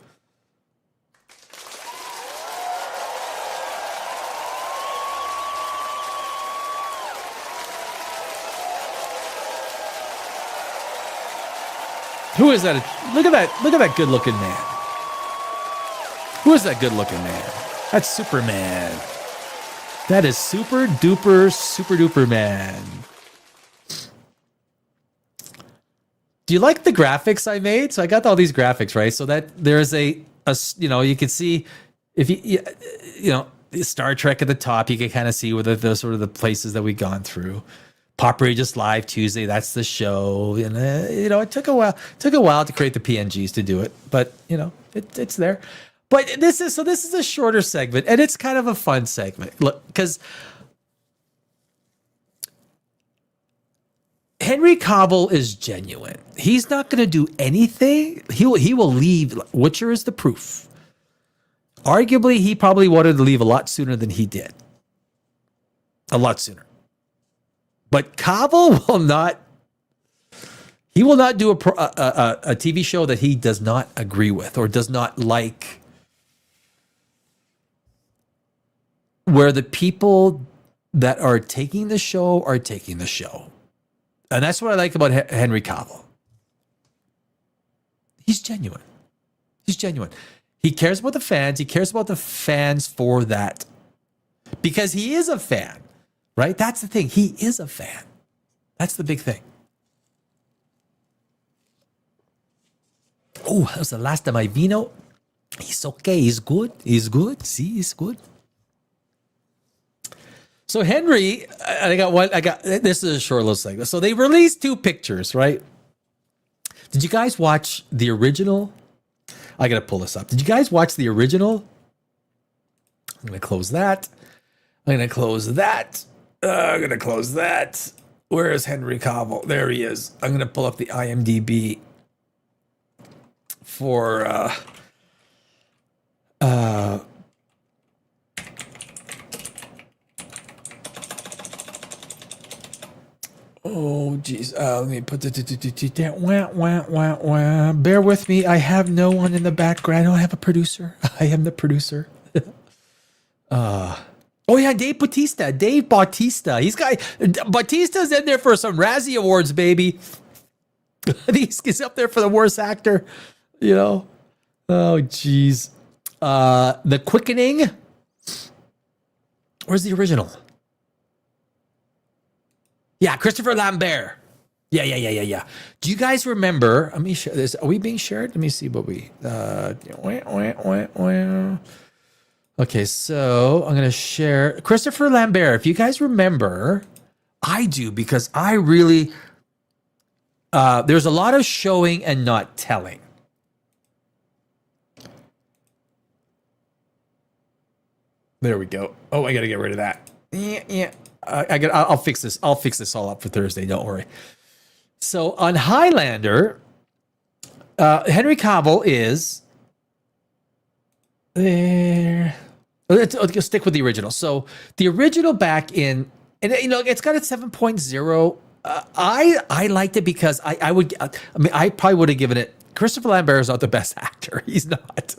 Who is that? Look at that good-looking man. Who is that good-looking man? That's Superman. That is super duper man. Do you like the graphics I made? So I got all these graphics, right? So that there's you can see if Star Trek at the top, you can kind of see where the sort of the places that we've gone through. POPRAGEOUS Live Tuesday, that's the show. And it took a while to create the PNGs to do it, but it's there. But this is a shorter segment, and it's kind of a fun segment. Look, because Henry Cavill is genuine. He's not going to do anything. He will leave. Witcher is the proof. Arguably, he probably wanted to leave a lot sooner than he did. A lot sooner. But Cavill will not. He will not do a TV show that he does not agree with or does not like. Where the people that are taking the show are taking the show. And that's what I like about Henry Cavill. He's genuine. He cares about the fans. He cares about the fans for that. Because he is a fan, right? That's the thing. He is a fan. That's the big thing. Oh, that was the last of my vino. He's okay. He's good. See, he's good. So Henry, this is a short little segment. So they released 2 pictures, right? Did you guys watch the original? I got to pull this up. Did you guys watch the original? I'm going to close that. I'm going to close that. Where is Henry Cavill? There he is. I'm going to pull up the IMDb for oh geez, let me put the bear with me. I have no one in the background. I don't have a producer. I am the producer. Oh yeah, Dave Bautista. Bautista's in there for some Razzie Awards, baby. He's up there for the worst actor. Oh geez. The Quickening. Where's the original? Yeah, Christopher Lambert. Yeah. Do you guys remember? Let me share this. Are we being shared? Let me see what we. Okay, so I'm gonna share Christopher Lambert. If you guys remember, I do because I really. There's a lot of showing and not telling. There we go. Oh, I gotta get rid of that. Yeah. I'll fix this. I'll fix this all up for Thursday. Don't worry. So on Highlander, Henry Cavill is there. Let's stick with the original. So the original back in, and it's got a 7.0. I liked it because I probably would have given it. Christopher Lambert is not the best actor. He's not.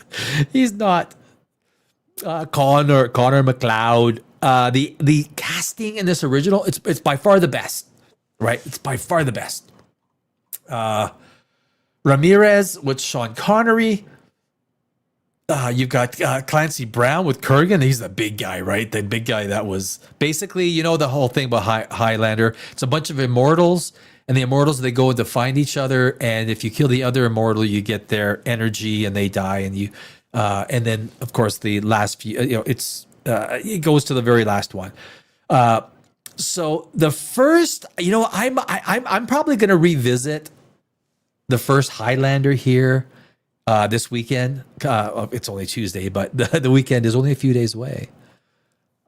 Connor McLeod. The casting in this original, it's by far the best, right? It's by far the best. Ramirez with Sean Connery. You've got Clancy Brown with Kurgan. He's the big guy, right? The big guy that was basically, the whole thing about Highlander. It's a bunch of immortals, and the immortals, they go to find each other, and if you kill the other immortal, you get their energy, and they die, and then of course the last few, it goes to the very last one. So the first, I'm probably going to revisit the first Highlander here this weekend. It's only Tuesday, but the weekend is only a few days away.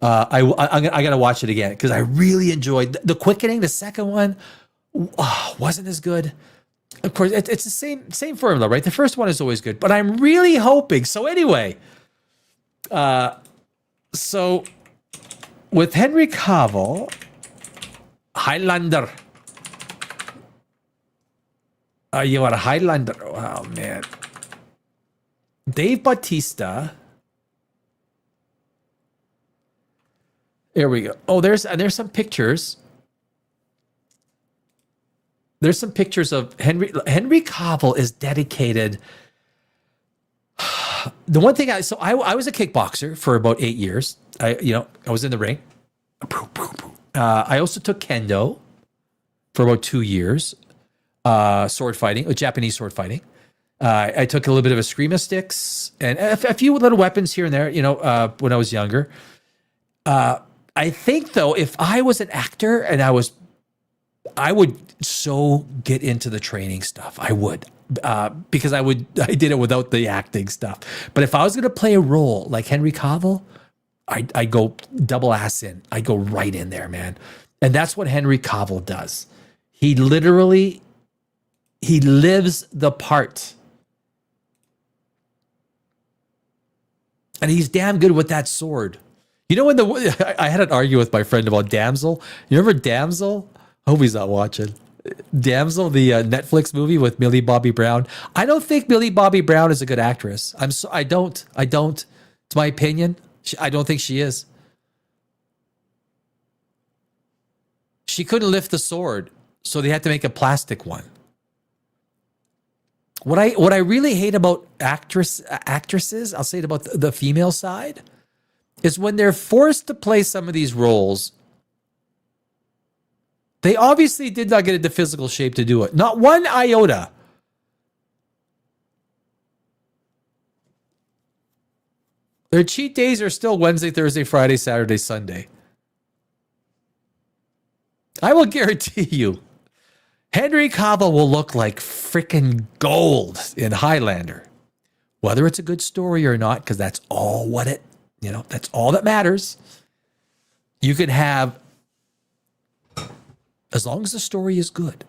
I got to watch it again because I really enjoyed the Quickening. The second one wasn't as good. Of course, it's the same formula, right? The first one is always good, but I'm really hoping. So anyway, so with Henry Cavill, Highlander. You are a Highlander. Oh man. Dave Bautista. There we go. Oh, there's some pictures. There's some pictures of Henry Cavill is dedicated. The one thing I was a kickboxer for about 8 years. I was in the ring. I also took kendo for about 2 years. Sword fighting, Japanese sword fighting. I took a little bit of eskrima sticks and a few little weapons here and there, when I was younger. I think though, if I was an actor and I would so get into the training stuff. I would, because I did it without the acting stuff. But if I was going to play a role like Henry Cavill, I go double ass in. I go right in there, man. And that's what Henry Cavill does. He lives the part. And he's damn good with that sword. When I had an argument with my friend about Damsel. You remember Damsel? I hope he's not watching. Damsel, the Netflix movie with Millie Bobby Brown. I don't think Millie Bobby Brown is a good actress. I don't. It's my opinion. I don't think she is. She couldn't lift the sword, so they had to make a plastic one. What I really hate about actresses, I'll say it about the female side, is when they're forced to play some of these roles. They obviously did not get into physical shape to do it. Not one iota. Their cheat days are still Wednesday, Thursday, Friday, Saturday, Sunday. I will guarantee you, Henry Cavill will look like freaking gold in Highlander. Whether it's a good story or not, because that's all that's all that matters. You could have, as long as the story is good.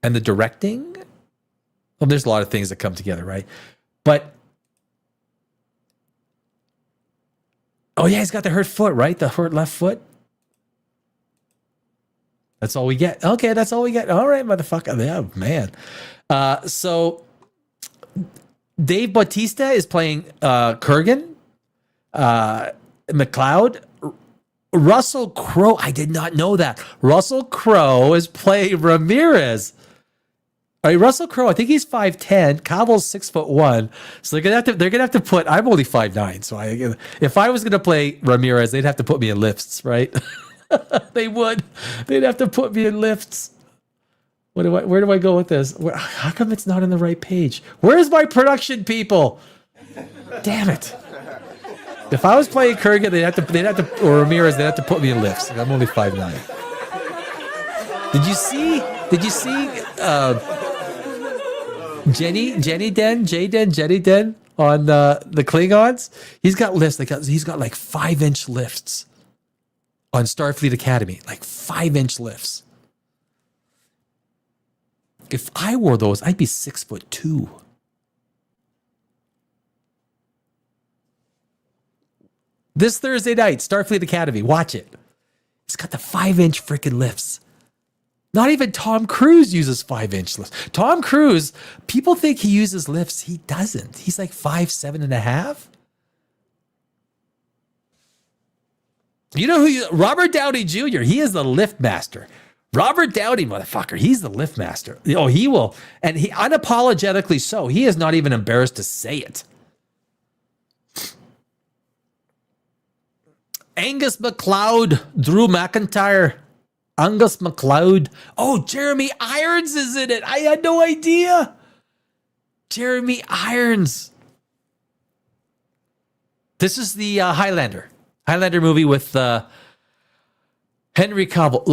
And the directing, well, there's a lot of things that come together, right? But, oh yeah, he's got the hurt foot, right? The hurt left foot. That's all we get. Okay, that's all we get. All right, motherfucker. Yeah, man. So Dave Bautista is playing Kurgan. McLeod. Russell Crowe. I did not know that. Russell Crowe is playing Ramirez. All right, Russell Crowe, I think he's 5'10". Cavill's 6'1". So they're gonna have to put. I'm only 5'9". So if I was gonna play Ramirez, they'd have to put me in lifts, right? They would. They'd have to put me in lifts. Where do I go with this? How come it's not on the right page? Where's my production people? Damn it. If I was playing Kurgan, they'd have to, or Ramirez, they'd have to put me in lifts. I'm only 5'9". Did you see Jenny Den on the Klingons? He's got lifts. He's got like 5-inch lifts on Starfleet Academy, like 5-inch lifts. If I wore those, I'd be 6'2". This Thursday night, Starfleet Academy, watch it. He's got the 5-inch freaking lifts. Not even Tom Cruise uses 5-inch lifts. Tom Cruise, people think he uses lifts. He doesn't. He's like 5'7.5". You know Robert Downey Jr., he is the lift master. Robert Downey, motherfucker, he's the lift master. Oh, he will. And he unapologetically so. He is not even embarrassed to say it. Angus MacLeod, Drew McIntyre, Angus MacLeod. Oh, Jeremy Irons is in it. I had no idea. Jeremy Irons. This is the Highlander movie with Henry Cavill.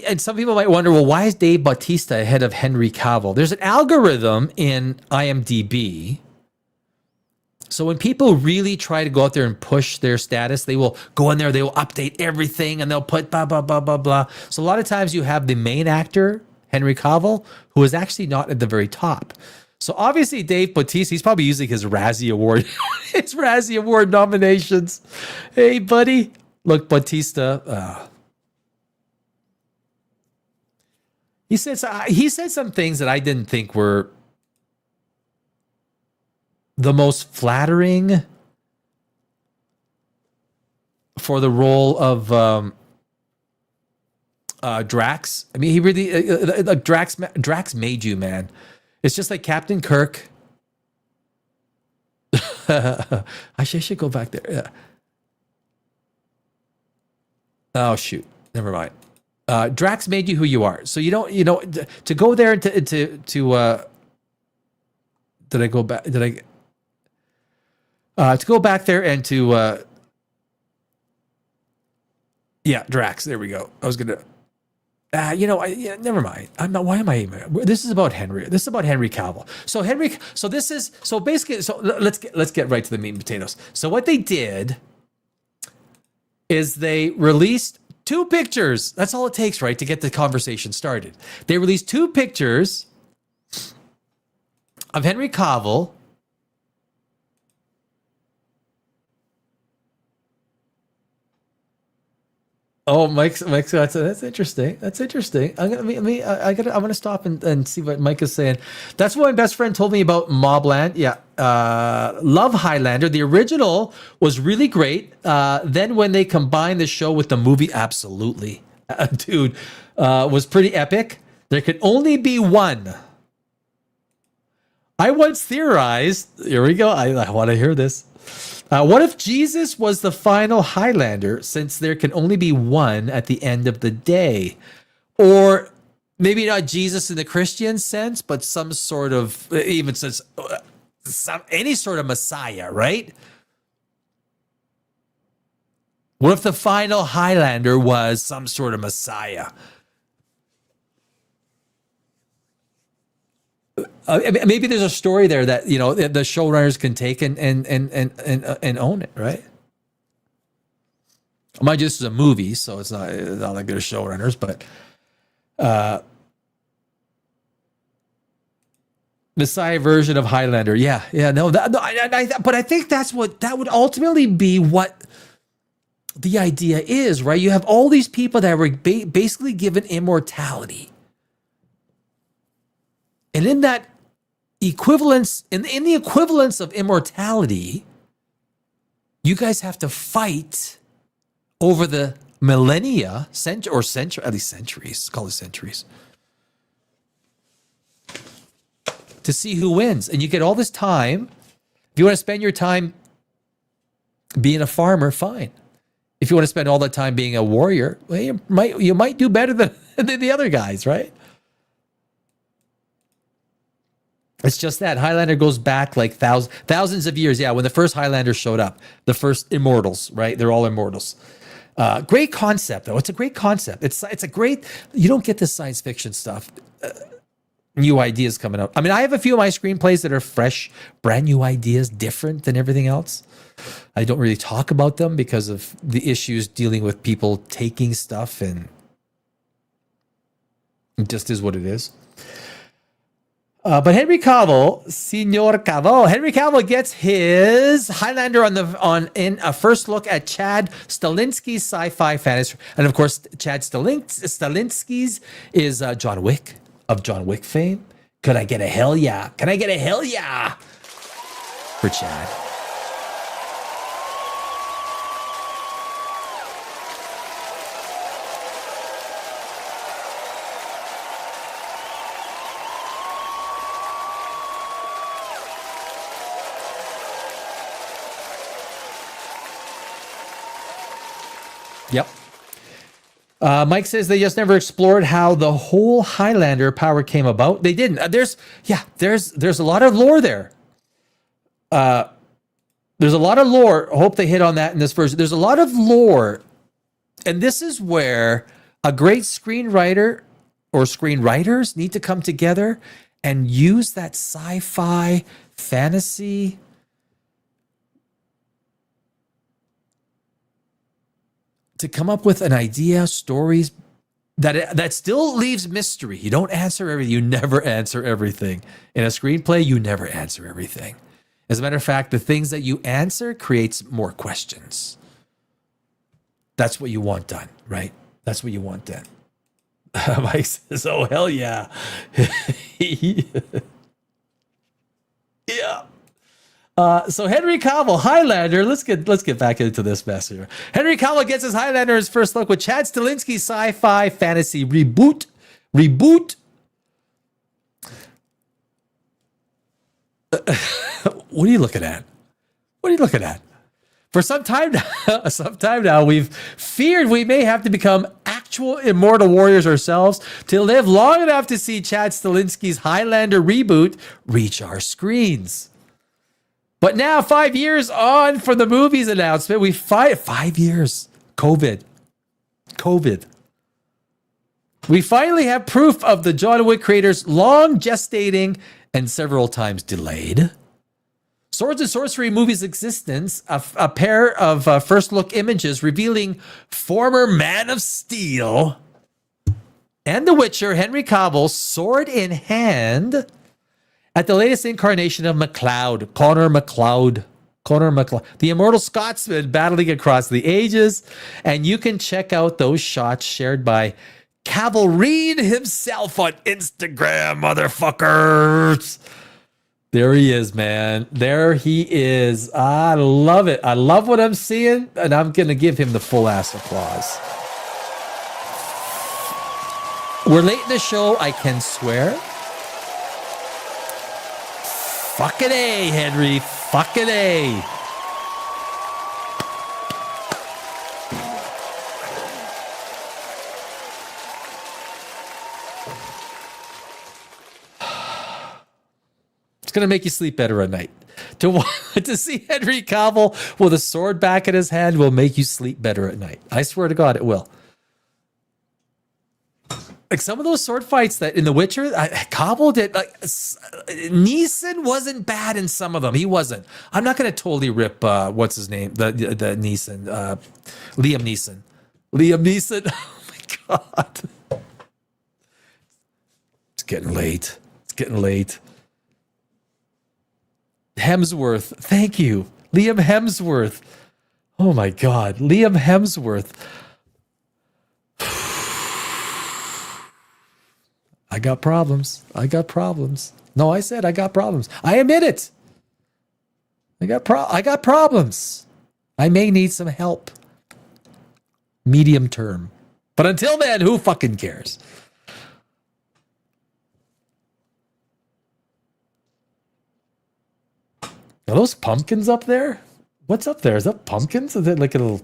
And some people might wonder, well, why is Dave Bautista ahead of Henry Cavill? There's an algorithm in IMDb. So when people really try to go out there and push their status, they will go in there, they will update everything, and they'll put blah, blah, blah, blah, blah. So a lot of times you have the main actor, Henry Cavill, who is actually not at the very top. So obviously Dave Bautista, he's probably using his Razzie Award, his Razzie Award nominations. Hey, buddy. Look, Bautista, he said some things that I didn't think were the most flattering for the role of Drax. I mean, he really Drax made you, man. It's just like Captain Kirk. I should go back there. Yeah. Oh shoot, never mind. Drax made you who you are. So you don't, to go there and to did I go back? Did I? To go back there and to, Drax. There we go. I was gonna, never mind. I'm not. Why am I even? This is about Henry. This is about Henry Cavill. So basically, let's get right to the meat and potatoes. So what they did is they released 2 pictures. That's all it takes, right, to get the conversation started. They released 2 pictures of Henry Cavill. Oh, Mike's that's interesting. That's interesting. I'm gonna stop and see what Mike is saying. That's what my best friend told me about Mobland. Yeah, love Highlander. The original was really great. Then when they combined the show with the movie, absolutely, dude, was pretty epic. There could only be one. I once theorized. Here we go. I want to hear this. What if Jesus was the final Highlander, since there can only be one at the end of the day? Or maybe not Jesus in the Christian sense, but some sort of, even since any sort of Messiah, right? What if the final Highlander was some sort of Messiah? Maybe there's a story there that the showrunners can take and own it, right? Mind you, this is a movie, so it's not like they're showrunners, but Messiah version of Highlander, but I think that would ultimately be what the idea is, right? You have all these people that were basically given immortality. And in that equivalence, in the equivalence of immortality, you guys have to fight over the millennia, at least centuries, call it centuries, to see who wins. And you get all this time. If you want to spend your time being a farmer, fine. If you want to spend all that time being a warrior, well, you might do better than the other guys, right? It's just that Highlander goes back like thousands of years. Yeah, when the first Highlander showed up, the first immortals, right? They're all immortals. Great concept, though. It's a great concept. It's a great. You don't get this science fiction stuff. New ideas coming up. I mean, I have a few of my screenplays that are fresh, brand new ideas, different than everything else. I don't really talk about them because of the issues dealing with people taking stuff, and it just is what it is. But Henry Cavill, Senor Cavill, Henry Cavill gets his Highlander in a first look at Chad Stahelski's sci-fi fantasy, and of course, Chad Stahelski's is John Wick of John Wick fame. Could I get a hell yeah? Can I get a hell yeah for Chad? Yep. Mike says they just never explored how the whole Highlander power came about. They didn't. There's a lot of lore there. There's a lot of lore. I hope they hit on that in this version. There's a lot of lore, and this is where a great screenwriter or screenwriters need to come together and use that sci-fi fantasy to come up with an idea, stories that still leaves mystery. You don't answer everything. You never answer everything. In a screenplay, you never answer everything. As a matter of fact, the things that you answer creates more questions. That's what you want done, right? That's what you want done. Mike says, oh, hell yeah. Yeah. So Henry Cavill, Highlander. Let's get back into this mess here. Henry Cavill gets his Highlander his first look with Chad Stahelski's sci-fi fantasy reboot. What are you looking at? What are you looking at? For some time now, we've feared we may have to become actual immortal warriors ourselves to live long enough to see Chad Stahelski's Highlander reboot reach our screens. But now, 5 years on from the movie's announcement, 5 years. COVID. We finally have proof of the John Wick creator's long gestating and several times delayed Swords and Sorcery movie's existence, a pair of first look images revealing former Man of Steel and The Witcher, Henry Cavill, sword in hand, at the latest incarnation of Connor MacLeod, the immortal Scotsman battling across the ages. And you can check out those shots shared by Cavill himself on Instagram, motherfuckers. There he is, man. There he is. I love it. I love what I'm seeing, and I'm going to give him the full ass applause. We're late in the show, I can swear. Fucking A, Henry. Fucking A. It's going to make you sleep better at night. To see Henry Cavill with a sword back in his hand will make you sleep better at night. I swear to God, it will. Like some of those sword fights that in The Witcher, Cavill did. Like Neeson wasn't bad in some of them. He wasn't. I'm not going to totally rip what's his name, the Neeson, Liam Neeson. Liam Neeson. Oh my God. It's getting late. It's getting late. Hemsworth. Thank you. Liam Hemsworth. Oh my God. Liam Hemsworth. I got problems. No, I said I got problems. I admit it. I got problems. I may need some help. Medium term. But until then, who fucking cares? Are those pumpkins up there? What's up there? Is that pumpkins? Is it like a little...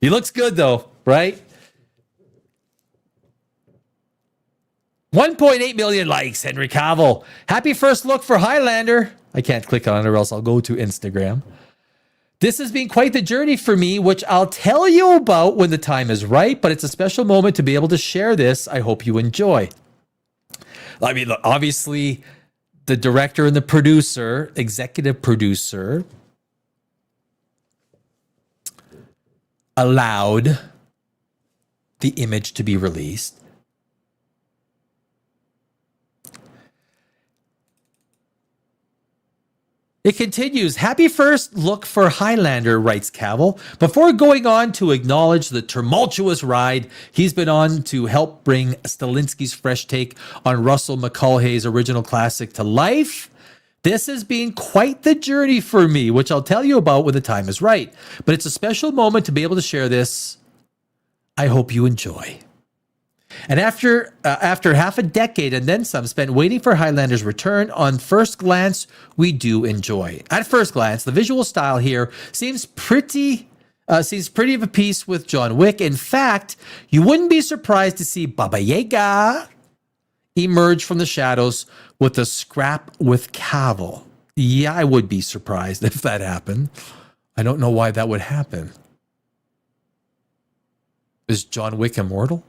He looks good though, right? 1.8 million likes, Henry Cavill. Happy first look for Highlander. I can't click on it or else I'll go to Instagram. This has been quite the journey for me, which I'll tell you about when the time is right, but it's a special moment to be able to share this. I hope you enjoy. I mean, look, obviously, the director and the producer, executive producer, allowed the image to be released. It continues. Happy first look for Highlander, writes Cavill, before going on to acknowledge the tumultuous ride he's been on to help bring Stilinski's fresh take on Russell Mulcahy's original classic to life. This has been quite the journey for me, which I'll tell you about when the time is right. But it's a special moment to be able to share this. I hope you enjoy. And after half a decade and then some spent waiting for Highlander's return, on first glance, we do enjoy. At first glance, the visual style here seems pretty of a piece with John Wick. In fact, you wouldn't be surprised to see Baba Yaga emerge from the shadows with a scrap with Cavill. Yeah, I would be surprised if that happened. I don't know why that would happen. Is John Wick immortal?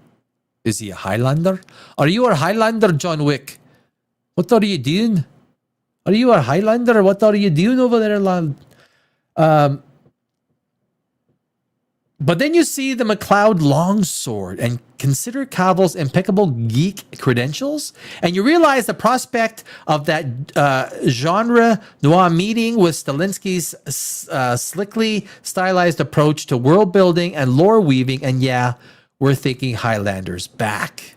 Is he a Highlander? Are you a Highlander, John Wick? What are you doing? Are you a Highlander? What are you doing over there, lad? But then you see the MacLeod longsword and consider Cavill's impeccable geek credentials, and you realize the prospect of that genre noir meeting with Stilinski's slickly stylized approach to world building and lore weaving, and yeah, we're thinking Highlander's back.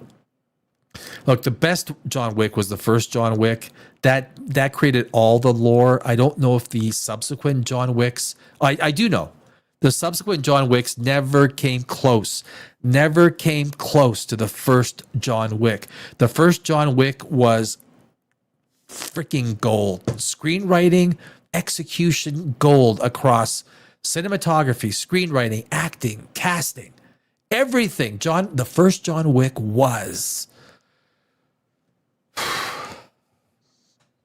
Look, the best John Wick was the first John Wick. That created all the lore. I don't know if the subsequent John Wicks... I do know. The subsequent John Wicks never came close to the first John Wick. The first John Wick was freaking gold. Screenwriting, execution, gold across cinematography, screenwriting, acting, casting, everything. The first John Wick was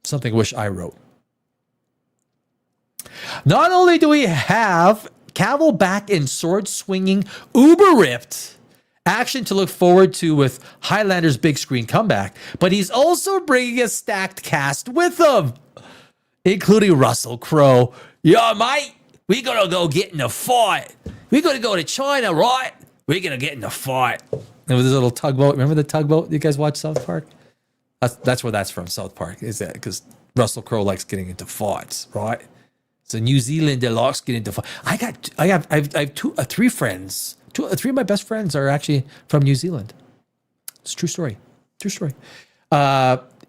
something I wish I wrote. Not only do we have Cavill back in sword-swinging, uber-ripped action to look forward to with Highlander's big screen comeback, but he's also bringing a stacked cast with him, including Russell Crowe. Yo, mate, we gotta go get in a fight. We gotta go to China, right? We're gonna get in a fight. And with this little tugboat, remember the tugboat? You guys watch South Park? That's where that's from, South Park, is that because Russell Crowe likes getting into fights, right? So New Zealander likes getting into fights. I have three friends. Three of my best friends are actually from New Zealand. It's a true story. True story.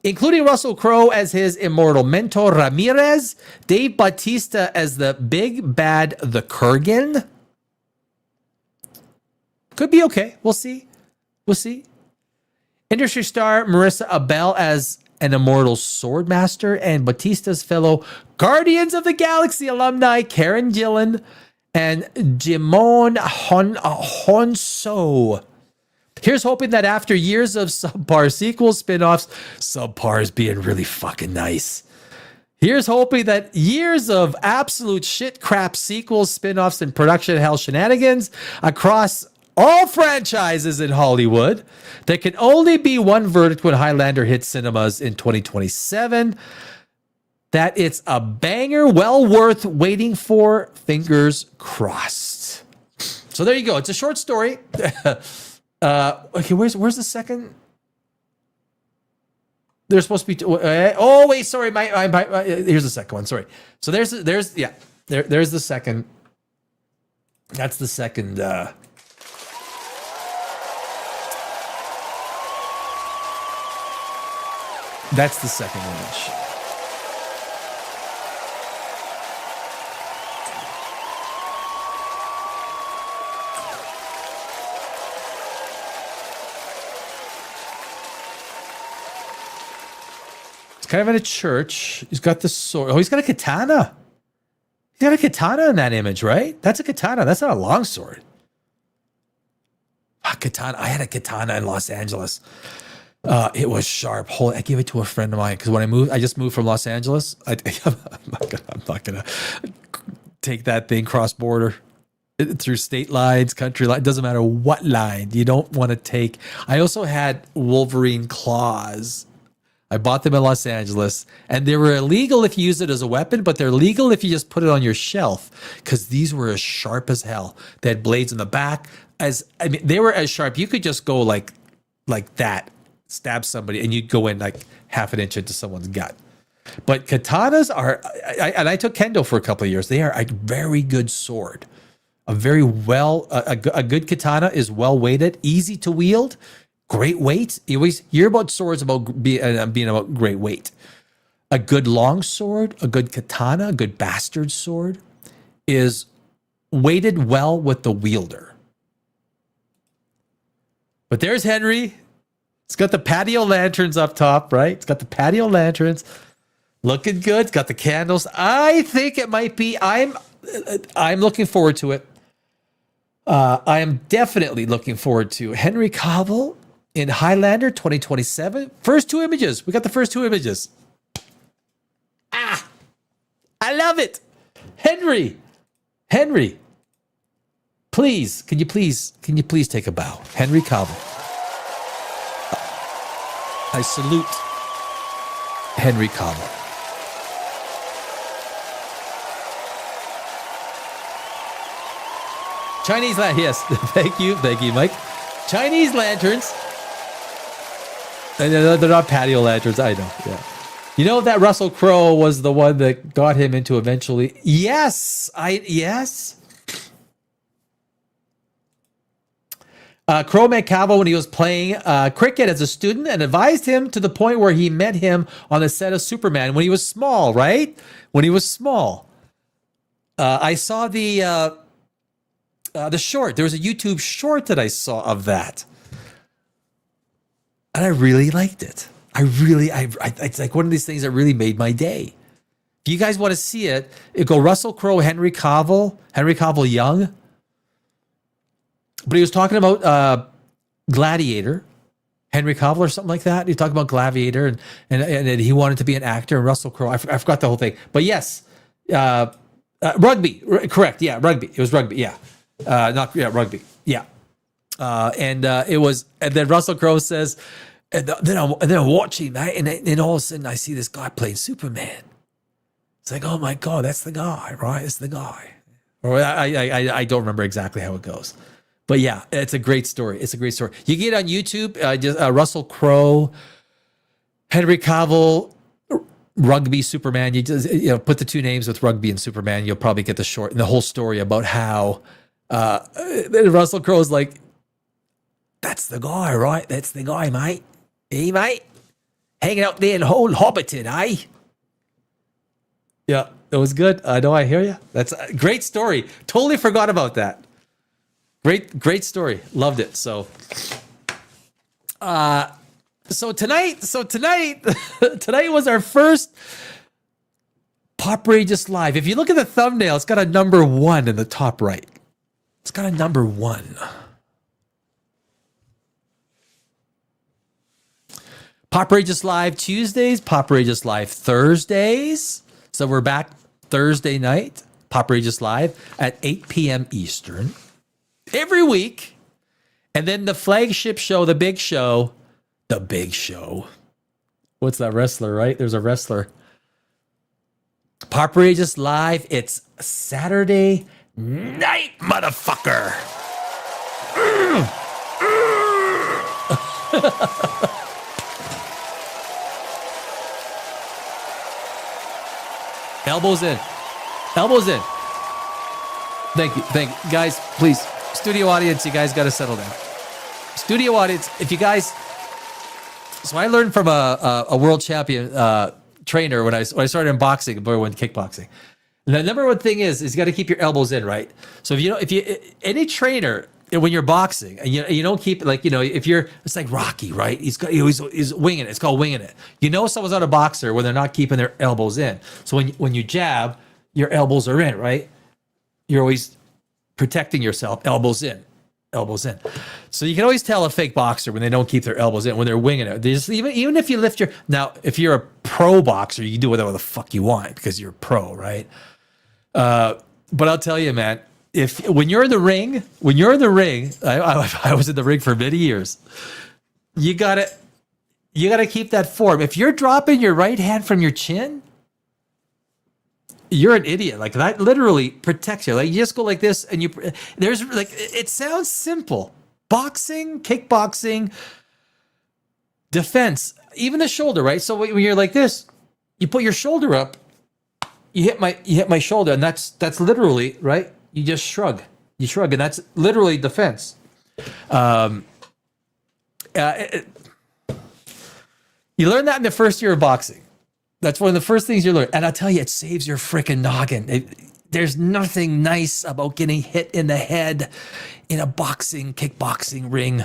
Including Russell Crowe as his immortal mentor Ramirez, Dave Bautista as the big bad the Kurgan. Could be okay. We'll see. Industry star Marissa Abel as an immortal swordmaster, and Bautista's fellow Guardians of the Galaxy alumni Karen Gillan and Jimon Honso. Here's hoping that after years of subpar sequels, spin-offs, subpar is being really fucking nice. Here's hoping that years of absolute shit crap sequels, spin-offs, and production hell shenanigans across all franchises in Hollywood. There can only be one verdict when Highlander hits cinemas in 2027. That it's a banger, well worth waiting for. Fingers crossed. So there you go. It's a short story. Okay, where's the second? There's supposed to be. Oh wait, sorry. Here's the second one. Sorry. So there's the second. That's the second. That's the second image. It's kind of in a church. He's got the sword. Oh, he's got a katana. He's got a katana in that image, right? That's a katana. That's not a long sword. Katana. I had a katana in Los Angeles. It was sharp. I gave it to a friend of mine because when I just moved from Los Angeles. I'm not gonna take that thing cross border through state lines, country line. It doesn't matter what line. You don't want to take. I also had Wolverine claws. I bought them in Los Angeles, and they were illegal if you use it as a weapon, but they're legal if you just put it on your shelf because these were as sharp as hell. They had blades in the back. They were as sharp. You could just go like that. Stab somebody and you'd go in like half an inch into someone's gut. But katanas are, and I took kendo for a couple of years. They are a very good sword. A good katana is well weighted, easy to wield, great weight. You always hear about swords being about great weight. A good long sword, a good katana, a good bastard sword is weighted well with the wielder. But there's Henry. It's got the patio lanterns up top, right? It's got the patio lanterns. Looking good. It's got the candles. I think it might be. I'm looking forward to it. I am definitely looking forward to Henry Cavill in Highlander 2027. First two images. We got the first two images. I love it. Henry. Please, can you please take a bow? Henry Cavill. I salute Henry Cavill. Chinese lanterns, yes. Thank you, Mike. Chinese lanterns. And they're not patio lanterns, I know. Yeah. You know that Russell Crowe was the one that got him into eventually. Yes. Crowe met Cavill when he was playing cricket as a student and advised him to the point where he met him on the set of Superman when he was small, right? When he was small. I saw the short. There was a YouTube short that I saw of that. And I really liked it. It's like one of these things that really made my day. If you guys want to see it, go Russell Crowe, Henry Cavill young. But he was talking about Gladiator, Henry Cavill or something like that. He talked about Gladiator and he wanted to be an actor. And Russell Crowe, I forgot the whole thing. But yes, rugby, correct. Yeah, rugby. It was rugby. Yeah, rugby. Yeah, and then Russell Crowe says, and then I'm watching that, and then all of a sudden I see this guy playing Superman. It's like, oh my God, that's the guy, right? It's the guy. Or I don't remember exactly how it goes. But yeah, it's a great story. You get it on YouTube, just Russell Crowe, Henry Cavill, rugby Superman. You just put the two names with rugby and Superman. You'll probably get the short and the whole story about how Russell Crowe's like, that's the guy, right? That's the guy, mate. Hey, mate, hanging out there in whole Hobbiton, eh? Yeah, it was good. I know. I hear you. That's a great story. Totally forgot about that. Great story. Loved it. So tonight tonight was our first POPRAGEOUS Live. If you look at the thumbnail, it's got a number 1 in the top right. It's got a number 1. POPRAGEOUS Live Tuesdays, POPRAGEOUS Live Thursdays. So we're back Thursday night, POPRAGEOUS Live at 8 p.m. Eastern. Every week. And then the flagship show, the big show. What's that wrestler, right? There's a wrestler. POPRAGEOUS Live. It's Saturday night, motherfucker. Elbows in. Thank you. Guys, please. Studio audience, you guys got to settle down. Studio audience, if you guys... So I learned from a world champion trainer when I started in boxing, before I went kickboxing. And the number one thing is you got to keep your elbows in, right? So if you any trainer, when you're boxing, and you don't keep, if you're, it's like Rocky, right? He's winging it. It's called winging it. Someone's not a boxer when they're not keeping their elbows in. So when you jab, your elbows are in, right? You're always protecting yourself, elbows in. elbows in. So you can always tell a fake boxer when they don't keep their elbows in, when they're winging it. They just, even if you lift your, now, if you're a pro boxer, you can do whatever the fuck you want because you're a pro, right? But I'll tell you, man, when you're in the ring, I was in the ring for many years. You gotta keep that form. If you're dropping your right hand from your chin, you're an idiot. Like that literally protects you. Like you just go like this, and there's like, it sounds simple. Boxing, kickboxing, defense, even the shoulder, right? So when you're like this, you put your shoulder up, you hit my shoulder, and that's literally, right? You just shrug. You shrug, and that's literally defense. You learn that in the first year of boxing. That's one of the first things you learn. And I'll tell you, it saves your freaking noggin. There's nothing nice about getting hit in the head in a kickboxing ring.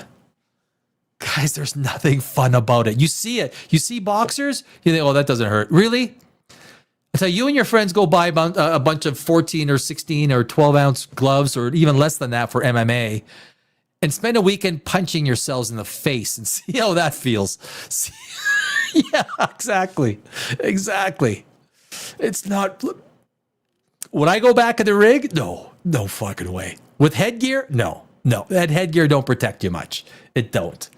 Guys, there's nothing fun about it. You see it. You see boxers, you think, oh, that doesn't hurt. Really? So you and your friends go buy a bunch of 14 or 16 or 12-ounce gloves, or even less than that for MMA, and spend a weekend punching yourselves in the face and see how that feels. Yeah, exactly. It's not. Would I go back in the rig? No fucking way. With headgear? No. That headgear don't protect you much. It don't.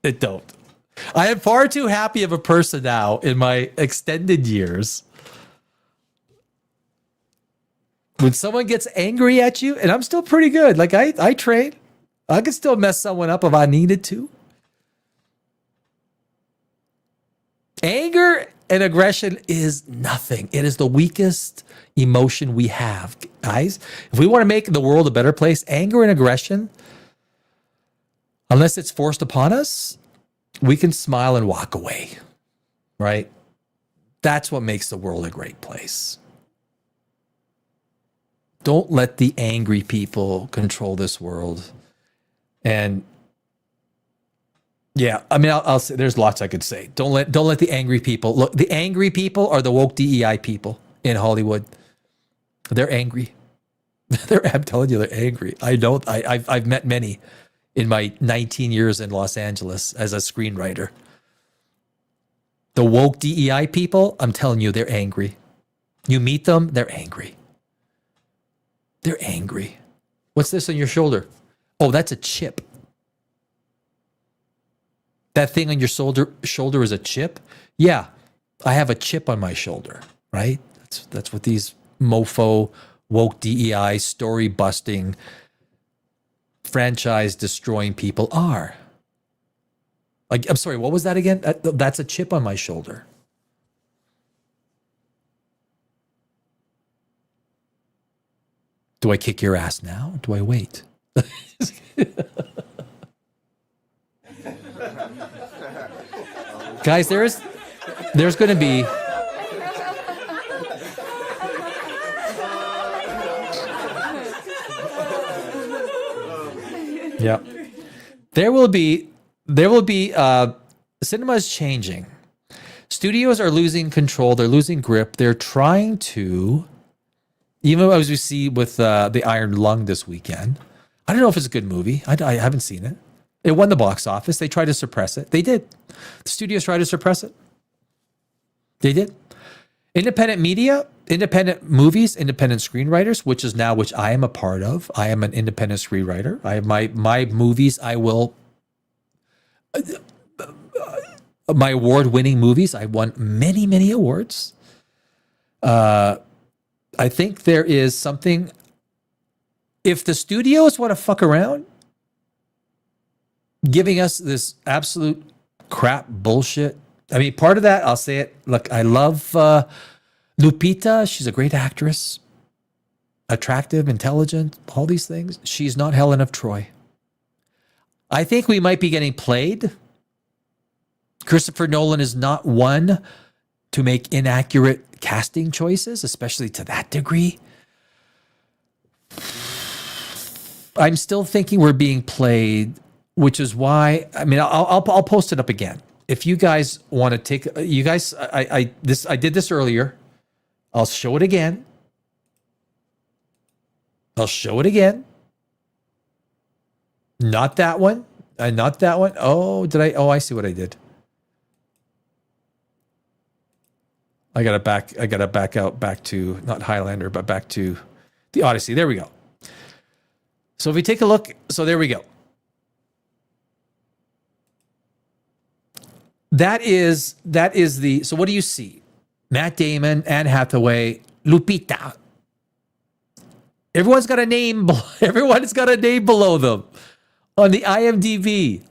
I am far too happy of a person now in my extended years. When someone gets angry at you, and I'm still pretty good. Like I train. I could still mess someone up if I needed to. Anger and aggression is nothing. It is the weakest emotion we have, guys. If we want to make the world a better place, anger and aggression, unless it's forced upon us, we can smile and walk away, right? That's what makes the world a great place. Don't let the angry people control this world. And yeah, I mean, I'll say there's lots I could say. Don't let the angry people look. The angry people are the woke DEI people in Hollywood. They're angry. I'm telling you, they're angry. I've met many in my 19 years in Los Angeles as a screenwriter. The woke DEI people, I'm telling you, they're angry. You meet them, they're angry. They're angry. What's this on your shoulder? Oh, that's a chip. That thing on your shoulder is a chip? Yeah, I have a chip on my shoulder, right? That's what these mofo, woke DEI, story busting, franchise destroying people are. Like, I'm sorry, what was that again? That's a chip on my shoulder. Do I kick your ass now? Do I wait? Guys, there's going to be yeah. There will be cinema's changing. Studios are losing control, they're losing grip. They're trying to, even as we see with the Iron Lung this weekend. I don't know if it's a good movie. I haven't seen it. It won the box office. They tried to suppress it. They did. The studios tried to suppress it. They did. Independent media, independent movies, independent screenwriters, which I am a part of. I am an independent screenwriter. I have my movies. I will. My award-winning movies. I won many, many awards. I think there is something. If the studios want to fuck around, giving us this absolute crap bullshit. I mean, part of that, I'll say it. Look, I love Lupita. She's a great actress. Attractive, intelligent, all these things. She's not Helen of Troy. I think we might be getting played. Christopher Nolan is not one to make inaccurate casting choices, especially to that degree. I'm still thinking we're being played, which is why, I mean, I'll post it up again. If you guys want to take, you guys, I did this earlier. I'll show it again. Not that one. Not that one. Oh, did I? Oh, I see what I did. I gotta back out back to not Highlander, but back to the Odyssey. There we go. So if we take a look, so there we go. That is the, so what do you see? Matt Damon, Anne Hathaway, Lupita. Everyone's got a name. Everyone's got a name below them on the IMDb.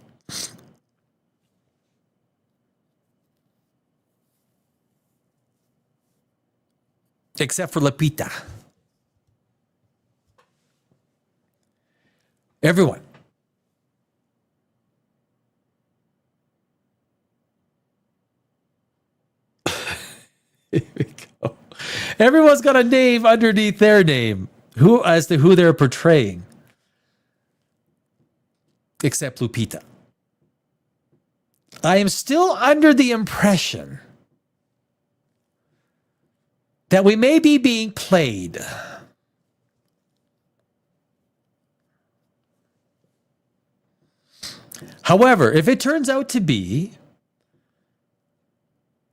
Except for Lupita. Everyone. Here we go. Everyone's got a name underneath their name, as to who they're portraying. Except Lupita. I am still under the impression that we may be being played. However, if it turns out to be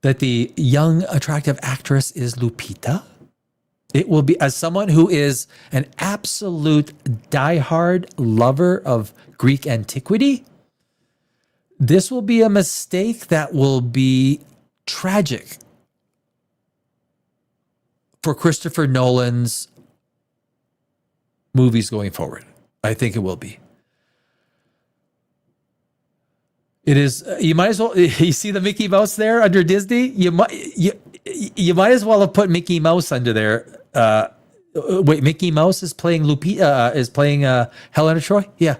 that the young, attractive actress is Lupita, it will be, as someone who is an absolute diehard lover of Greek antiquity, this will be a mistake that will be tragic for Christopher Nolan's movies going forward. I think it will be. It is. You might as well. You see the Mickey Mouse there under Disney. You might as well have put Mickey Mouse under there. Wait, Mickey Mouse is playing Lupita. Is playing Helen of Troy. Yeah.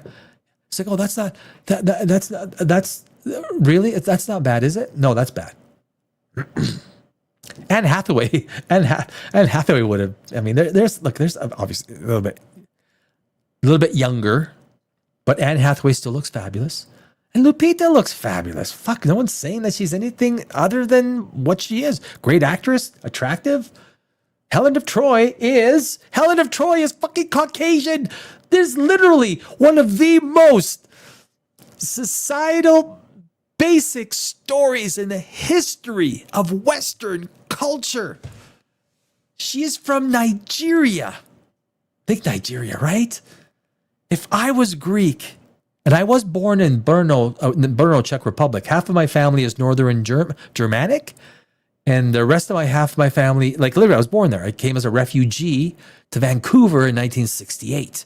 It's like, oh, that's not that's really, that's not bad, is it? No, that's bad. Anne Hathaway. Anne Hathaway would have. I mean, there's obviously a little bit younger, but Anne Hathaway still looks fabulous. And Lupita looks fabulous. Fuck, no one's saying that she's anything other than what she is. Great actress, attractive. Helen of Troy is fucking Caucasian. There's literally one of the most societal basic stories in the history of Western culture. She is from Nigeria. Think Nigeria, right? If I was Greek, and I was born in Brno, Czech Republic. Half of my family is Northern Germanic, and the rest of my family, like literally, I was born there. I came as a refugee to Vancouver in 1968.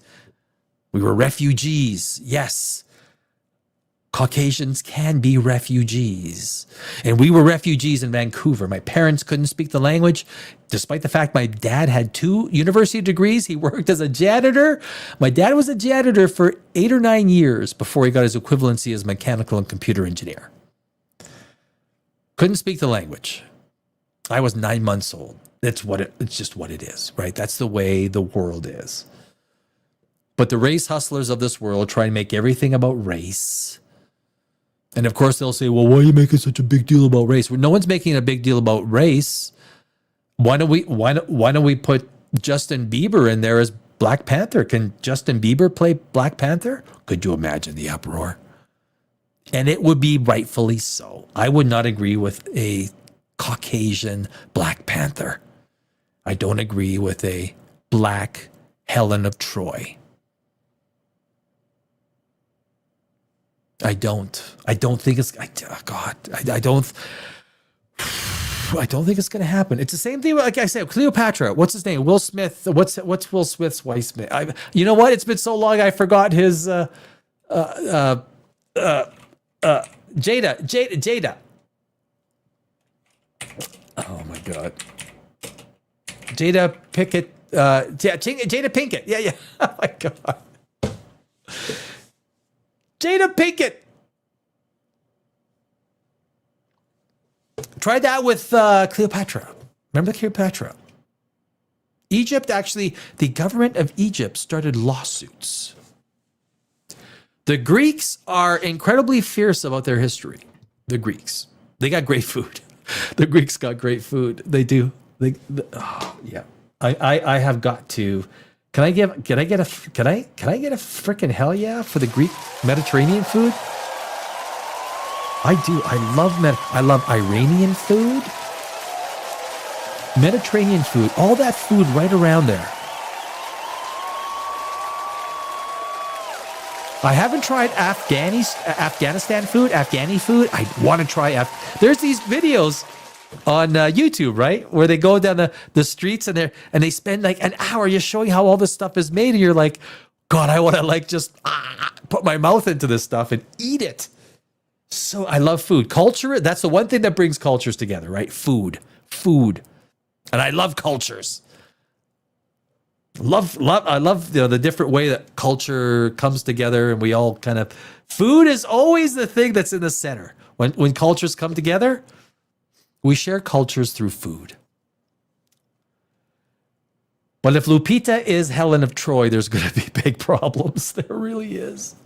We were refugees, yes. Caucasians can be refugees. And we were refugees in Vancouver. My parents couldn't speak the language, despite the fact my dad had 2 university degrees. He worked as a janitor. My dad was a janitor for 8 or 9 years before he got his equivalency as mechanical and computer engineer. Couldn't speak the language. I was 9 months old. It's just what it is, right? That's the way the world is. But the race hustlers of this world try and make everything about race. And of course they'll say, well, why are you making such a big deal about race? Well, no one's making a big deal about race. Why don't we put Justin Bieber in there as Black Panther? Can Justin Bieber play Black Panther? Could you imagine the uproar? And it would be rightfully so. I would not agree with a Caucasian Black Panther. I don't agree with a Black Helen of Troy. I don't think it's, I don't think it's going to happen. It's the same thing. Like I said, Cleopatra, what's his name? Will Smith. What's Will Smith's wife's name? You know what? It's been so long. I forgot his, Jada. Oh my God. Jada Pinkett. Jada Pinkett. Yeah. Oh my God. Jada Pinkett. Try that with Cleopatra. Remember Cleopatra? Egypt, actually, the government of Egypt started lawsuits. The Greeks are incredibly fierce about their history. The Greeks. They got great food. The Greeks got great food. They do. Yeah. I have got to Can I get a freaking hell yeah for the Greek Mediterranean food? I do. I love Iranian food. Mediterranean food. All that food right around there. I haven't tried Afghanistan food, Afghani food. I want to try There's these videos on YouTube, right? Where they go down the streets and they spend like an hour just showing how all this stuff is made. And you're like, God, I want to like just put my mouth into this stuff and eat it. So I love food. Culture, that's the one thing that brings cultures together, right? Food. And I love cultures. I love the different way that culture comes together, and we all kind of, food is always the thing that's in the center. When cultures come together, we share cultures through food. But if Lupita is Helen of Troy, there's going to be big problems. There really is.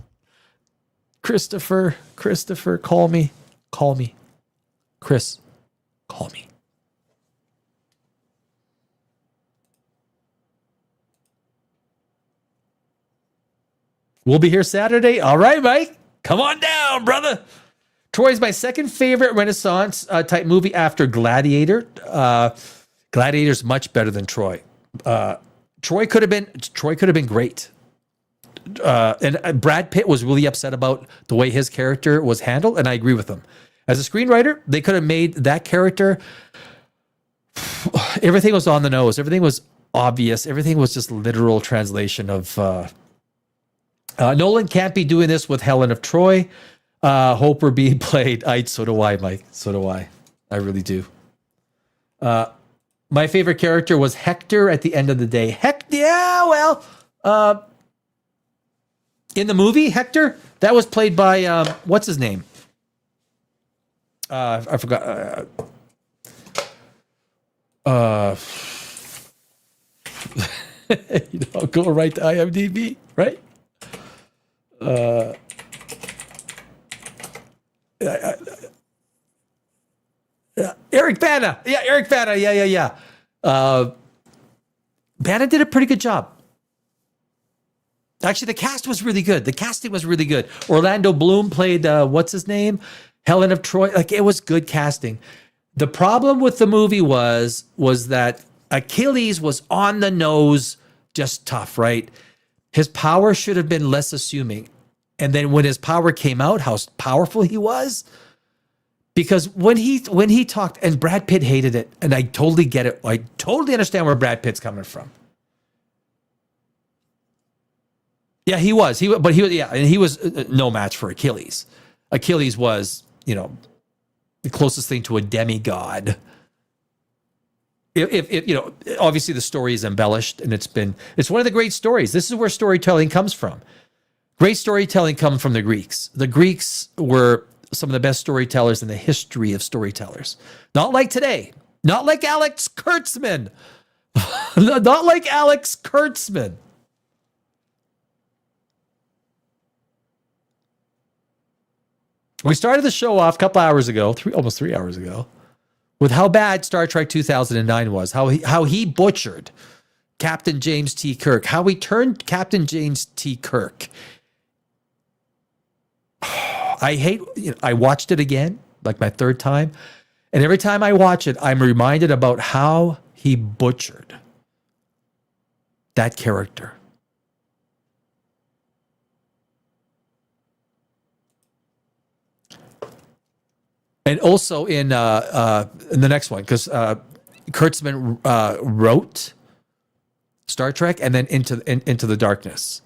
Christopher, call me. Chris, call me. We'll be here Saturday. All right, Mike. Come on down, brother. Troy's my second favorite Renaissance type movie after Gladiator. Gladiator's much better than Troy. Troy could have been great. And Brad Pitt was really upset about the way his character was handled, and I agree with him. As a screenwriter, they could have made that character. Everything was on the nose. Everything was obvious. Everything was just literal translation of. Nolan can't be doing this with Helen of Troy. Hope we're being played. So do I, Mike. So do I. I really do. My favorite character was Hector at the end of the day. In the movie, Hector, that was played by, what's his name? I forgot. Go right to IMDb, right? Eric Bana. Yeah, Eric Bana. Yeah. Bana did a pretty good job. Actually, the cast was really good. The casting was really good. Orlando Bloom played, what's his name? Helen of Troy. Like, it was good casting. The problem with the movie was that Achilles was on the nose, just tough, right? His power should have been less assuming. And then when his power came out, how powerful he was. Because when he talked, and Brad Pitt hated it, and I totally get it. I totally understand where Brad Pitt's coming from. Yeah, he was. And he was no match for Achilles. Achilles was, the closest thing to a demigod. If obviously the story is embellished, and it's one of the great stories. This is where storytelling comes from. Great storytelling comes from the Greeks. The Greeks were some of the best storytellers in the history of storytellers. Not like today. Not like Alex Kurtzman. Not like Alex Kurtzman. We started the show off a couple hours ago, almost 3 hours ago, with how bad Star Trek 2009 was, how he butchered Captain James T. Kirk, how he turned Captain James T. Kirk. I watched it again, like my third time, and every time I watch it, I'm reminded about how he butchered that character. And also in the next one, because Kurtzman wrote Star Trek and then Into the Darkness,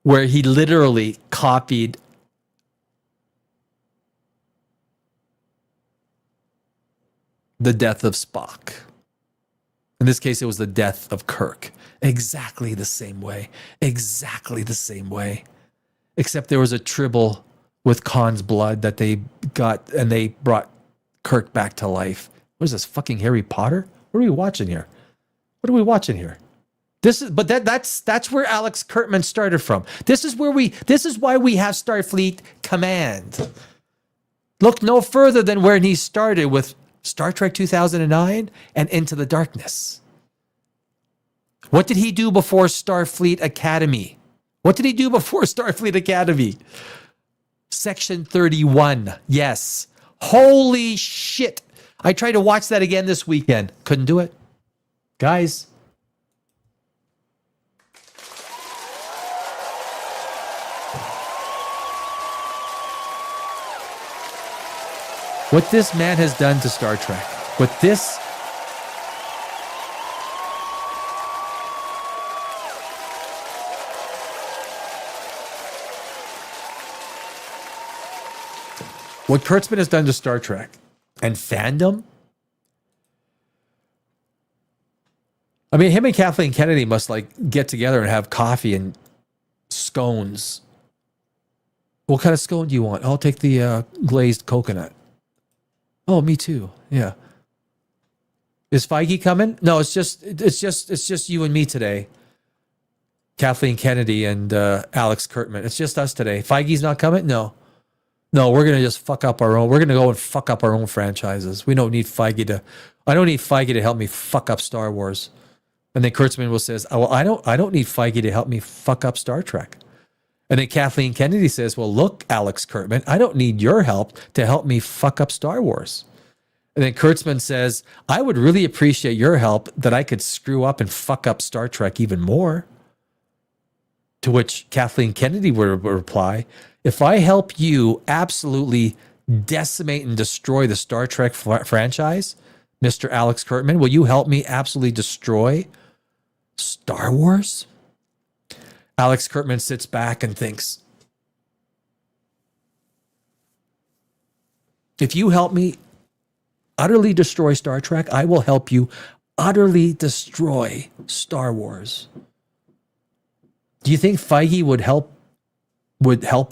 where he literally copied the death of Spock. In this case, it was the death of Kirk. Exactly the same way. Exactly the same way. Except there was a tribble with Khan's blood that they got, and they brought Kirk back to life. What is this, fucking Harry Potter? What are we watching here? That's where Alex Kurtzman started from. This is why we have Starfleet Command. Look no further than where he started with Star Trek 2009 and Into the Darkness. What did he do before Starfleet Academy? What did he do before Starfleet Academy? Section 31. Yes. Holy shit. I tried to watch that again this weekend. Couldn't do it. Guys. What this man has done to Star Trek. What Kurtzman has done to Star Trek and fandom. I mean, him and Kathleen Kennedy must like get together and have coffee and scones. What kind of scone do you want? I'll take the glazed coconut. Oh, me too. Yeah. Is Feige coming? No, it's just you and me today. Kathleen Kennedy and Alex Kurtzman. It's just us today. Feige's not coming? No, we're going to just fuck up our own. We're going to go and fuck up our own franchises. We don't need Feige to, I don't need Feige to help me fuck up Star Wars. And then Kurtzman will says, oh, well, I don't need Feige to help me fuck up Star Trek. And then Kathleen Kennedy says, well, look, Alex Kurtzman, I don't need your help to help me fuck up Star Wars. And then Kurtzman says, I would really appreciate your help that I could screw up and fuck up Star Trek even more. To which Kathleen Kennedy would reply, if I help you absolutely decimate and destroy the Star Trek franchise, Mr. Alex Kurtzman, will you help me absolutely destroy Star Wars? Alex Kurtzman sits back and thinks, if you help me utterly destroy Star Trek, I will help you utterly destroy Star Wars. Do you think Feige would help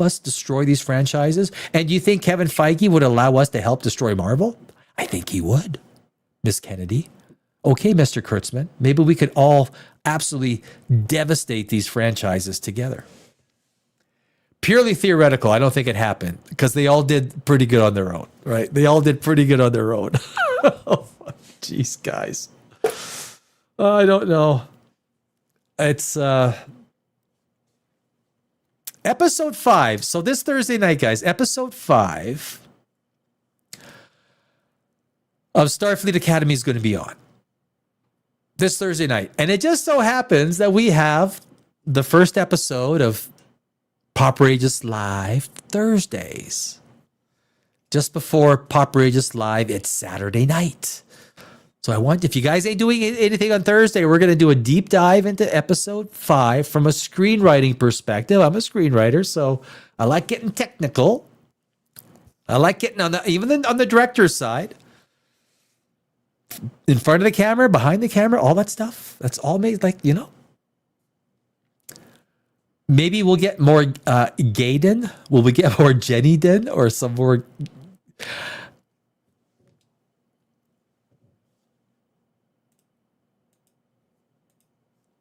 us destroy these franchises? And do you think Kevin Feige would allow us to help destroy Marvel? I think he would, Miss Kennedy. Okay, Mr. Kurtzman, maybe we could all absolutely devastate these franchises together. Purely theoretical, I don't think it happened because they all did pretty good on their own, right? They all did pretty good on their own. Oh, jeez, guys. I don't know. It's episode 5. So this Thursday night, guys, episode 5 of Starfleet Academy is going to be on this Thursday night. And it just so happens that we have the first episode of POPRAGEOUS Live Thursdays. Just before POPRAGEOUS Live, it's Saturday night. So I want, if you guys ain't doing anything on Thursday, we're going to do a deep dive into episode 5 from a screenwriting perspective. I'm a screenwriter, so I like getting technical. I like getting on the director's side. In front of the camera, behind the camera, all that stuff. That's all made Maybe we'll get more Gaiden. Will we get more Jenny Den or some more?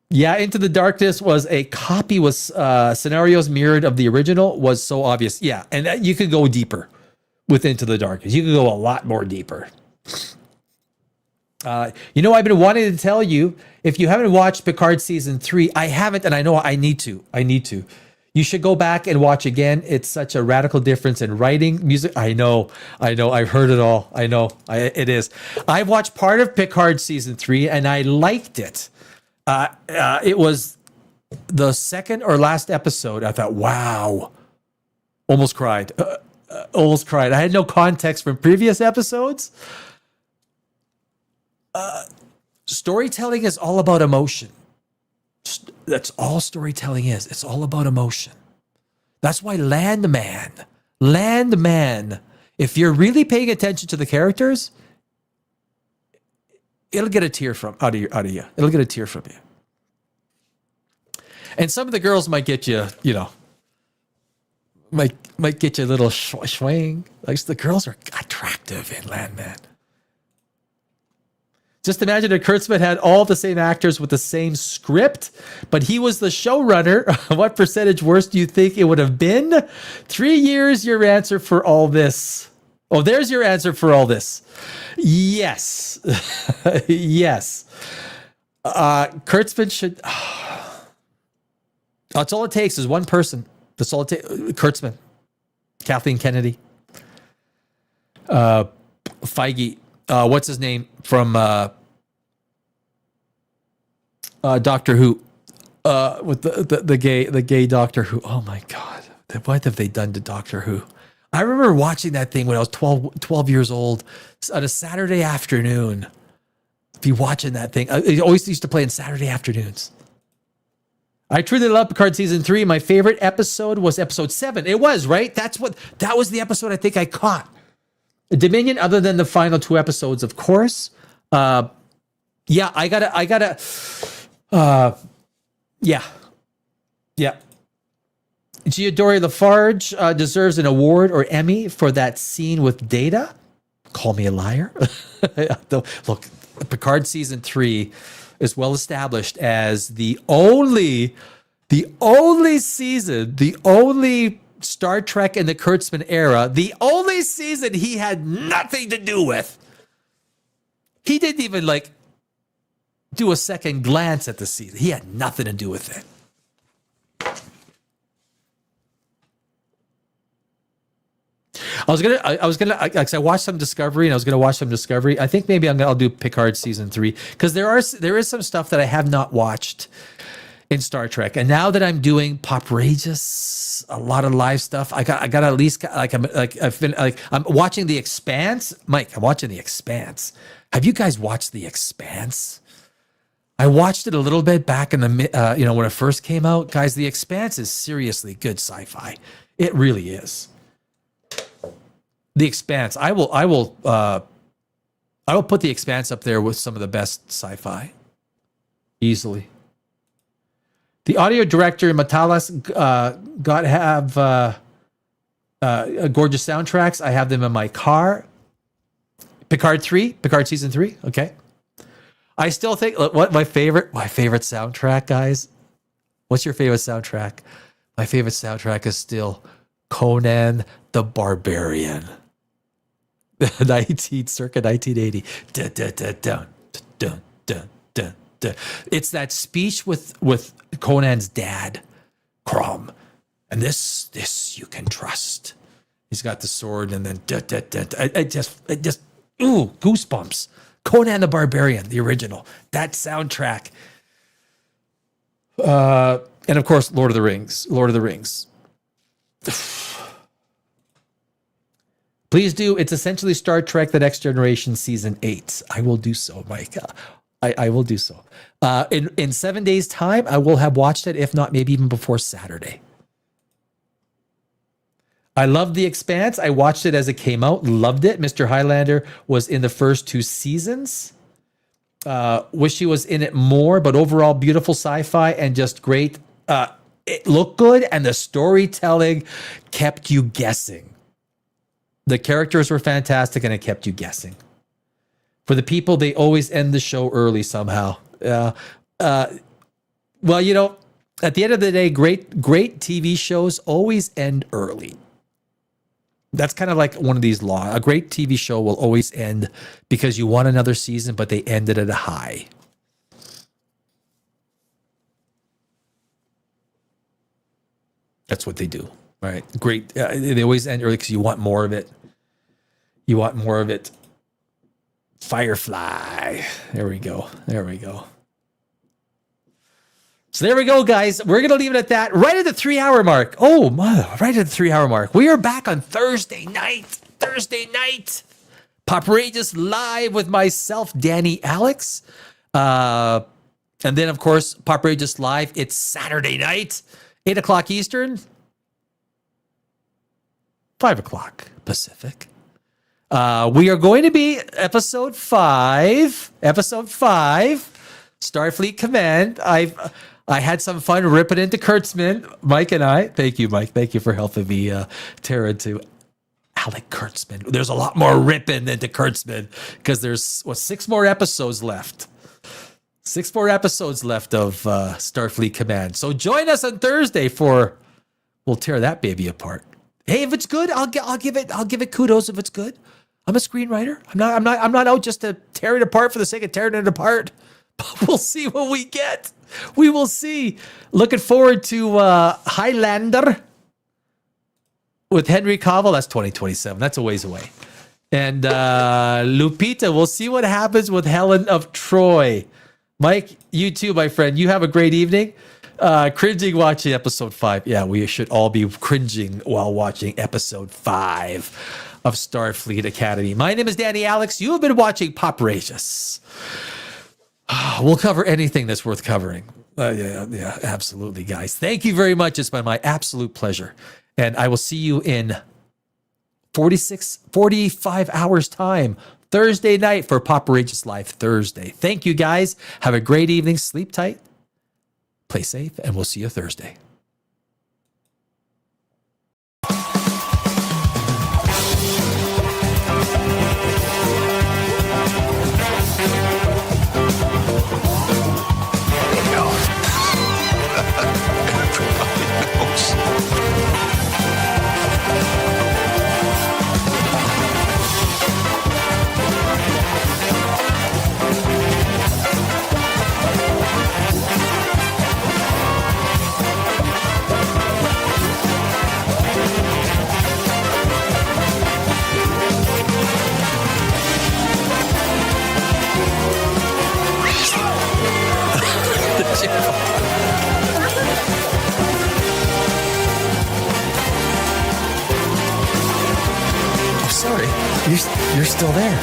Yeah, Into the Darkness was a copy, was scenarios mirrored of the original, was so obvious. Yeah, and you could go deeper with Into the Darkness. You could go a lot more deeper. I've been wanting to tell you, if you haven't watched Picard season 3, I haven't, and I know I need to. You should go back and watch again. It's such a radical difference in writing, music. I know. I've heard it all. I know it is. I've watched part of Picard season 3 and I liked it. It was the second or last episode. I thought, wow, almost cried. I had no context from previous episodes. Storytelling is all about emotion. That's all storytelling is. It's all about emotion. That's why Landman, if you're really paying attention to the characters, it'll get a tear out of you. It'll get a tear from you. And some of the girls might get you, might get you a little swing. Like the girls are attractive in Landman. Just imagine if Kurtzman had all the same actors with the same script, but he was the showrunner. What percentage worse do you think it would have been? 3 years, your answer for all this. Oh, there's your answer for all this. Yes. Yes. Kurtzman should. That's all it takes is one person. That's all it takes. Kurtzman, Kathleen Kennedy, Feige. What's his name from Doctor Who? With the gay Doctor Who. Oh my God, what have they done to Doctor Who? I remember watching that thing when I was 12 years old on a Saturday afternoon. Be watching that thing. It always used to play on Saturday afternoons. I truly love Picard season 3. My favorite episode was episode 7. It was, right? That was the episode I think I caught. Dominion, other than the final 2 episodes, of course. Yeah, I gotta. Yeah. Giodori Lafarge deserves an award or Emmy for that scene with Data. Call me a liar. Look, Picard season 3 is well established as the only season, the only Star Trek in the Kurtzman era, the only season he had nothing to do with. He didn't even do a second glance at the season. He had nothing to do with it. I watched some Discovery, and I was gonna watch some Discovery. I think maybe I'll do Picard season 3 because there is some stuff that I have not watched in Star Trek, and now that I'm doing POPRAGEOUS, a lot of live stuff, I got at least I'm watching The Expanse. Mike, I'm watching The Expanse. Have you guys watched The Expanse? I watched it a little bit back in the when it first came out. Guys, The Expanse is seriously good sci-fi. It really is. The Expanse. I will put The Expanse up there with some of the best sci-fi. Easily. The audio director Matalas got to have gorgeous soundtracks. I have them in my car. Picard season 3. Okay. I still think what my favorite soundtrack, guys. What's your favorite soundtrack? My favorite soundtrack is still Conan the Barbarian. Circa 1980. Dun, dun, dun, dun, dun, dun, dun, dun. It's that speech with Conan's dad, Crom, and this you can trust. He's got the sword, and then dun, dun, dun, dun. It just goosebumps. Conan the Barbarian, the original. That soundtrack. And of course, Lord of the Rings. Please do. It's essentially Star Trek: The Next Generation Season 8. I will do so, Mike. I will do so. In 7 days' time, I will have watched it, if not maybe even before Saturday. I loved The Expanse. I watched it as it came out. Loved it. Mr. Highlander was in the first 2 seasons. Wish he was in it more, but overall beautiful sci-fi and just great. It looked good, and the storytelling kept you guessing. The characters were fantastic, and it kept you guessing. For the people, they always end the show early somehow. Well, at the end of the day, great TV shows always end early. That's kind of like one of these laws. A great TV show will always end because you want another season, but they ended at a high. That's what they do. All right. Great. They always end early because you want more of it. Firefly. There we go. So there we go, guys. We're going to leave it at that. Right at the 3-hour mark. Oh, my. Right at the 3-hour mark. We are back on Thursday night. POPRAGEOUS live with myself, Danny Alex. And then, of course, POPRAGEOUS live. It's Saturday night, 8 o'clock Eastern, 5 o'clock Pacific. We are going to be episode 5, Starfleet Command. I had some fun ripping into Kurtzman, Mike and I. Thank you, Mike. Thank you for helping me tear into Alex Kurtzman. There's a lot more ripping into Kurtzman because there's 6 more episodes left. 6 more episodes left of Starfleet Command. So join us on Thursday we'll tear that baby apart. Hey, if it's good, I'll give it kudos if it's good. I'm a screenwriter. I'm not out just to tear it apart for the sake of tearing it apart. We'll see what we get. We will see. Looking forward to Highlander with Henry Cavill. That's 2027. That's a ways away. And Lupita, we'll see what happens with Helen of Troy. Mike, you too, my friend. You have a great evening. Cringing watching episode 5. Yeah, we should all be cringing while watching episode 5 of Starfleet Academy. My name is Danny Alex. You have been watching POPRAGEOUS. We'll cover anything that's worth covering. Yeah, absolutely, guys. Thank you very much. It's been my absolute pleasure. And I will see you in 45 hours time, Thursday night for POPRAGEOUS Live Thursday. Thank you, guys. Have a great evening. Sleep tight. Play safe, and we'll see you Thursday. I'm sorry, you're still there.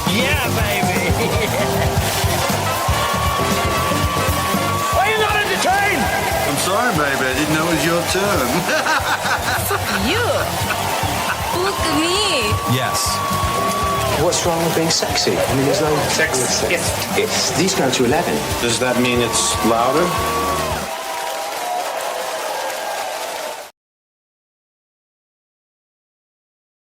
Yeah, baby. Why are you not entertained? I'm sorry, baby. I didn't know it was your turn. You. Look at me. Yes. What's wrong with being sexy? I mean, there's no Sex. These go to 11. Does that mean it's louder?